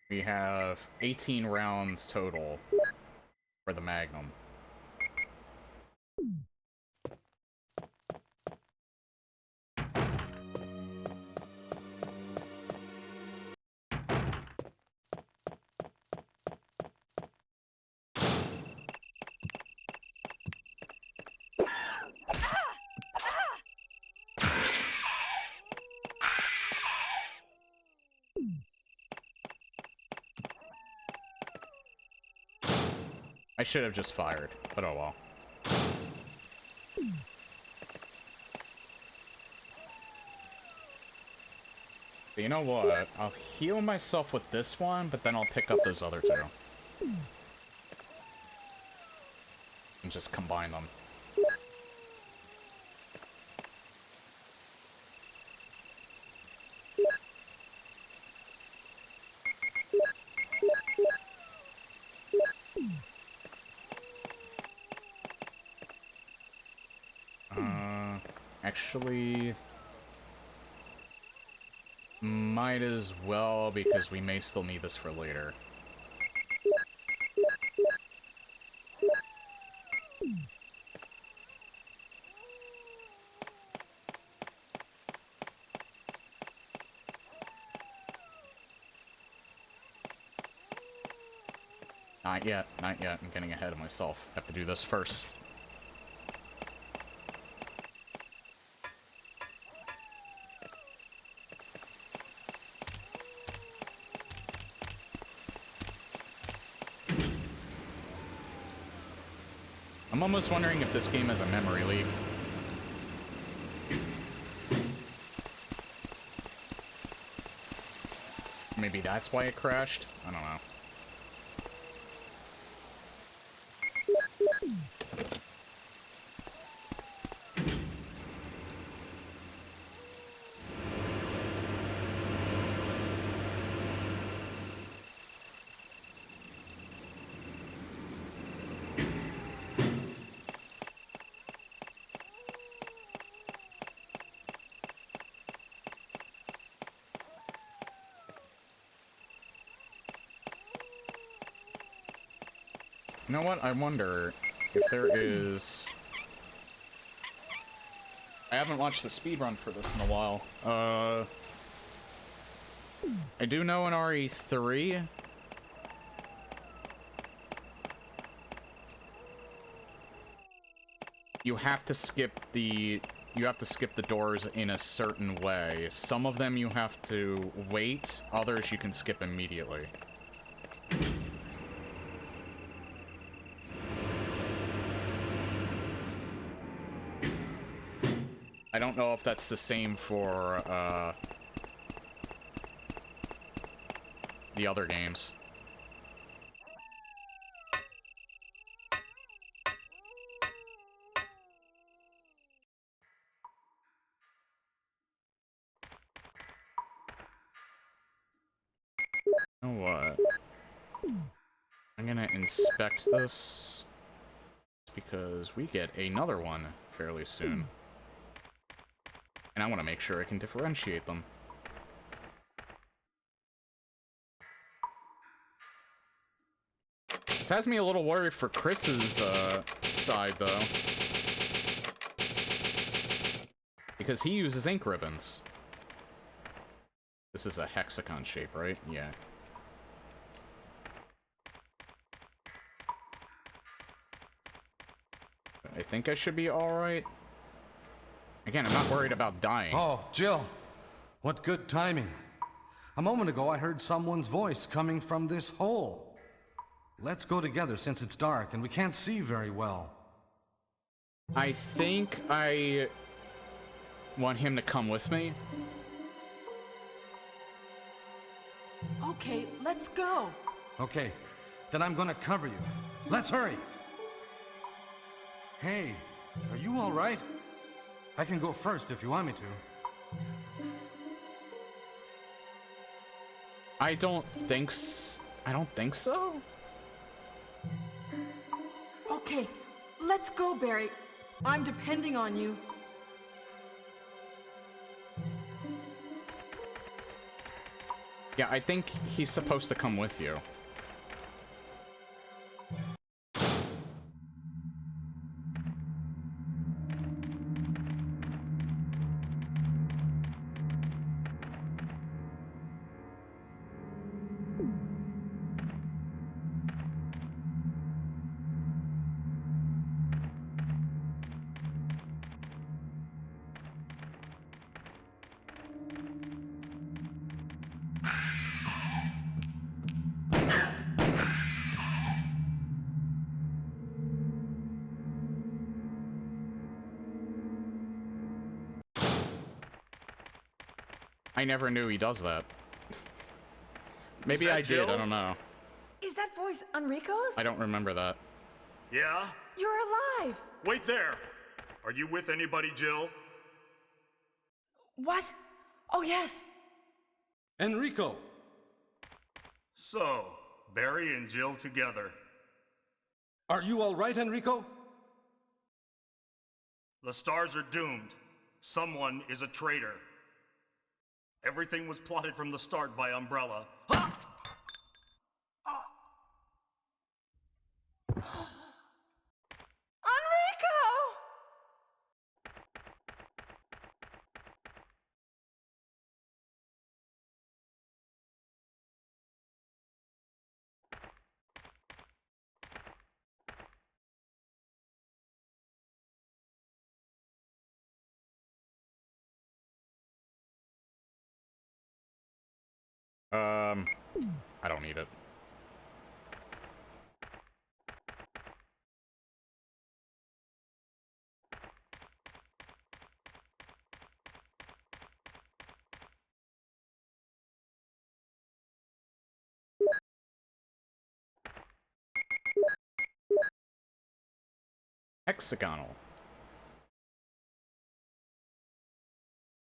We have 18 rounds total for the Magnum. I should have just fired, but oh well. But you know what? I'll heal myself with this one, but then I'll pick up those other two. And just combine them. Actually, might as well, because we may still need this for later. Not yet, not yet. I'm getting ahead of myself. Have to do this first. I'm almost wondering if this game has a memory leak. Maybe that's why it crashed? I don't know. You know what? I wonder if there is... I haven't watched the speedrun for this in a while. I do know in RE3... You have to skip the doors in a certain way. Some of them you have to wait, others you can skip immediately. I don't know if that's the same for, the other games. You know what? I'm gonna inspect this, because we get another one fairly soon. And I want to make sure I can differentiate them. This has me a little worried for Chris's side, though. Because he uses ink ribbons. This is a hexagon shape, right? Yeah. I think I should be alright. Again, I'm not worried about dying. Oh, Jill. What good timing. A moment ago, I heard someone's voice coming from this hole. Let's go together since it's dark and we can't see very well. I think I want him to come with me. Okay, let's go. Okay, then I'm gonna cover you. Let's hurry. Hey, are you all right? I can go first if you want me to. I don't think so. Okay, let's go, Barry. I'm depending on you. Yeah, I think he's supposed to come with you. I never knew he does that. Maybe that I did, Jill? I don't know. Is that voice Enrico's? I don't remember that. Yeah? You're alive! Wait there! Are you with anybody, Jill? What? Oh, yes. Enrico! So, Barry and Jill together. Are you all right, Enrico? The stars are doomed. Someone is a traitor. Everything was plotted from the start by Umbrella. Ha! Enrico! I don't need it. Hexagonal.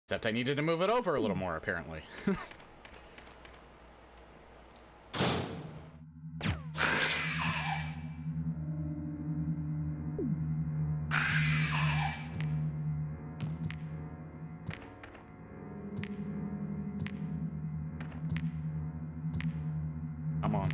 Except I needed to move it over a little more, apparently. Come on.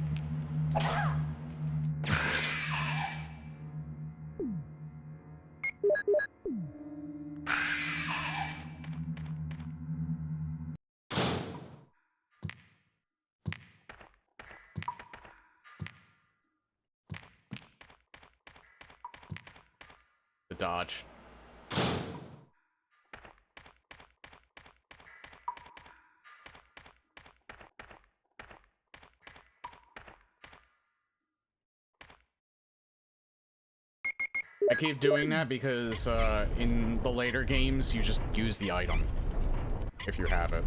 The dodge. I keep doing that because in the later games, you just use the item if you have it.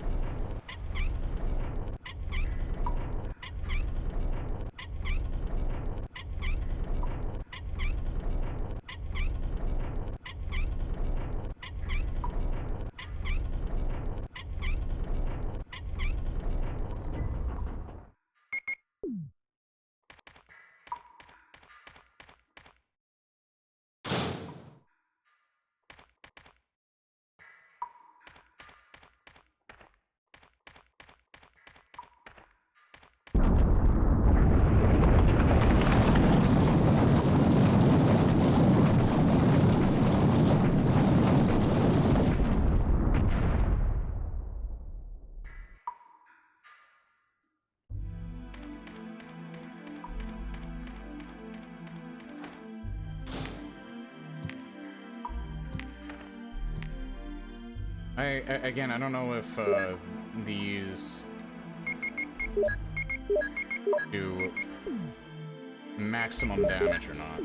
Again, I don't know if these do maximum damage or not.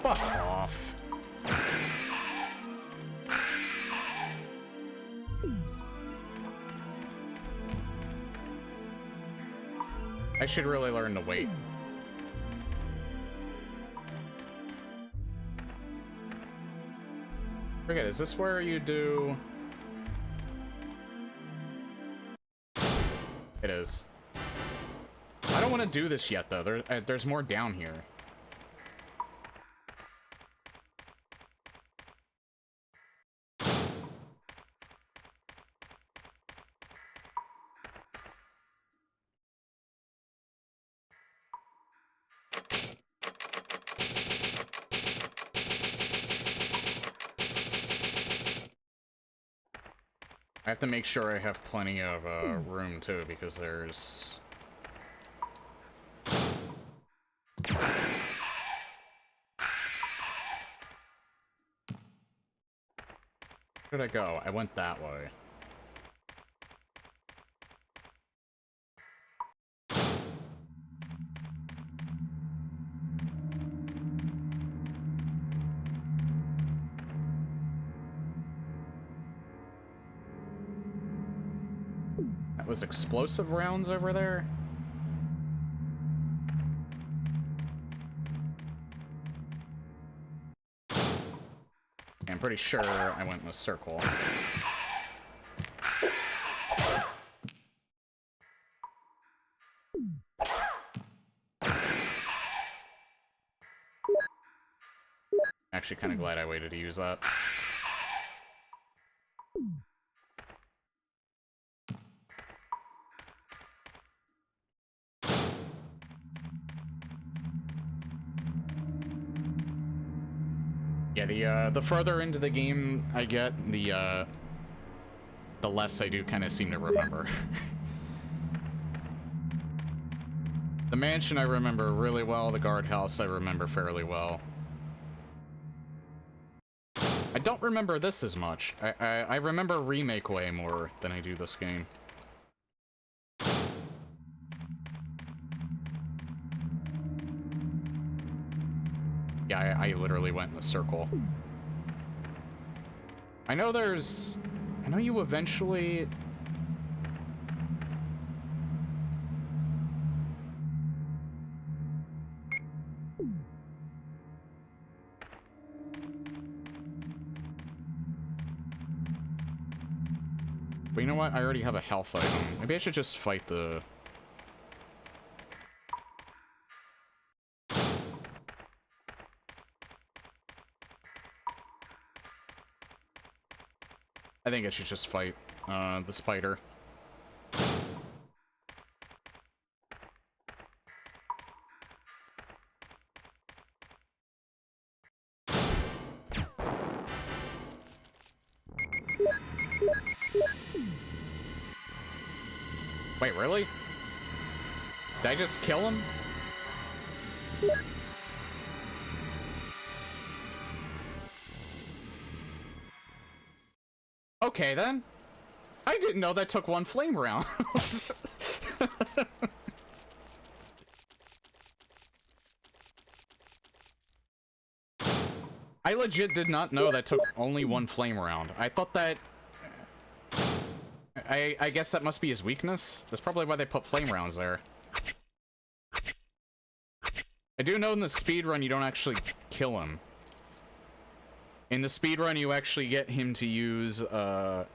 Fuck off. I should really learn to wait. Forget, is this where you do... It is. I don't want to do this yet, though. There's more down here. I have to make sure I have plenty of room, too, because there's... Where did I go? I went that way. That was explosive rounds over there? I'm pretty sure I went in a circle. Actually, kind of glad I waited to use that. Yeah, the further into the game I get, the less I do kind of seem to remember. The mansion I remember really well, the guardhouse I remember fairly well. I don't remember this as much. I remember Remake way more than I do this game. Yeah, I literally went in a circle. I know you eventually... But you know what? I already have a health item. Maybe I should just fight the... I think I should just fight the spider. Wait, really? Did I just kill him? Okay, then. I didn't know that took one flame round. I legit did not know that took only one flame round. I thought that... I guess that must be his weakness. That's probably why they put flame rounds there. I do know in the speedrun you don't actually kill him. In the speedrun you actually get him to use, at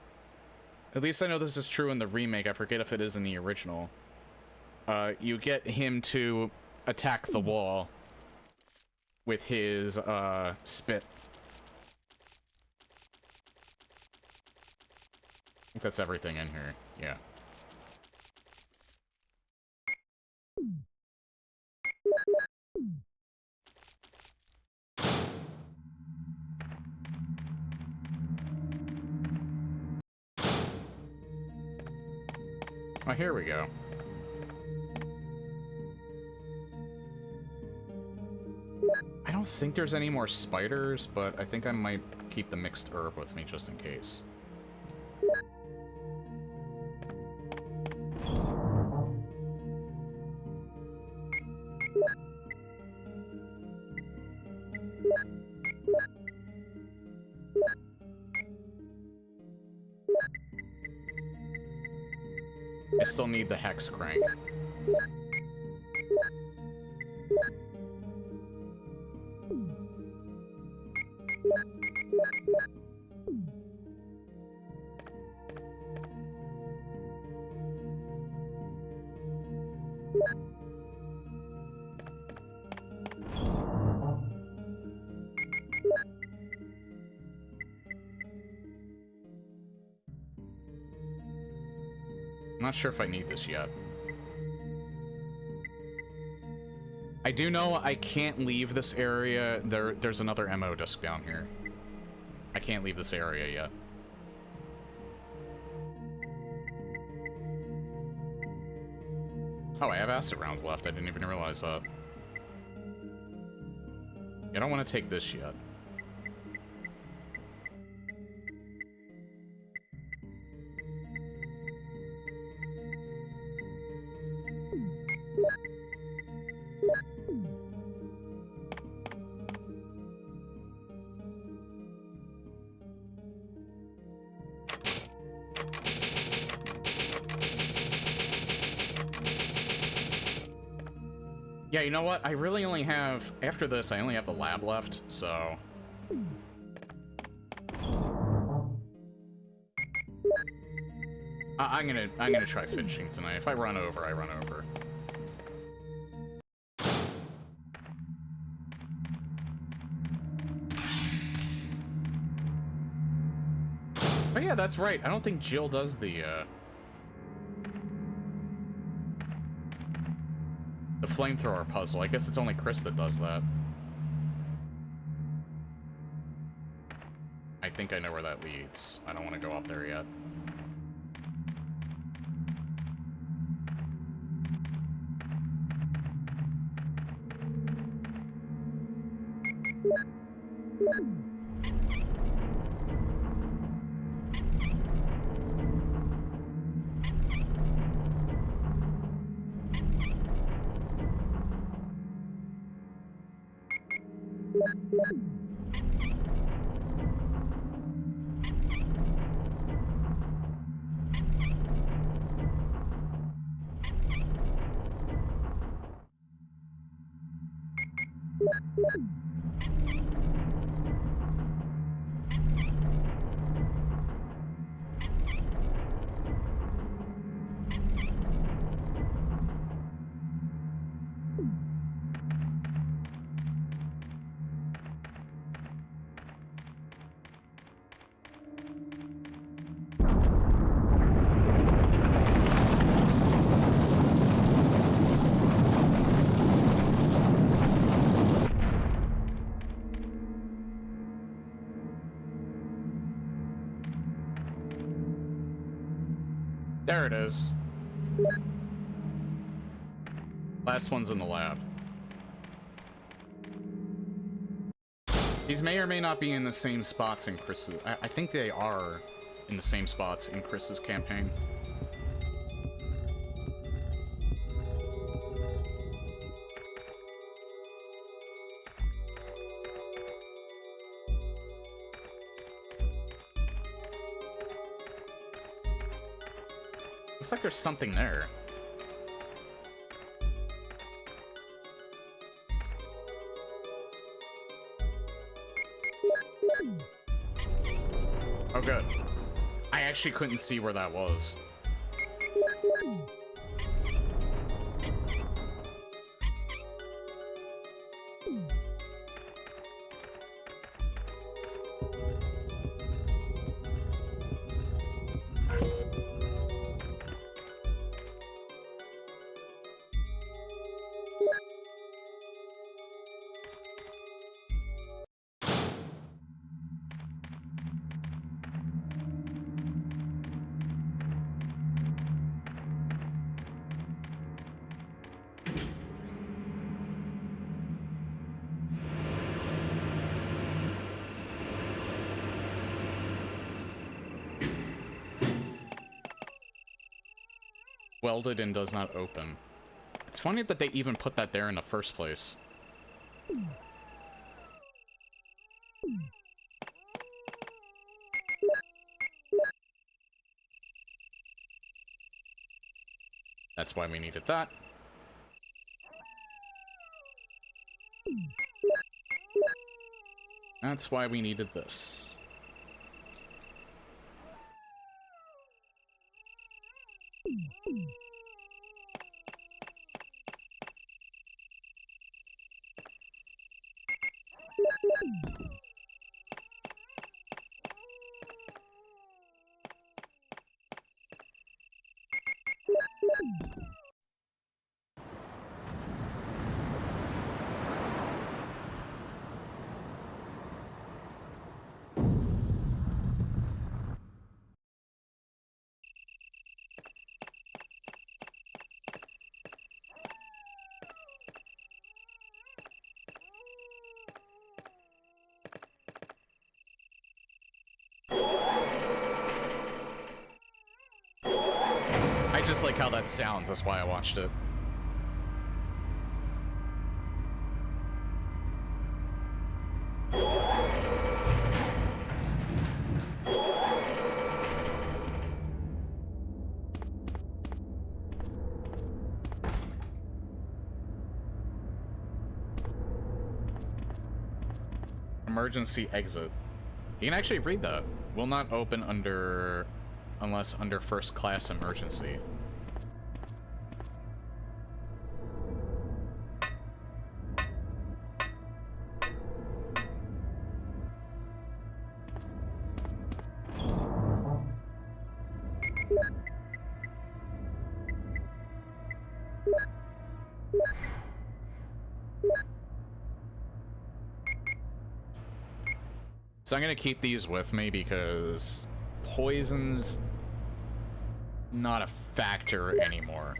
least I know this is true in the remake, I forget if it is in the original. You get him to attack the wall with his, spit. I think that's everything in here, yeah. Oh, here we go. I don't think there's any more spiders, but I think I might keep the mixed herb with me just in case. I still need the hex crank. I'm not sure if I need this yet. I do know I can't leave this area. There's another ammo disc down here. I can't leave this area yet. Oh, I have acid rounds left. I didn't even realize that. I don't want to take this yet. Yeah, you know what? I really only have... After this, I only have the lab left, so... I'm gonna try finishing tonight. If I run over, I run over. Oh yeah, that's right. I don't think Jill does the flamethrower puzzle. I guess it's only Chris that does that. I think I know where that leads. I don't want to go up there yet. There it is. Last one's in the lab. These may or may not be in the same spots in Chris's... I think they are in the same spots in Chris's campaign. Looks like there's something there. Oh, good. I actually couldn't see where that was. Welded and does not open. It's funny that they even put that there in the first place. That's why we needed that. That's why we needed this. I just like how that sounds, that's why I watched it. Emergency exit. You can actually read that. Will not open unless under first class emergency. So I'm gonna keep these with me because poison's not a factor anymore.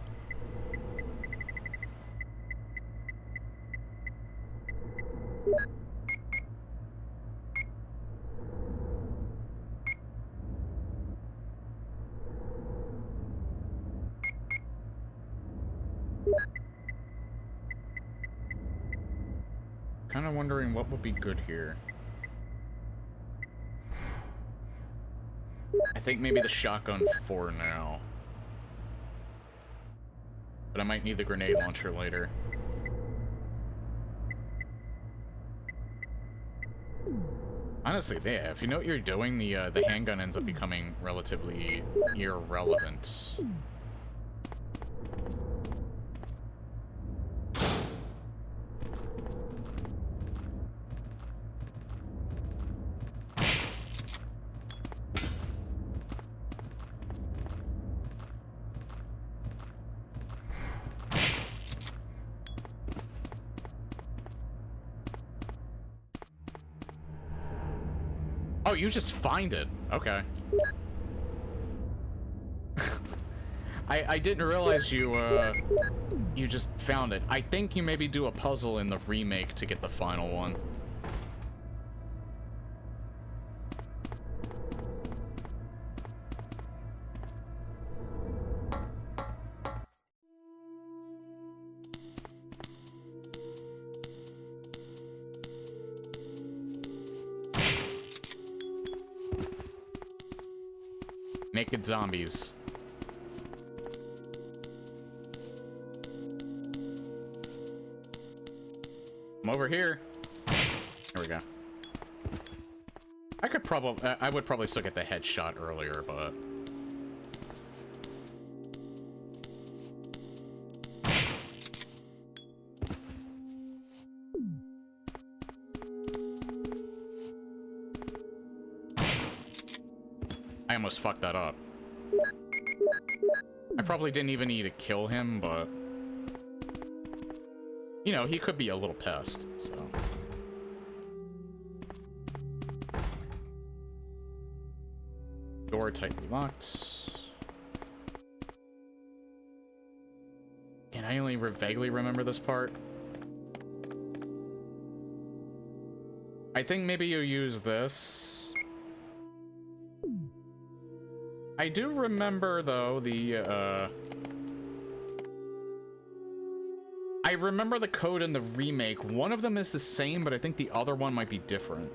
Kind of wondering what would be good here. I think maybe the shotgun for now. But I might need the grenade launcher later. Honestly, yeah, if you know what you're doing, the handgun ends up becoming relatively irrelevant. Oh, you just find it. Okay. I didn't realize you just found it. I think you maybe do a puzzle in the remake to get the final one. Naked zombies. I'm over here. There we go. I would probably still get the headshot earlier, but... I almost fucked that up. I probably didn't even need to kill him, but... You know, he could be a little pissed, so... Door tightly locked. And I only vaguely remember this part. I think maybe you use this. I do remember, though, I remember the code in the remake. One of them is the same, but I think the other one might be different.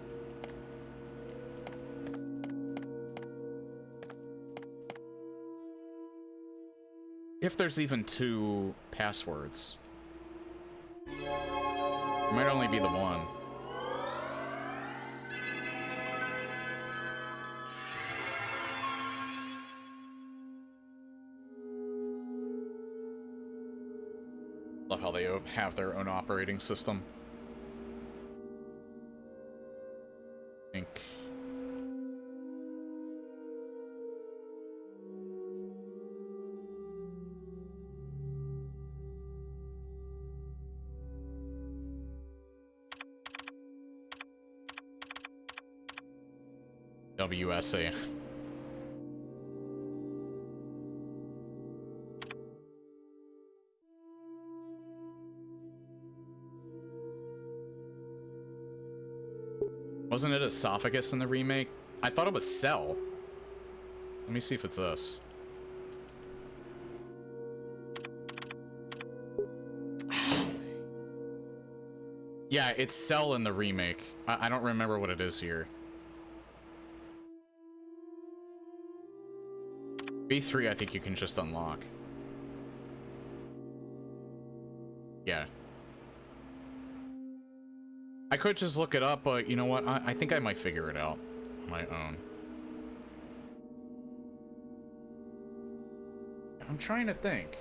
If there's even two passwords. It might only be the one. Love how they have their own operating system. I think. WSA. Wasn't it esophagus in the remake? I thought it was cell. Let me see if it's this. Yeah, it's cell in the remake. I don't remember what it is here. B3 I think you can just unlock. Yeah. I could just look it up, but you know what? I think I might figure it out on my own. I'm trying to think.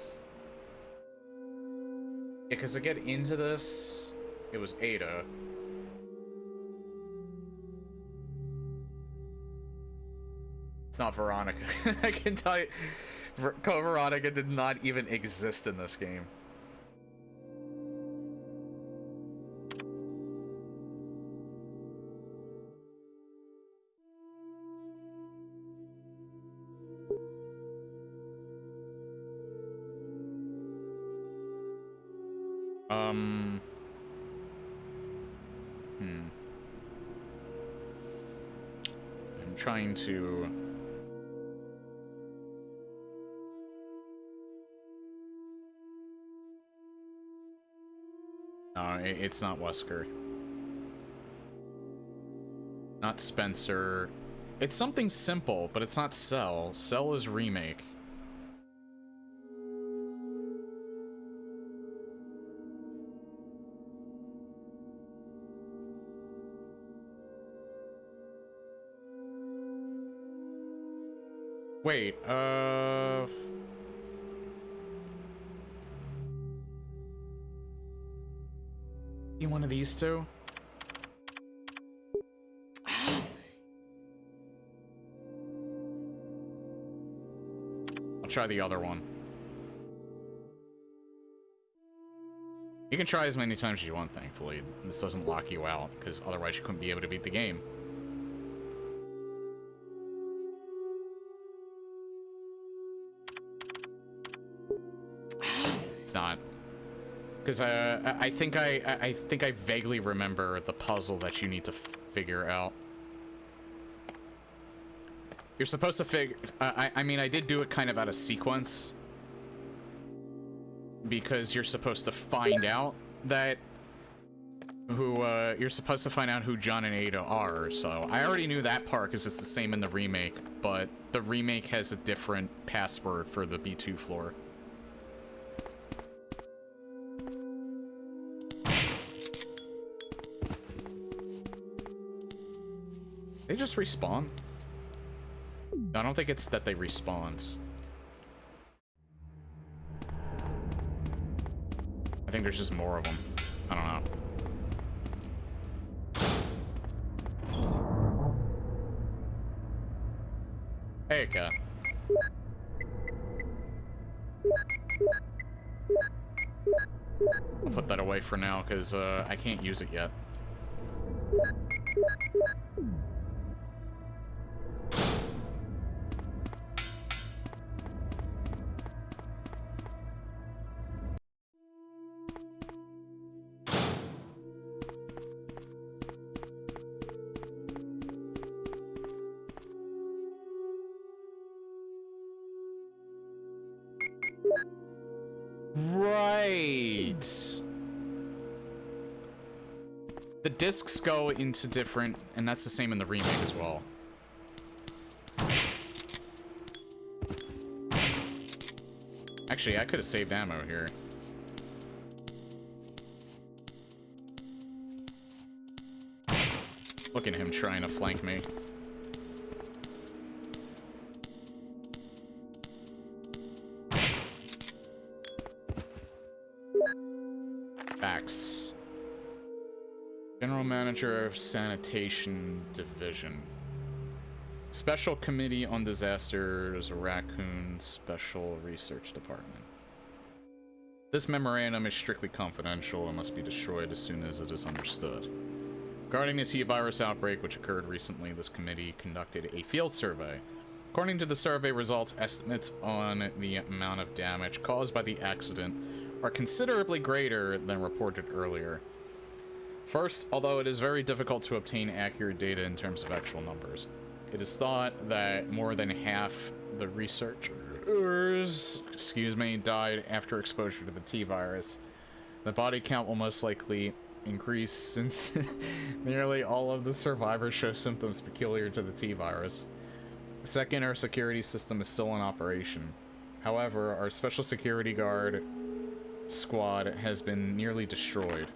Yeah, because to get into this, it was Ada. It's not Veronica. I can tell you, Code Veronica did not even exist in this game. I'm trying to... No, it's not Wesker. Not Spencer. It's something simple, but it's not Cell. Cell is Remake. Wait, you one of these two? I'll try the other one. You can try as many times as you want, thankfully. This doesn't lock you out, because otherwise you couldn't be able to beat the game. It's not. Because I think I vaguely remember the puzzle that you need to figure out. You're supposed to figure... I mean, I did do it kind of out of sequence. Because you're supposed to find out that... You're supposed to find out who John and Ada are, so... I already knew that part because it's the same in the remake, but the remake has a different password for the B2 floor. They just respawn? I don't think it's that they respawned. I think there's just more of them. I don't know. Hey, cat. I'll put that away for now, because I can't use it yet. Right. The discs go into different, and that's the same in the remake as well. Actually, I could have saved ammo here. Look at him trying to flank me. Facts. General Manager of Sanitation Division. Special Committee on Disasters, Raccoon Special Research Department. This memorandum is strictly confidential and must be destroyed as soon as it is understood. Regarding the T-virus outbreak which occurred recently, this committee conducted a field survey. According to the survey results, estimates on the amount of damage caused by the accident are considerably greater than reported earlier. First, although it is very difficult to obtain accurate data in terms of actual numbers, it is thought that more than half the researchers, died after exposure to the T-virus. The body count will most likely increase since nearly all of the survivors show symptoms peculiar to the T-virus. Second, our security system is still in operation. However, our special security guard squad has been nearly destroyed.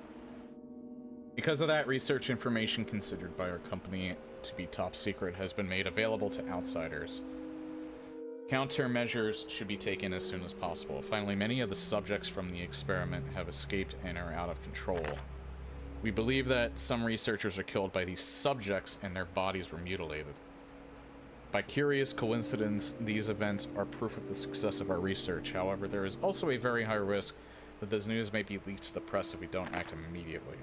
Because of that, research information considered by our company to be top secret has been made available to outsiders. Countermeasures should be taken as soon as possible. Finally, many of the subjects from the experiment have escaped and are out of control. We believe that some researchers are killed by these subjects and their bodies were mutilated. By curious coincidence, these events are proof of the success of our research. However, there is also a very high risk that this news may be leaked to the press if we don't act immediately.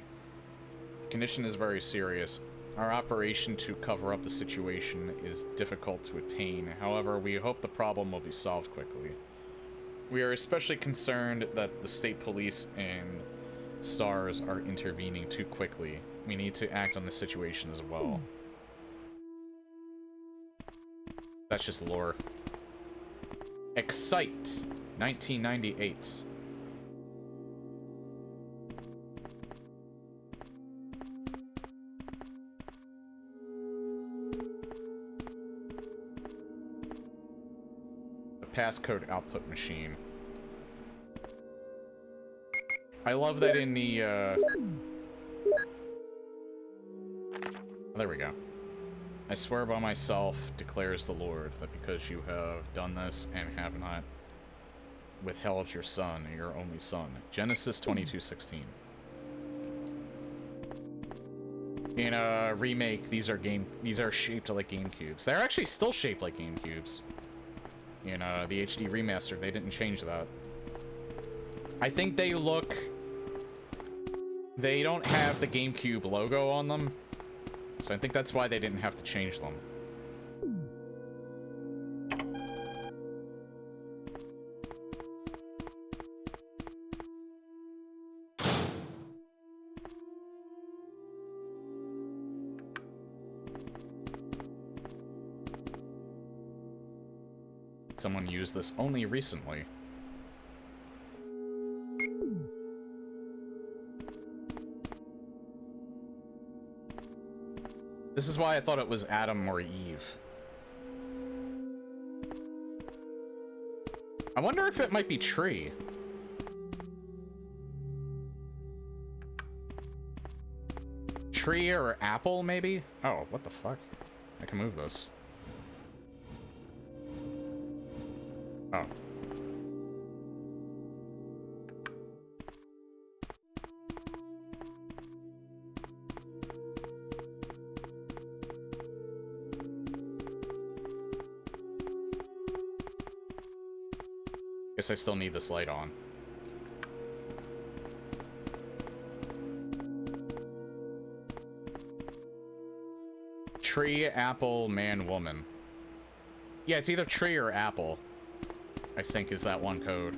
The condition is very serious. Our operation to cover up the situation is difficult to attain. However, we hope the problem will be solved quickly. We are especially concerned that the state police and STARS are intervening too quickly. We need to act on the situation as well. That's just lore. Excite, 1998. The passcode output machine. I love that in the, oh, there we go. I swear by myself, declares the Lord, that because you have done this and have not withheld your son, your only son. Genesis 22:16. In a remake, these are shaped like GameCubes. They're actually still shaped like GameCubes. In the HD remaster, they didn't change that. I think they don't have the GameCube logo on them. So I think that's why they didn't have to change them. Someone used this only recently. This is why I thought it was Adam or Eve. I wonder if it might be Tree. Tree or Apple, maybe? Oh, what the fuck? I can move this. Oh. Guess I still need this light on. Tree, apple, man, woman. Yeah, it's either tree or apple, I think, is that one code.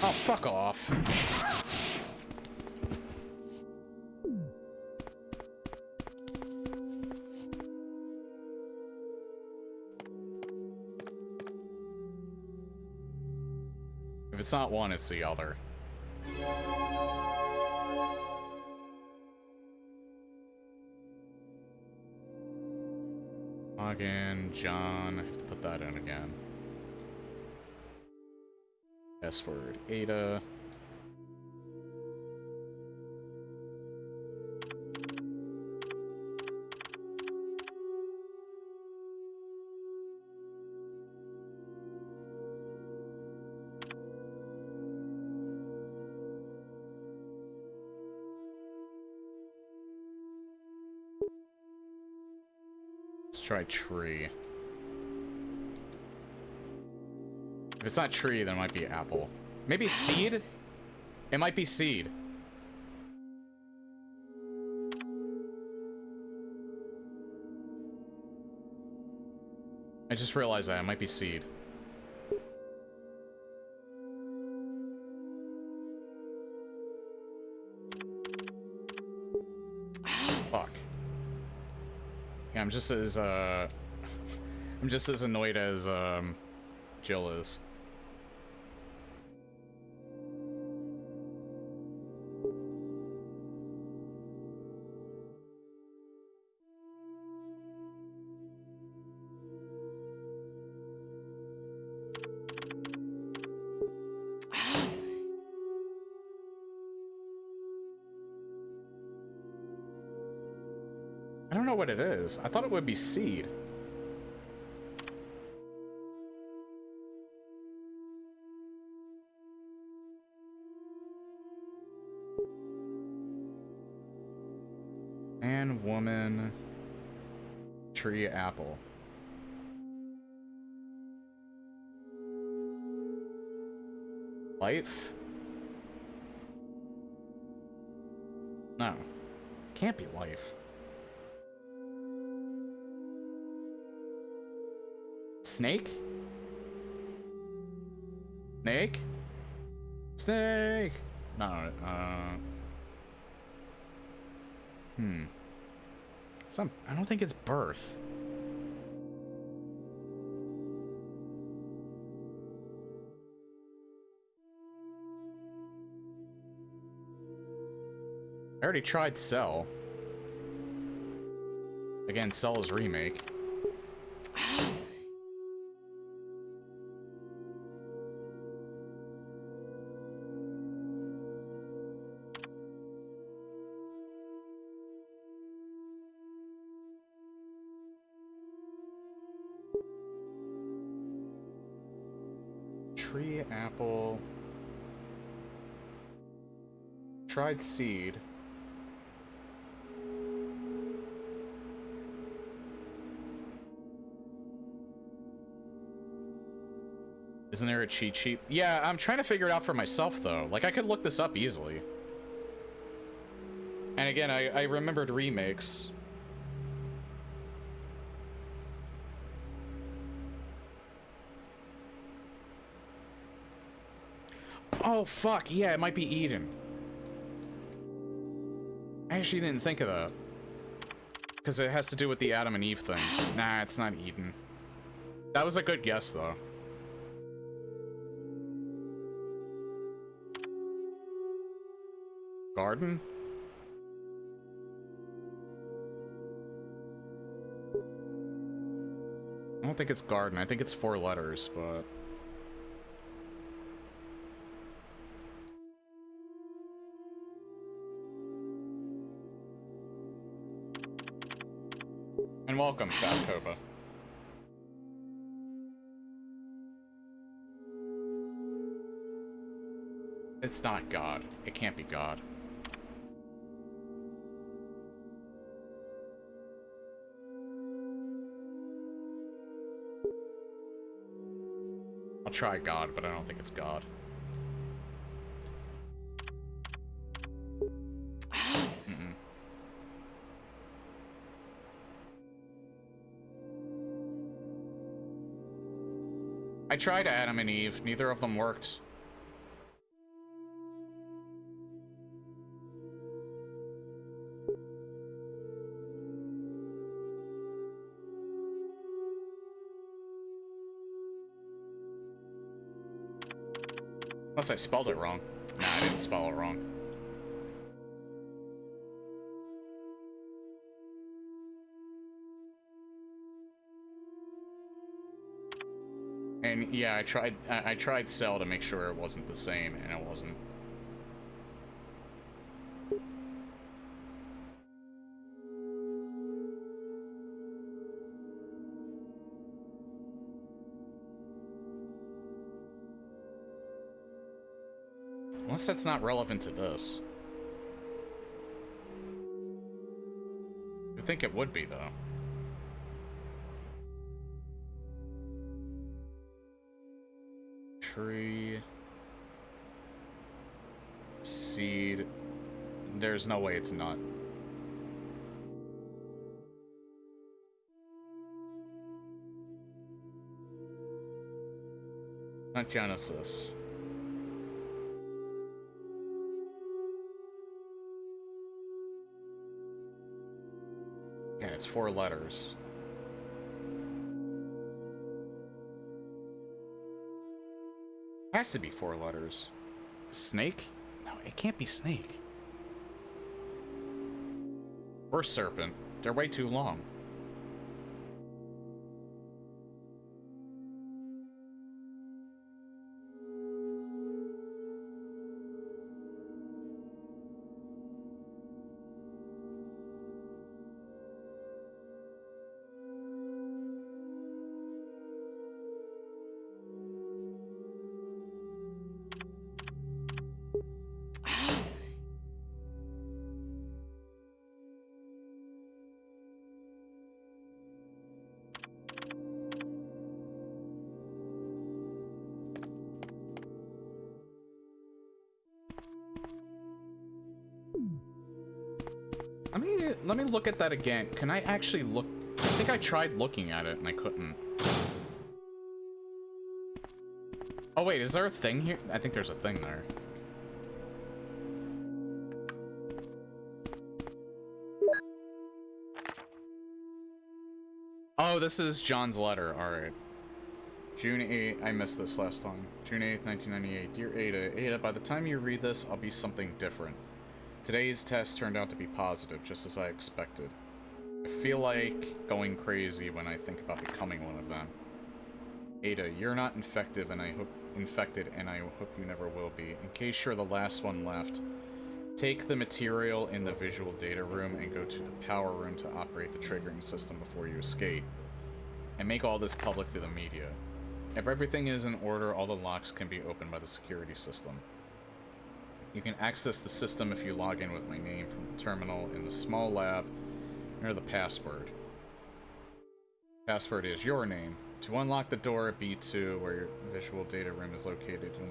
Oh, fuck off. If it's not one, it's the other. Login, John. I have to put that in again. Password, Ada. Let's try tree. If it's not tree, then it might be apple. Maybe seed? It might be seed. I just realized that. It might be seed. Fuck. Yeah, I'm just as, I'm just as annoyed as, Jill is. I don't know what it is. I thought it would be seed. Man, woman, tree, apple. Life? No. Can't be life. Snake? Snake? Snake! No, I don't think it's birth. I already tried Cell. Again, Cell is remake. Tree, apple. Tried seed. Isn't there a cheat sheet? Yeah, I'm trying to figure it out for myself, though. Like, I could look this up easily. And again, I remembered remakes. Oh, fuck. Yeah, it might be Eden. I actually didn't think of that. Because it has to do with the Adam and Eve thing. Nah, it's not Eden. That was a good guess, though. Garden? I don't think it's garden. I think it's 4 letters, but... And welcome, Fat Koba. It's not God. It can't be God. I'll try God, but I don't think it's God. Mm-mm. I tried Adam and Eve. Neither of them worked. Unless I spelled it wrong. Nah, I didn't spell it wrong. And yeah, I tried Cell to make sure it wasn't the same, and it wasn't. Unless that's not relevant to this. I think it would be, though. Tree. Seed. There's no way it's not. Not Genesis. Yeah, it's 4 letters. Has to be 4 letters. Snake? No, it can't be snake. Or serpent. They're way too long. me look at that again. Can I actually look? I think I tried looking at it and I couldn't. Oh wait, is there a thing here? I think there's a thing there. Oh, this is John's letter. Alright. June 8th. I missed this last time. June 8th, 1998. Dear Ada. Ada, by the time you read this, I'll be something different. Today's test turned out to be positive, just as I expected. I feel like going crazy when I think about becoming one of them. Ada, you're not infected, and I hope you never will be. In case you're the last one left, take the material in the visual data room and go to the power room to operate the triggering system before you escape. And make all this public through the media. If everything is in order, all the locks can be opened by the security system. You can access the system if you log in with my name from the terminal in the small lab near the password. Password is your name. To unlock the door at B2, where your visual data room is located, you'll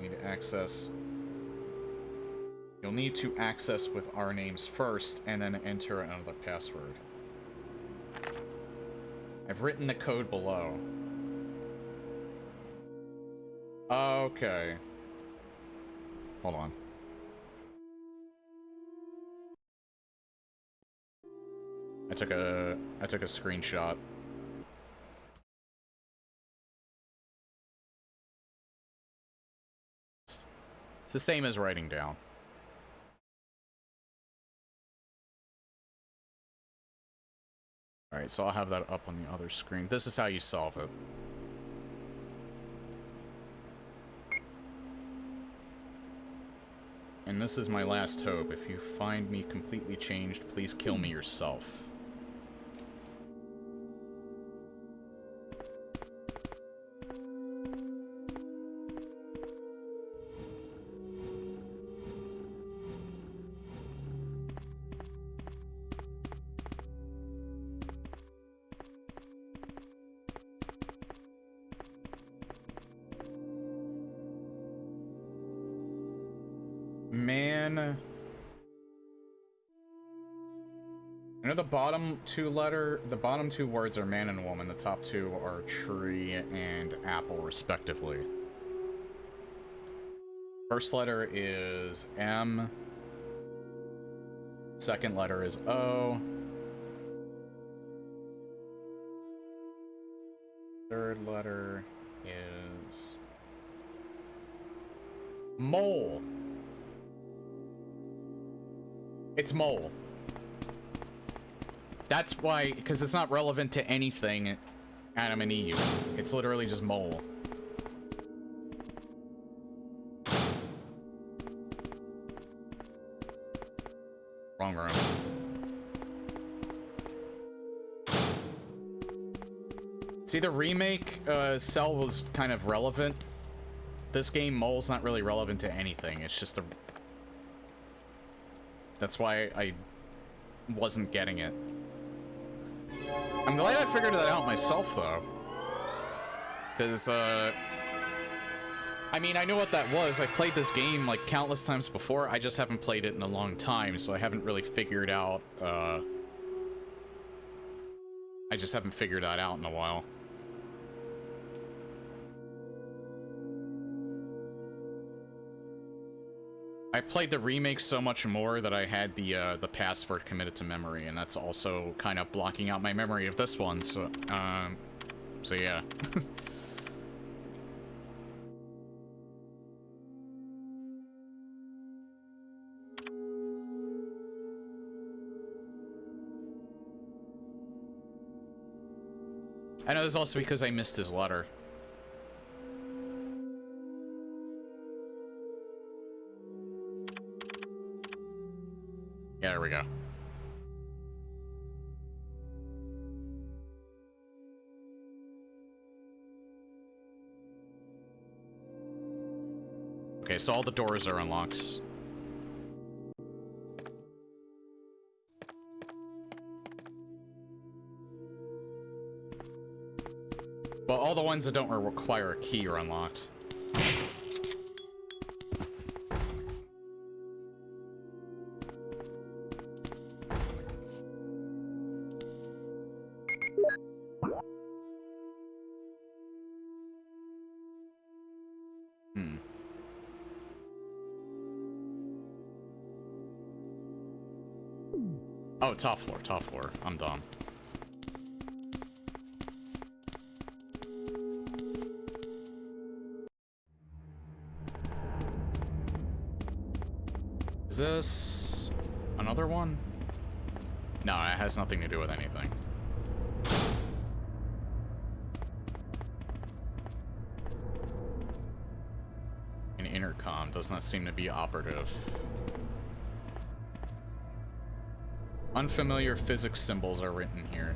need to access with our names first, and then enter another password. I've written the code below. Okay. Hold on. I took a screenshot. It's the same as writing down. Alright, so I'll have that up on the other screen. This is how you solve it. And this is my last hope. If you find me completely changed, please kill me yourself. Man. I know the bottom two words are man and woman. The top two are tree and apple, respectively. First letter is M. Second letter is O. Third letter is mole. It's mole. That's why, because it's not relevant to anything Adam and Eve. It's literally just mole. Wrong room. See, the remake, Cell was kind of relevant. This game, Mole's not really relevant to anything. It's just a... That's why I wasn't getting it. I'm glad I figured that out myself, though. Because, I mean, I know what that was. I've played this game, like, countless times before. I just haven't played it in a long time, so I haven't really figured out, I just haven't figured that out in a while. I played the remake so much more that I had the password committed to memory, and that's also kind of blocking out my memory of this one, so yeah. I know this is also because I missed his letter. Yeah, there we go. Okay, so all the doors are unlocked. Well, all the ones that don't require a key are unlocked. Oh, top floor, top floor. I'm dumb. Is this another one? No, it has nothing to do with anything. An intercom does not seem to be operative. Unfamiliar physics symbols are written here.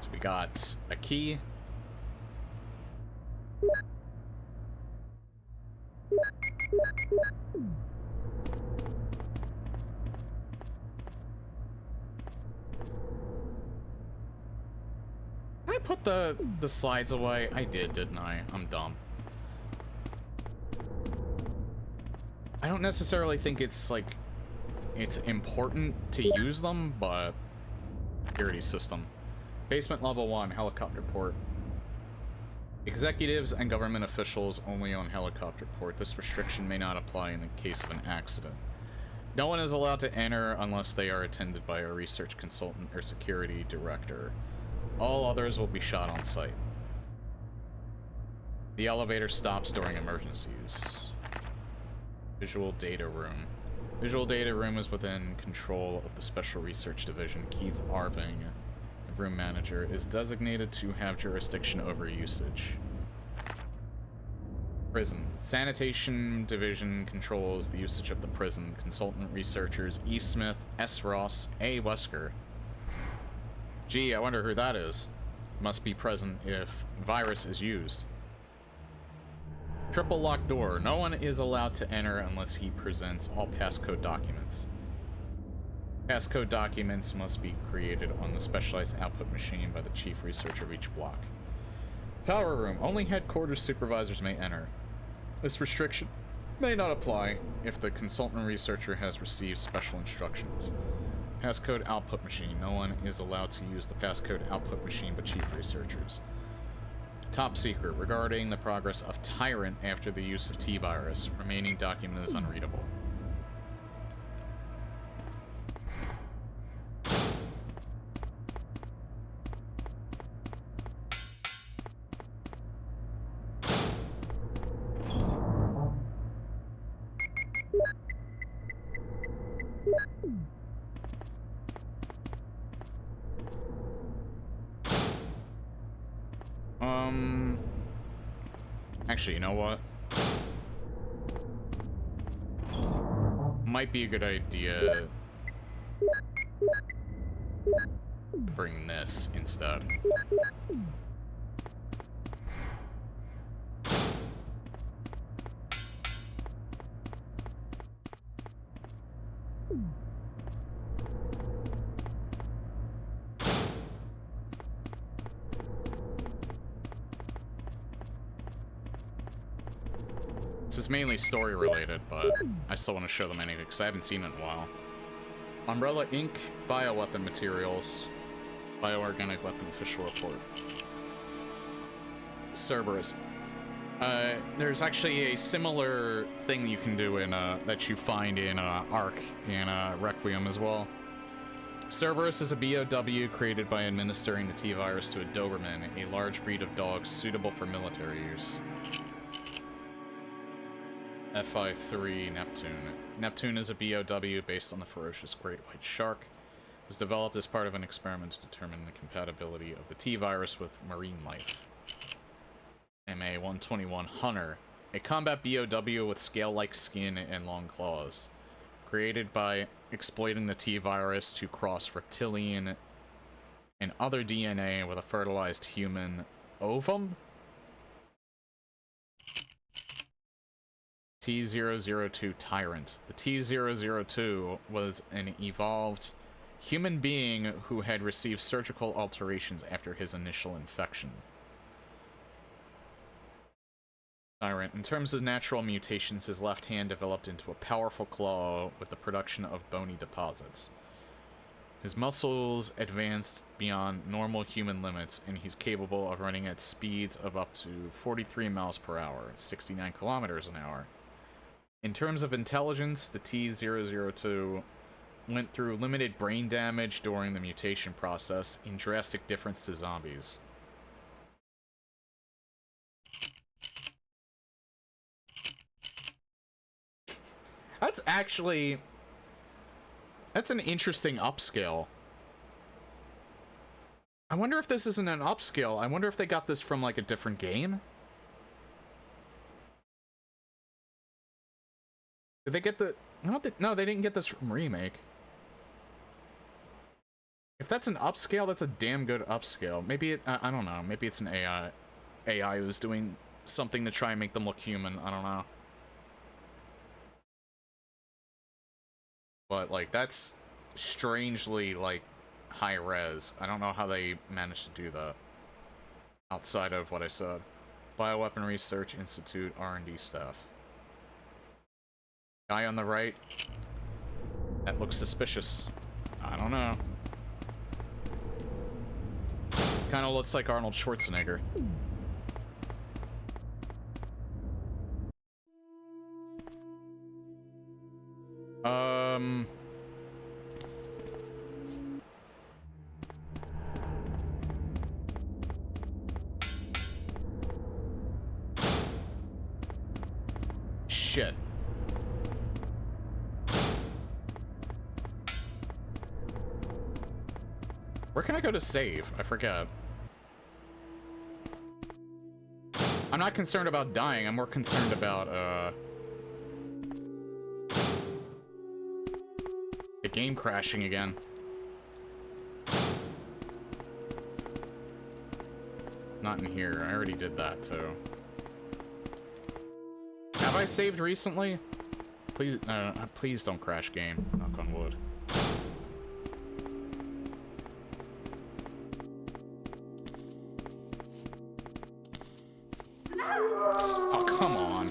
So we got a key. Did I put the slides away? I did, didn't I? I'm dumb. I don't necessarily think it's, like, it's important to use them, but... Security system. Basement level 1, helicopter port. Executives and government officials only on helicopter port. This restriction may not apply in the case of an accident. No one is allowed to enter unless they are attended by a research consultant or security director. All others will be shot on sight. The elevator stops during emergencies. Visual data room. Visual data room is within control of the Special Research Division. Keith Arving, the room manager, is designated to have jurisdiction over usage. Prison. Sanitation Division controls the usage of the prison. Consultant researchers E. Smith, S. Ross, A. Wesker. Gee, I wonder who that is. Must be present if virus is used. Triple locked door. No one is allowed to enter unless he presents all passcode documents. Passcode documents must be created on the specialized output machine by the chief researcher of each block. Power room. Only headquarters supervisors may enter. This restriction may not apply if the consultant researcher has received special instructions. Passcode output machine. No one is allowed to use the passcode output machine but chief researchers. Top secret. Regarding the progress of Tyrant after the use of T-Virus. Remaining document is unreadable. Actually, you know what? Might be a good idea to bring this instead. This is mainly story related, but I still want to show them anything because I haven't seen it in a while. Umbrella Inc. Bioweapon materials. Bioorganic weapon official report. Cerberus. There's actually a similar thing you can do in that you find in Ark and Requiem as well. Cerberus is a BOW created by administering the T-Virus to a Doberman, a large breed of dogs suitable for military use. FI-3 Neptune. Neptune is a BOW based on the ferocious great white shark. It was developed as part of an experiment to determine the compatibility of the T-Virus with marine life. MA-121 Hunter. A combat BOW with scale-like skin and long claws. Created by exploiting the T-Virus to cross reptilian and other DNA with a fertilized human ovum? T-002 Tyrant. The T-002 was an evolved human being who had received surgical alterations after his initial infection. Tyrant. In terms of natural mutations, his left hand developed into a powerful claw with the production of bony deposits. His muscles advanced beyond normal human limits, and he's capable of running at speeds of up to 43 miles per hour, 69 kilometers an hour. In terms of intelligence, the T-002 went through limited brain damage during the mutation process, in drastic difference to zombies. That's actually... That's an interesting upscale. I wonder if this isn't an upscale. I wonder if they got this from, like, a different game? Did they get the... No, they didn't get this from Remake. If that's an upscale, that's a damn good upscale. Maybe it... I don't know. Maybe it's an AI. AI who's doing something to try and make them look human. I don't know. But, like, that's strangely, like, high res. I don't know how they managed to do that. Outside of what I said. Bioweapon Research Institute R&D staff. Guy on the right. That looks suspicious. I don't know. Kind of looks like Arnold Schwarzenegger. Shit. Where can I go to save? I forget. I'm not concerned about dying, I'm more concerned about, the game crashing again. Not in here. I already did that, too. Have I saved recently? Please, please don't crash game. Knock on wood. Oh, come on.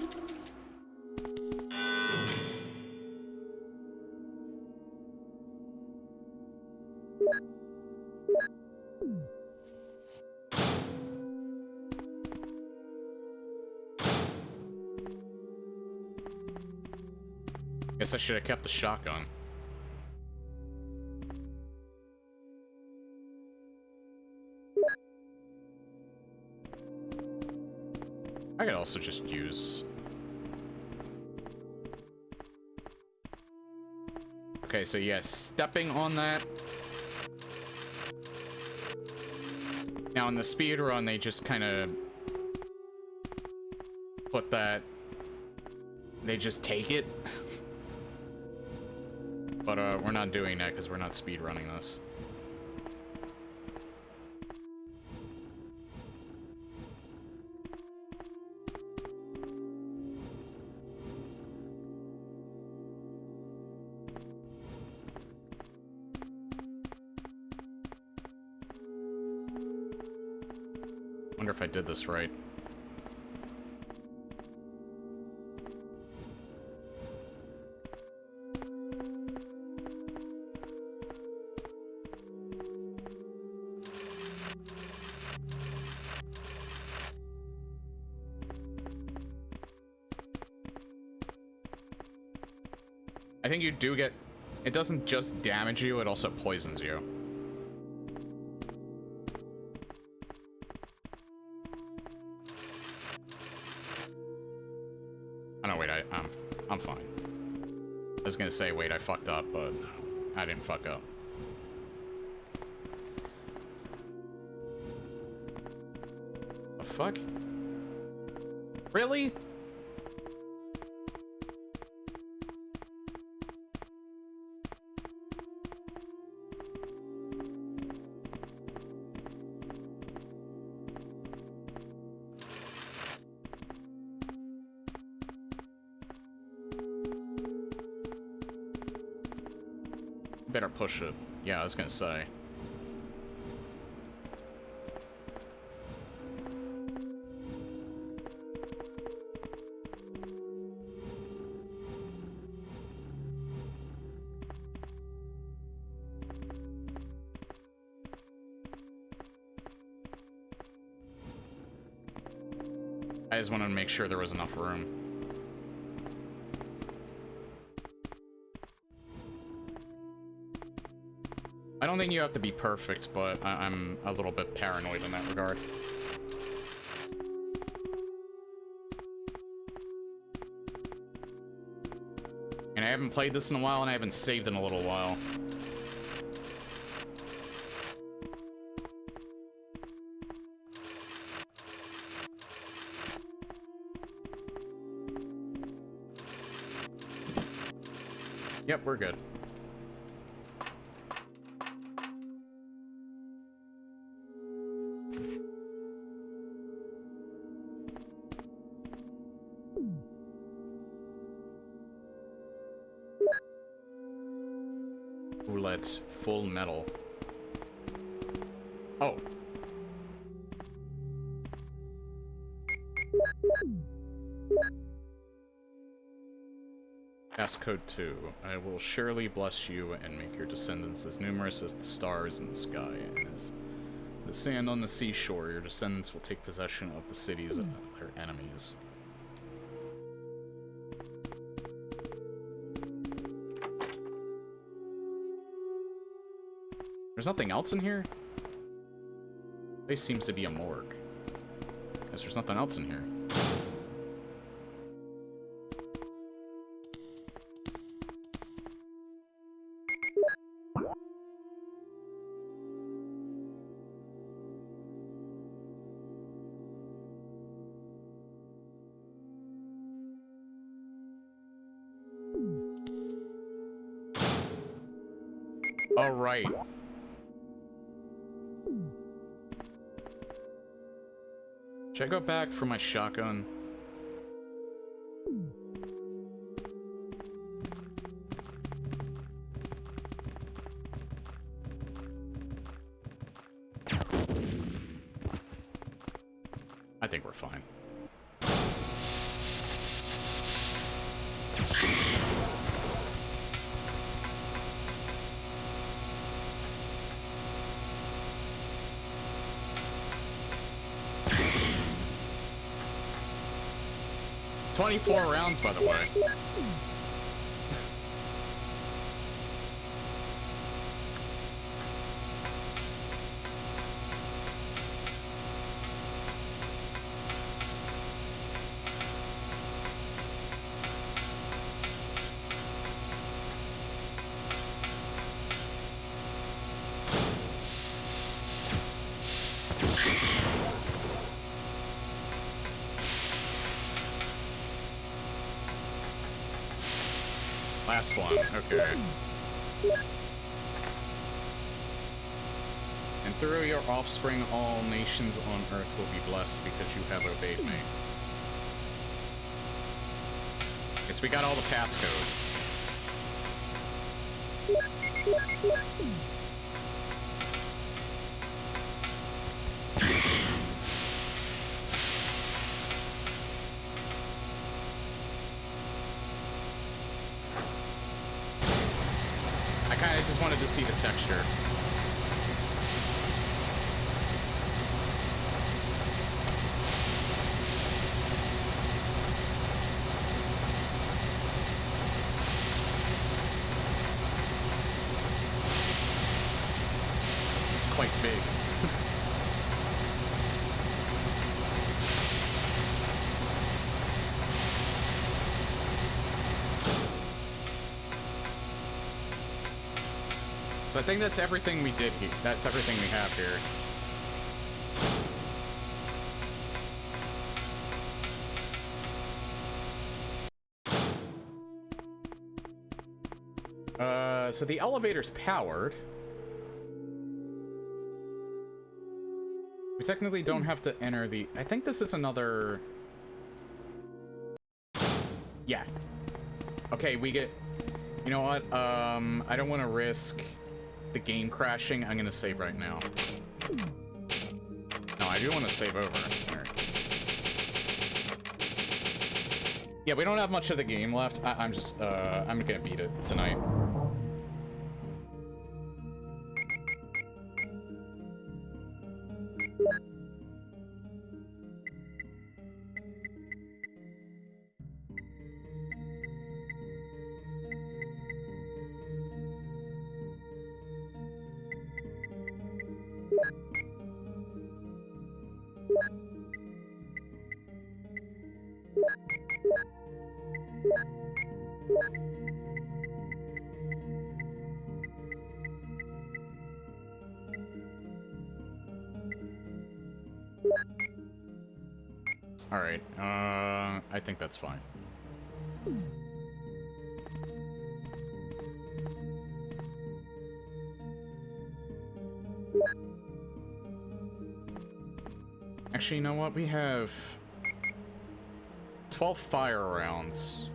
Guess I should have kept the shotgun. I could also just use... Okay, so yeah, stepping on that. Now in the speed run, they just kind of put that... They just take it. But we're not doing that because we're not speed running this. Wonder if I did this right. I think you do get... It doesn't just damage you, it also poisons you. Oh no, wait, I'm fine. I was gonna say, wait, I fucked up, but I didn't fuck up. The fuck? Really? Better push it. Yeah, I was gonna say. I just wanted to make sure there was enough room. I don't think you have to be perfect, but I'm a little bit paranoid in that regard. And I haven't played this in a while, and I haven't saved in a little while. Yep, we're good. Roulette, full metal. Oh. Passcode 2. I will surely bless you and make your descendants as numerous as the stars in the sky, and as the sand on the seashore. Your descendants will take possession of the cities of their enemies. There's nothing else in here? This seems to be a morgue. Guess there's nothing else in here. All right. Should I go back for my shotgun? I think we're fine. "24 rounds, by the way." Last one, okay. "And through your offspring all nations on earth will be blessed because you have obeyed me." Guess we got all the passcodes. I just wanted to see the texture. It's quite big. So I think that's everything we did here. That's everything we have here. So the elevator's powered. We technically don't have to enter the... I think this is another... Yeah. Okay, we get... You know what? I don't want to risk the game crashing. I'm gonna save right now. No, I do want to save over. All right. Yeah, we don't have much of the game left. I'm gonna beat it tonight. Alright, I think that's fine. Actually, you know what? We have 12 fire rounds.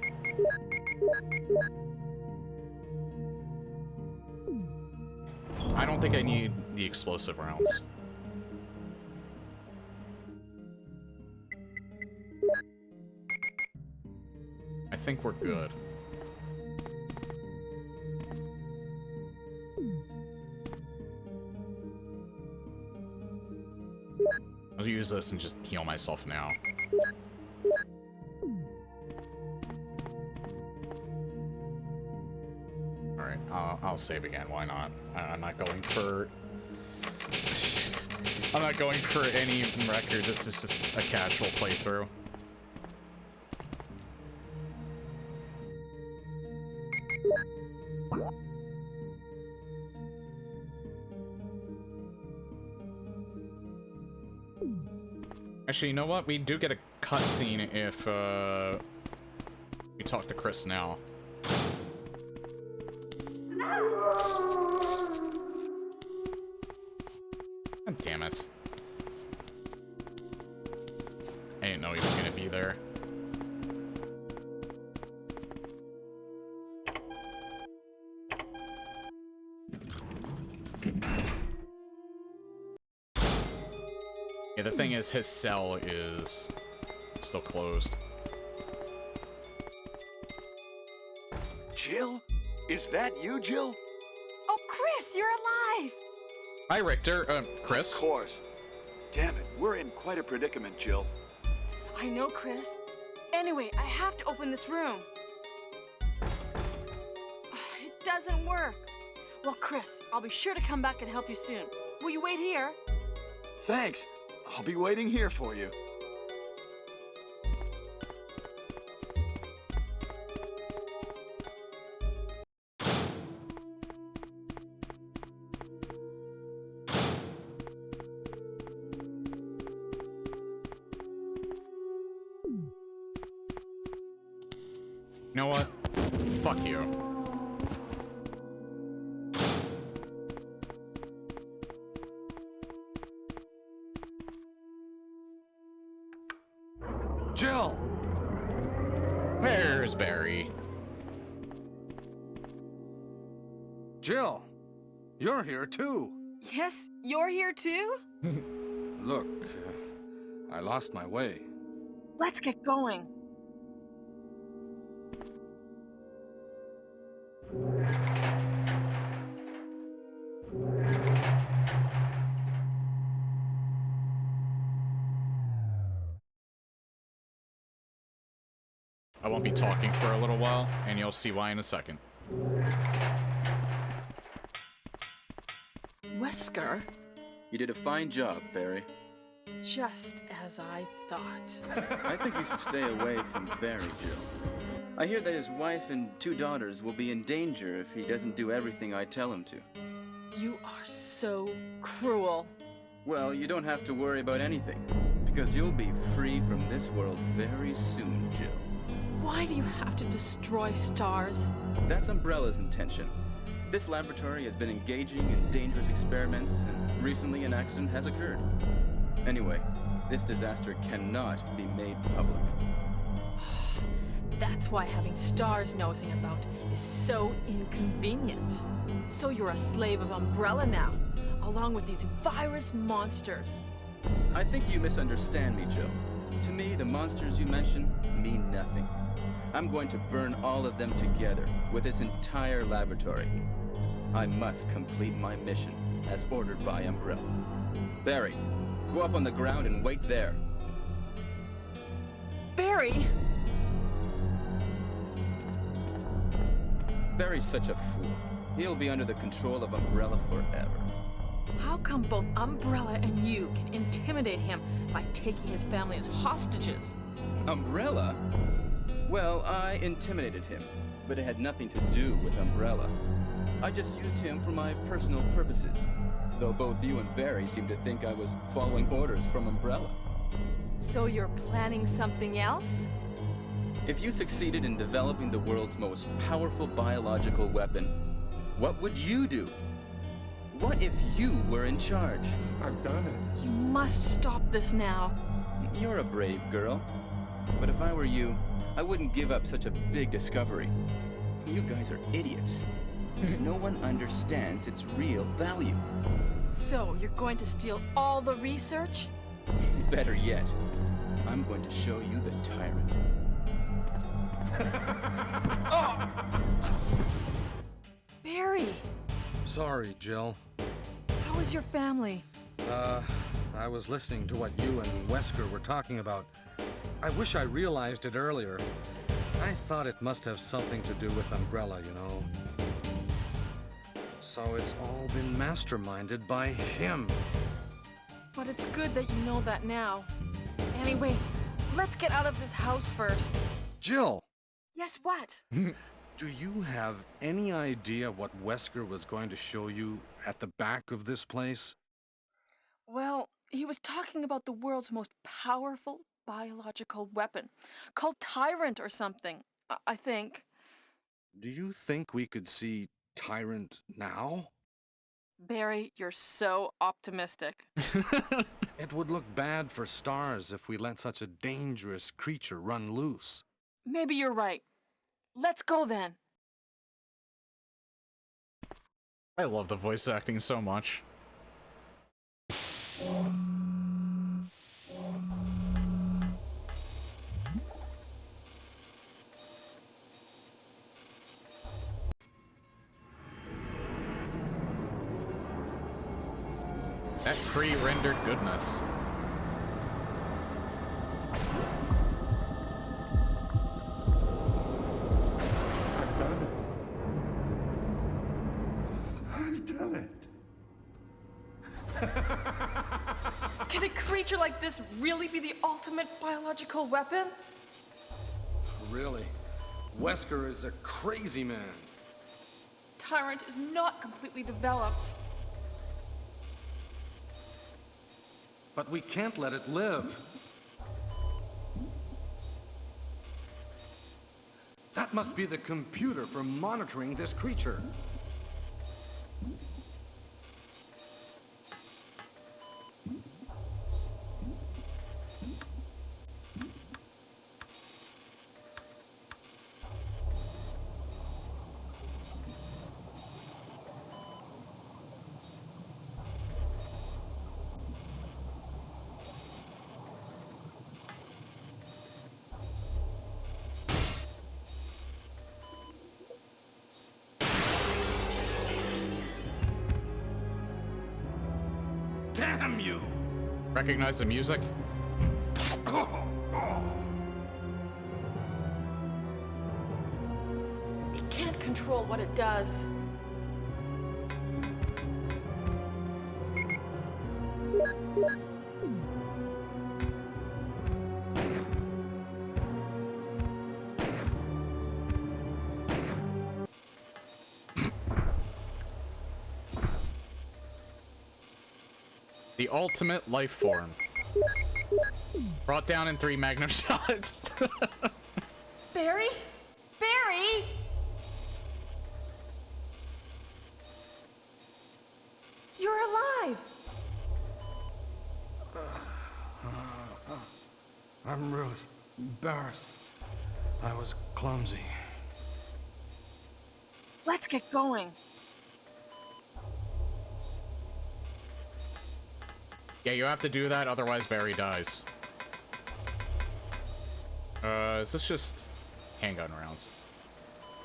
I don't think I need the explosive rounds. I think we're good. I'll use this and just heal myself now. Alright, I'll save again, why not? I'm not going for... I'm not going for any record, this is just a casual playthrough. Actually, you know what? We do get a cutscene if, we talk to Chris now. God damn it. I didn't know he was gonna be there. Yeah, the thing is, his cell is still closed. Jill? Is that you, Jill? Oh, Chris, you're alive! Hi, Richter. Chris? Of course. Damn it, we're in quite a predicament, Jill. I know, Chris. Anyway, I have to open this room. It doesn't work. Well, Chris, I'll be sure to come back and help you soon. Will you wait here? Thanks. I'll be waiting here for you. You know what? Fuck you. Jill! Where's Barry? Jill! You're here too. Yes, you're here too? Look, I lost my way. Let's get going. I won't be talking for a little while, and you'll see why in a second. Wesker? You did a fine job, Barry. Just as I thought. I think you should stay away from Barry, Jill. I hear that his wife and 2 daughters will be in danger if he doesn't do everything I tell him to. You are so cruel. Well, you don't have to worry about anything, because you'll be free from this world very soon, Jill. Why do you have to destroy stars? That's Umbrella's intention. This laboratory has been engaging in dangerous experiments, and recently an accident has occurred. Anyway, this disaster cannot be made public. That's why having stars nosing about is so inconvenient. So you're a slave of Umbrella now, along with these virus monsters. I think you misunderstand me, Jill. To me, the monsters you mention mean nothing. I'm going to burn all of them together with this entire laboratory. I must complete my mission as ordered by Umbrella. Barry, go up on the ground and wait there. Barry! Barry's such a fool. He'll be under the control of Umbrella forever. How come both Umbrella and you can intimidate him by taking his family as hostages? Umbrella? Well, I intimidated him, but it had nothing to do with Umbrella. I just used him for my personal purposes, though both you and Barry seem to think I was following orders from Umbrella. So you're planning something else? If you succeeded in developing the world's most powerful biological weapon, what would you do? What if you were in charge? I've done it. You must stop this now. You're a brave girl. But if I were you, I wouldn't give up such a big discovery. You guys are idiots. No one understands its real value. So you're going to steal all the research? Better yet, I'm going to show you the tyrant. Barry, Sorry, Jill. how is your family? I was listening to what you and Wesker were talking about. I wish I realized it earlier. I thought it must have something to do with Umbrella, you know. So it's all been masterminded by him. But it's good that you know that now. Anyway, let's get out of this house first. Jill, Yes, what? do you have any idea what Wesker was going to show you at the back of this place? Well, he was talking about the world's most powerful biological weapon, called Tyrant or something, I think. Do you think we could see Tyrant now? Barry, you're so optimistic. It would look bad for Stars if we let such a dangerous creature run loose. Maybe you're right. Let's go then. I love the voice acting so much. That pre-rendered goodness. I've done it. Can a creature like this really be the ultimate biological weapon? Really? Wesker is a crazy man. Tyrant is not completely developed. But we can't let it live. That must be the computer for monitoring this creature. Damn you! Recognize the music? It can't control what it does. The ultimate life form. Brought down in 3 magnum shots. Barry? Barry! You're alive! I'm really embarrassed. I was clumsy. Let's get going. Yeah, you have to do that, otherwise Barry dies. Is this just handgun rounds?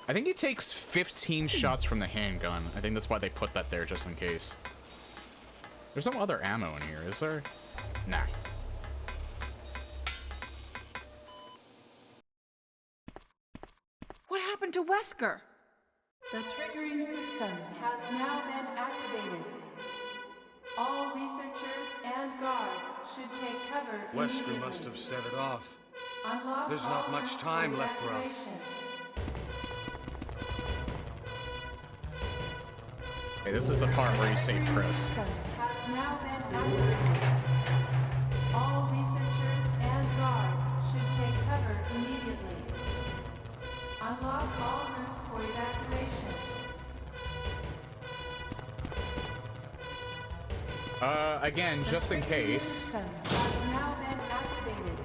I think he takes 15 shots from the handgun. I think that's why they put that there, just in case. There's no other ammo in here, is there? Nah. What happened to Wesker? The triggering system has now been activated. All researchers and guards should take cover Wesker immediately. must have set it off. Unlock There's all not much rooms time for left for us. evacuation. Hey, this is the part where you save Chris. System has now been activated. All researchers and Again, just in case. System has now been activated.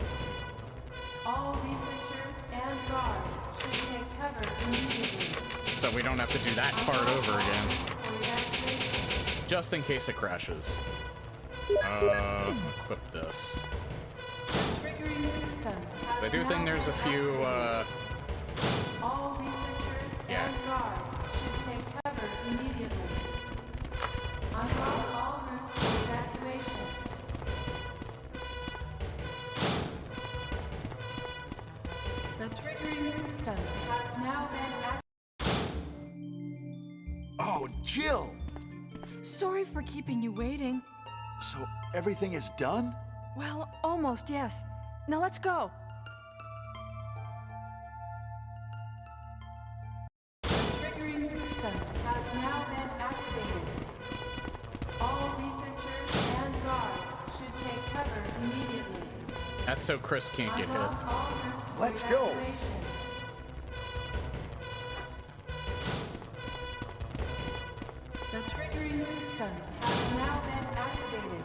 All researchers and guards should take cover immediately. So we don't have to do that part over again. For evacuation. Just in case it crashes. Equip this. Triggering system has I do now think there's a been few, activated. All researchers yeah. and guards should take cover immediately. Unlock all routes for evacuation. The triggering system has now been activated. Oh, Jill! Sorry for keeping you waiting. So everything is done? Well, almost, yes. Now let's go. The triggering system has now been activated. All researchers and guards should take cover immediately. That's so Chris can't get hit. Unlock all routes for Let's go. evacuation. The triggering system has now been activated.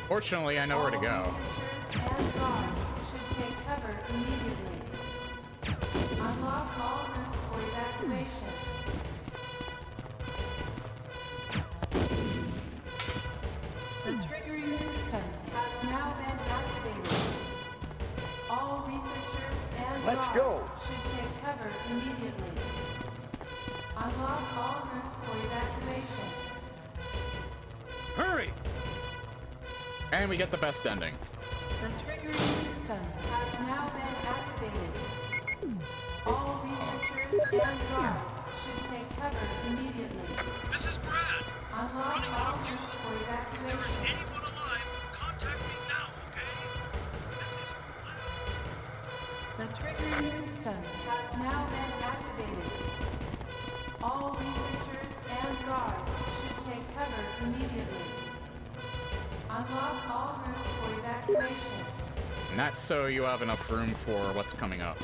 Fortunately, I know where to go. All researchers and guards should take cover immediately. Unlock all routes for evacuation. The triggering system has now been activated. All researchers and Let's guards go. should take cover immediately. Unlock all routes for evacuation. Hurry! And we get the best ending. The triggering system has now been activated. All researchers and guards should take cover immediately. This is Brad. Unlock Running all out of fuel. routes for If there is evacuation. anyone alive, contact me now, okay? This is The triggering system has now been activated. All researchers and guards should take cover immediately. Unlock all routes for evacuation. And that's so you have enough room for what's coming up.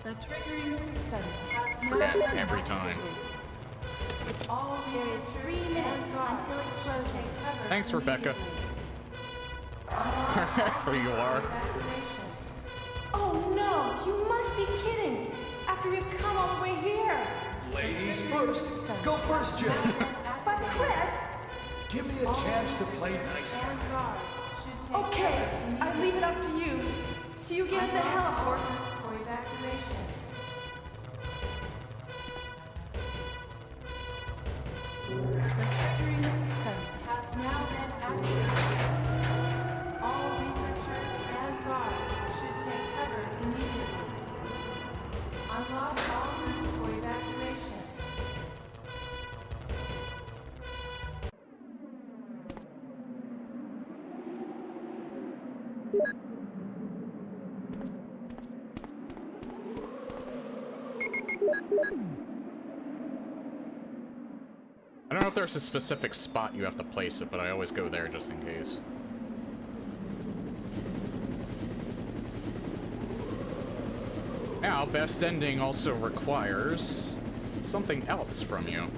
The triggering system has now Forget been every time. activated. All There is 3 minutes until explosion. take cover Thanks, Rebecca. immediately. Wherever you are. Evacuation. Oh no, you must be kidding. After we've come all the way here. Ladies first. Go first, Jill. But Chris, Give me a chance to play nice. And guards should take okay, cover I leave it up to you. See you again at the heliport. for evacuation. The triggering system has now been activated. All researchers and guards should take cover immediately. Unlock all routes for evacuation. I don't know if there's a specific spot you have to place it, but I always go there just in case. Now, best ending also requires something else from you.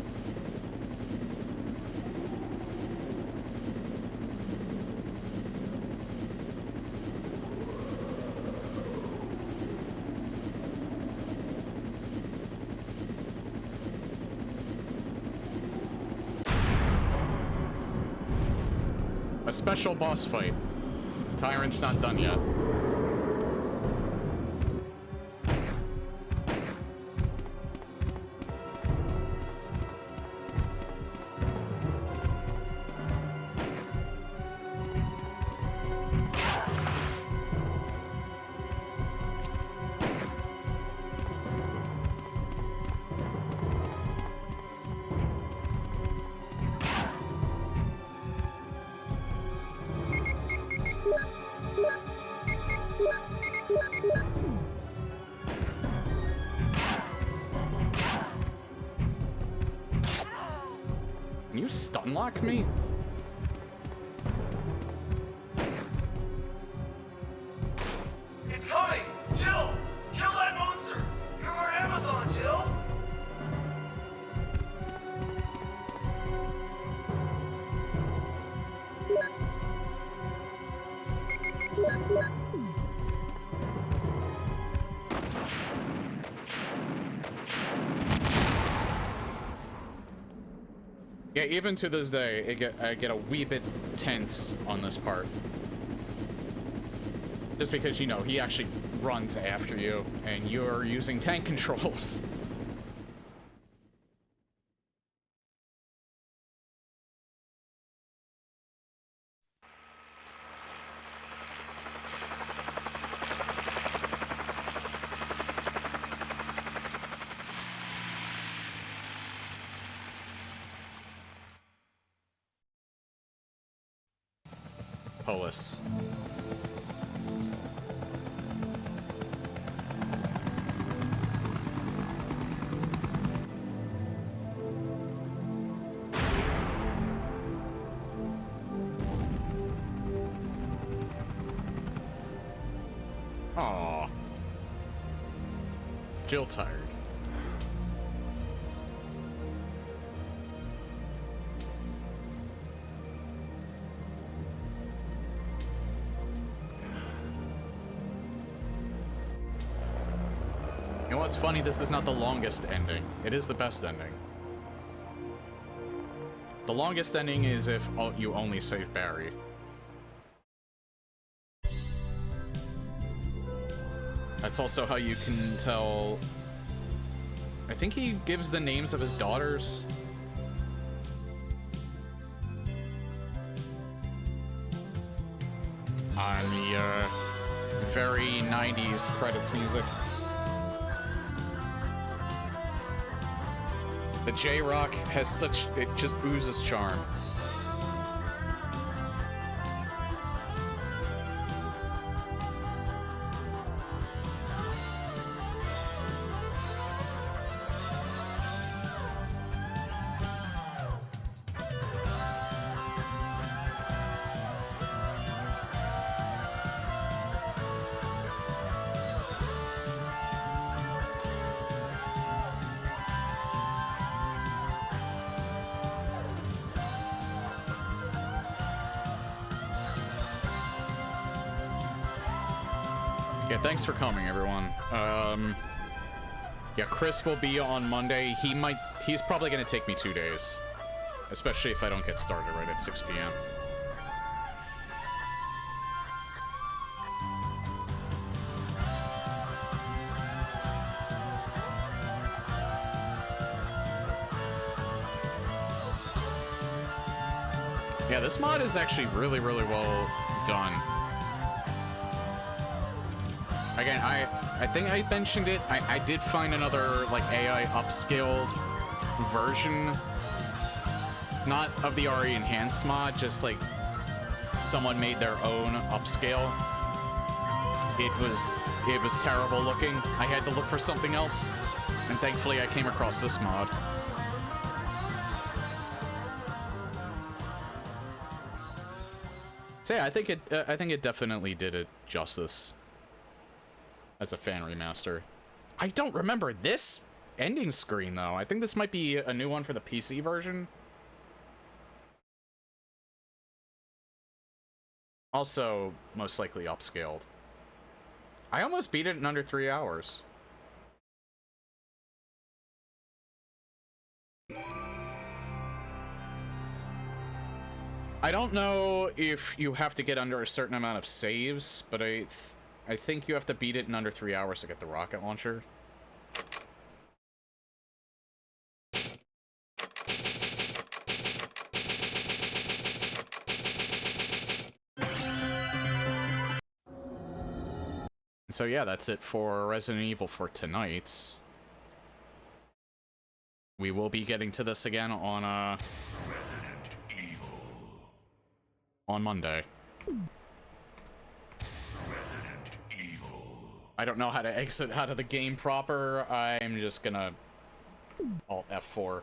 A special boss fight. Tyrant's not done yet. Can you stun lock me? It's coming! Jill! Kill that monster! You're our Amazon, Jill! Yeah, even to this day, I get a wee bit tense on this part. Just because, you know, he actually runs after you, and you're using tank controls. Polis. Aww. Jill tired. You know what's funny? This is not the longest ending. It is the best ending. The longest ending is if you only save Barry. That's also how you can tell... I think he gives the names of his daughters. On the, very 90s credits music. The J-Rock has such... it just oozes charm. Yeah, thanks for coming, everyone. Yeah, Chris will be on Monday. He's probably gonna take me 2 days. Especially if I don't get started right at 6 p.m. Yeah, this mod is actually really, really well done. Again, I think I mentioned it. I did find another, like, AI upscaled version. Not of the RE Enhanced mod, just, like, someone made their own upscale. It was terrible looking. I had to look for something else. And thankfully I came across this mod. So yeah, I think it definitely did it justice. As a fan remaster. I don't remember this ending screen, though. I think this might be a new one for the PC version. Also, most likely upscaled. I almost beat it in under 3 hours. I don't know if you have to get under a certain amount of saves, but I think you have to beat it in under 3 hours to get the rocket launcher. So yeah, that's it for Resident Evil for tonight. We will be getting to this again on Resident Evil on Monday. I don't know how to exit out of the game proper. I'm just gonna Alt F4.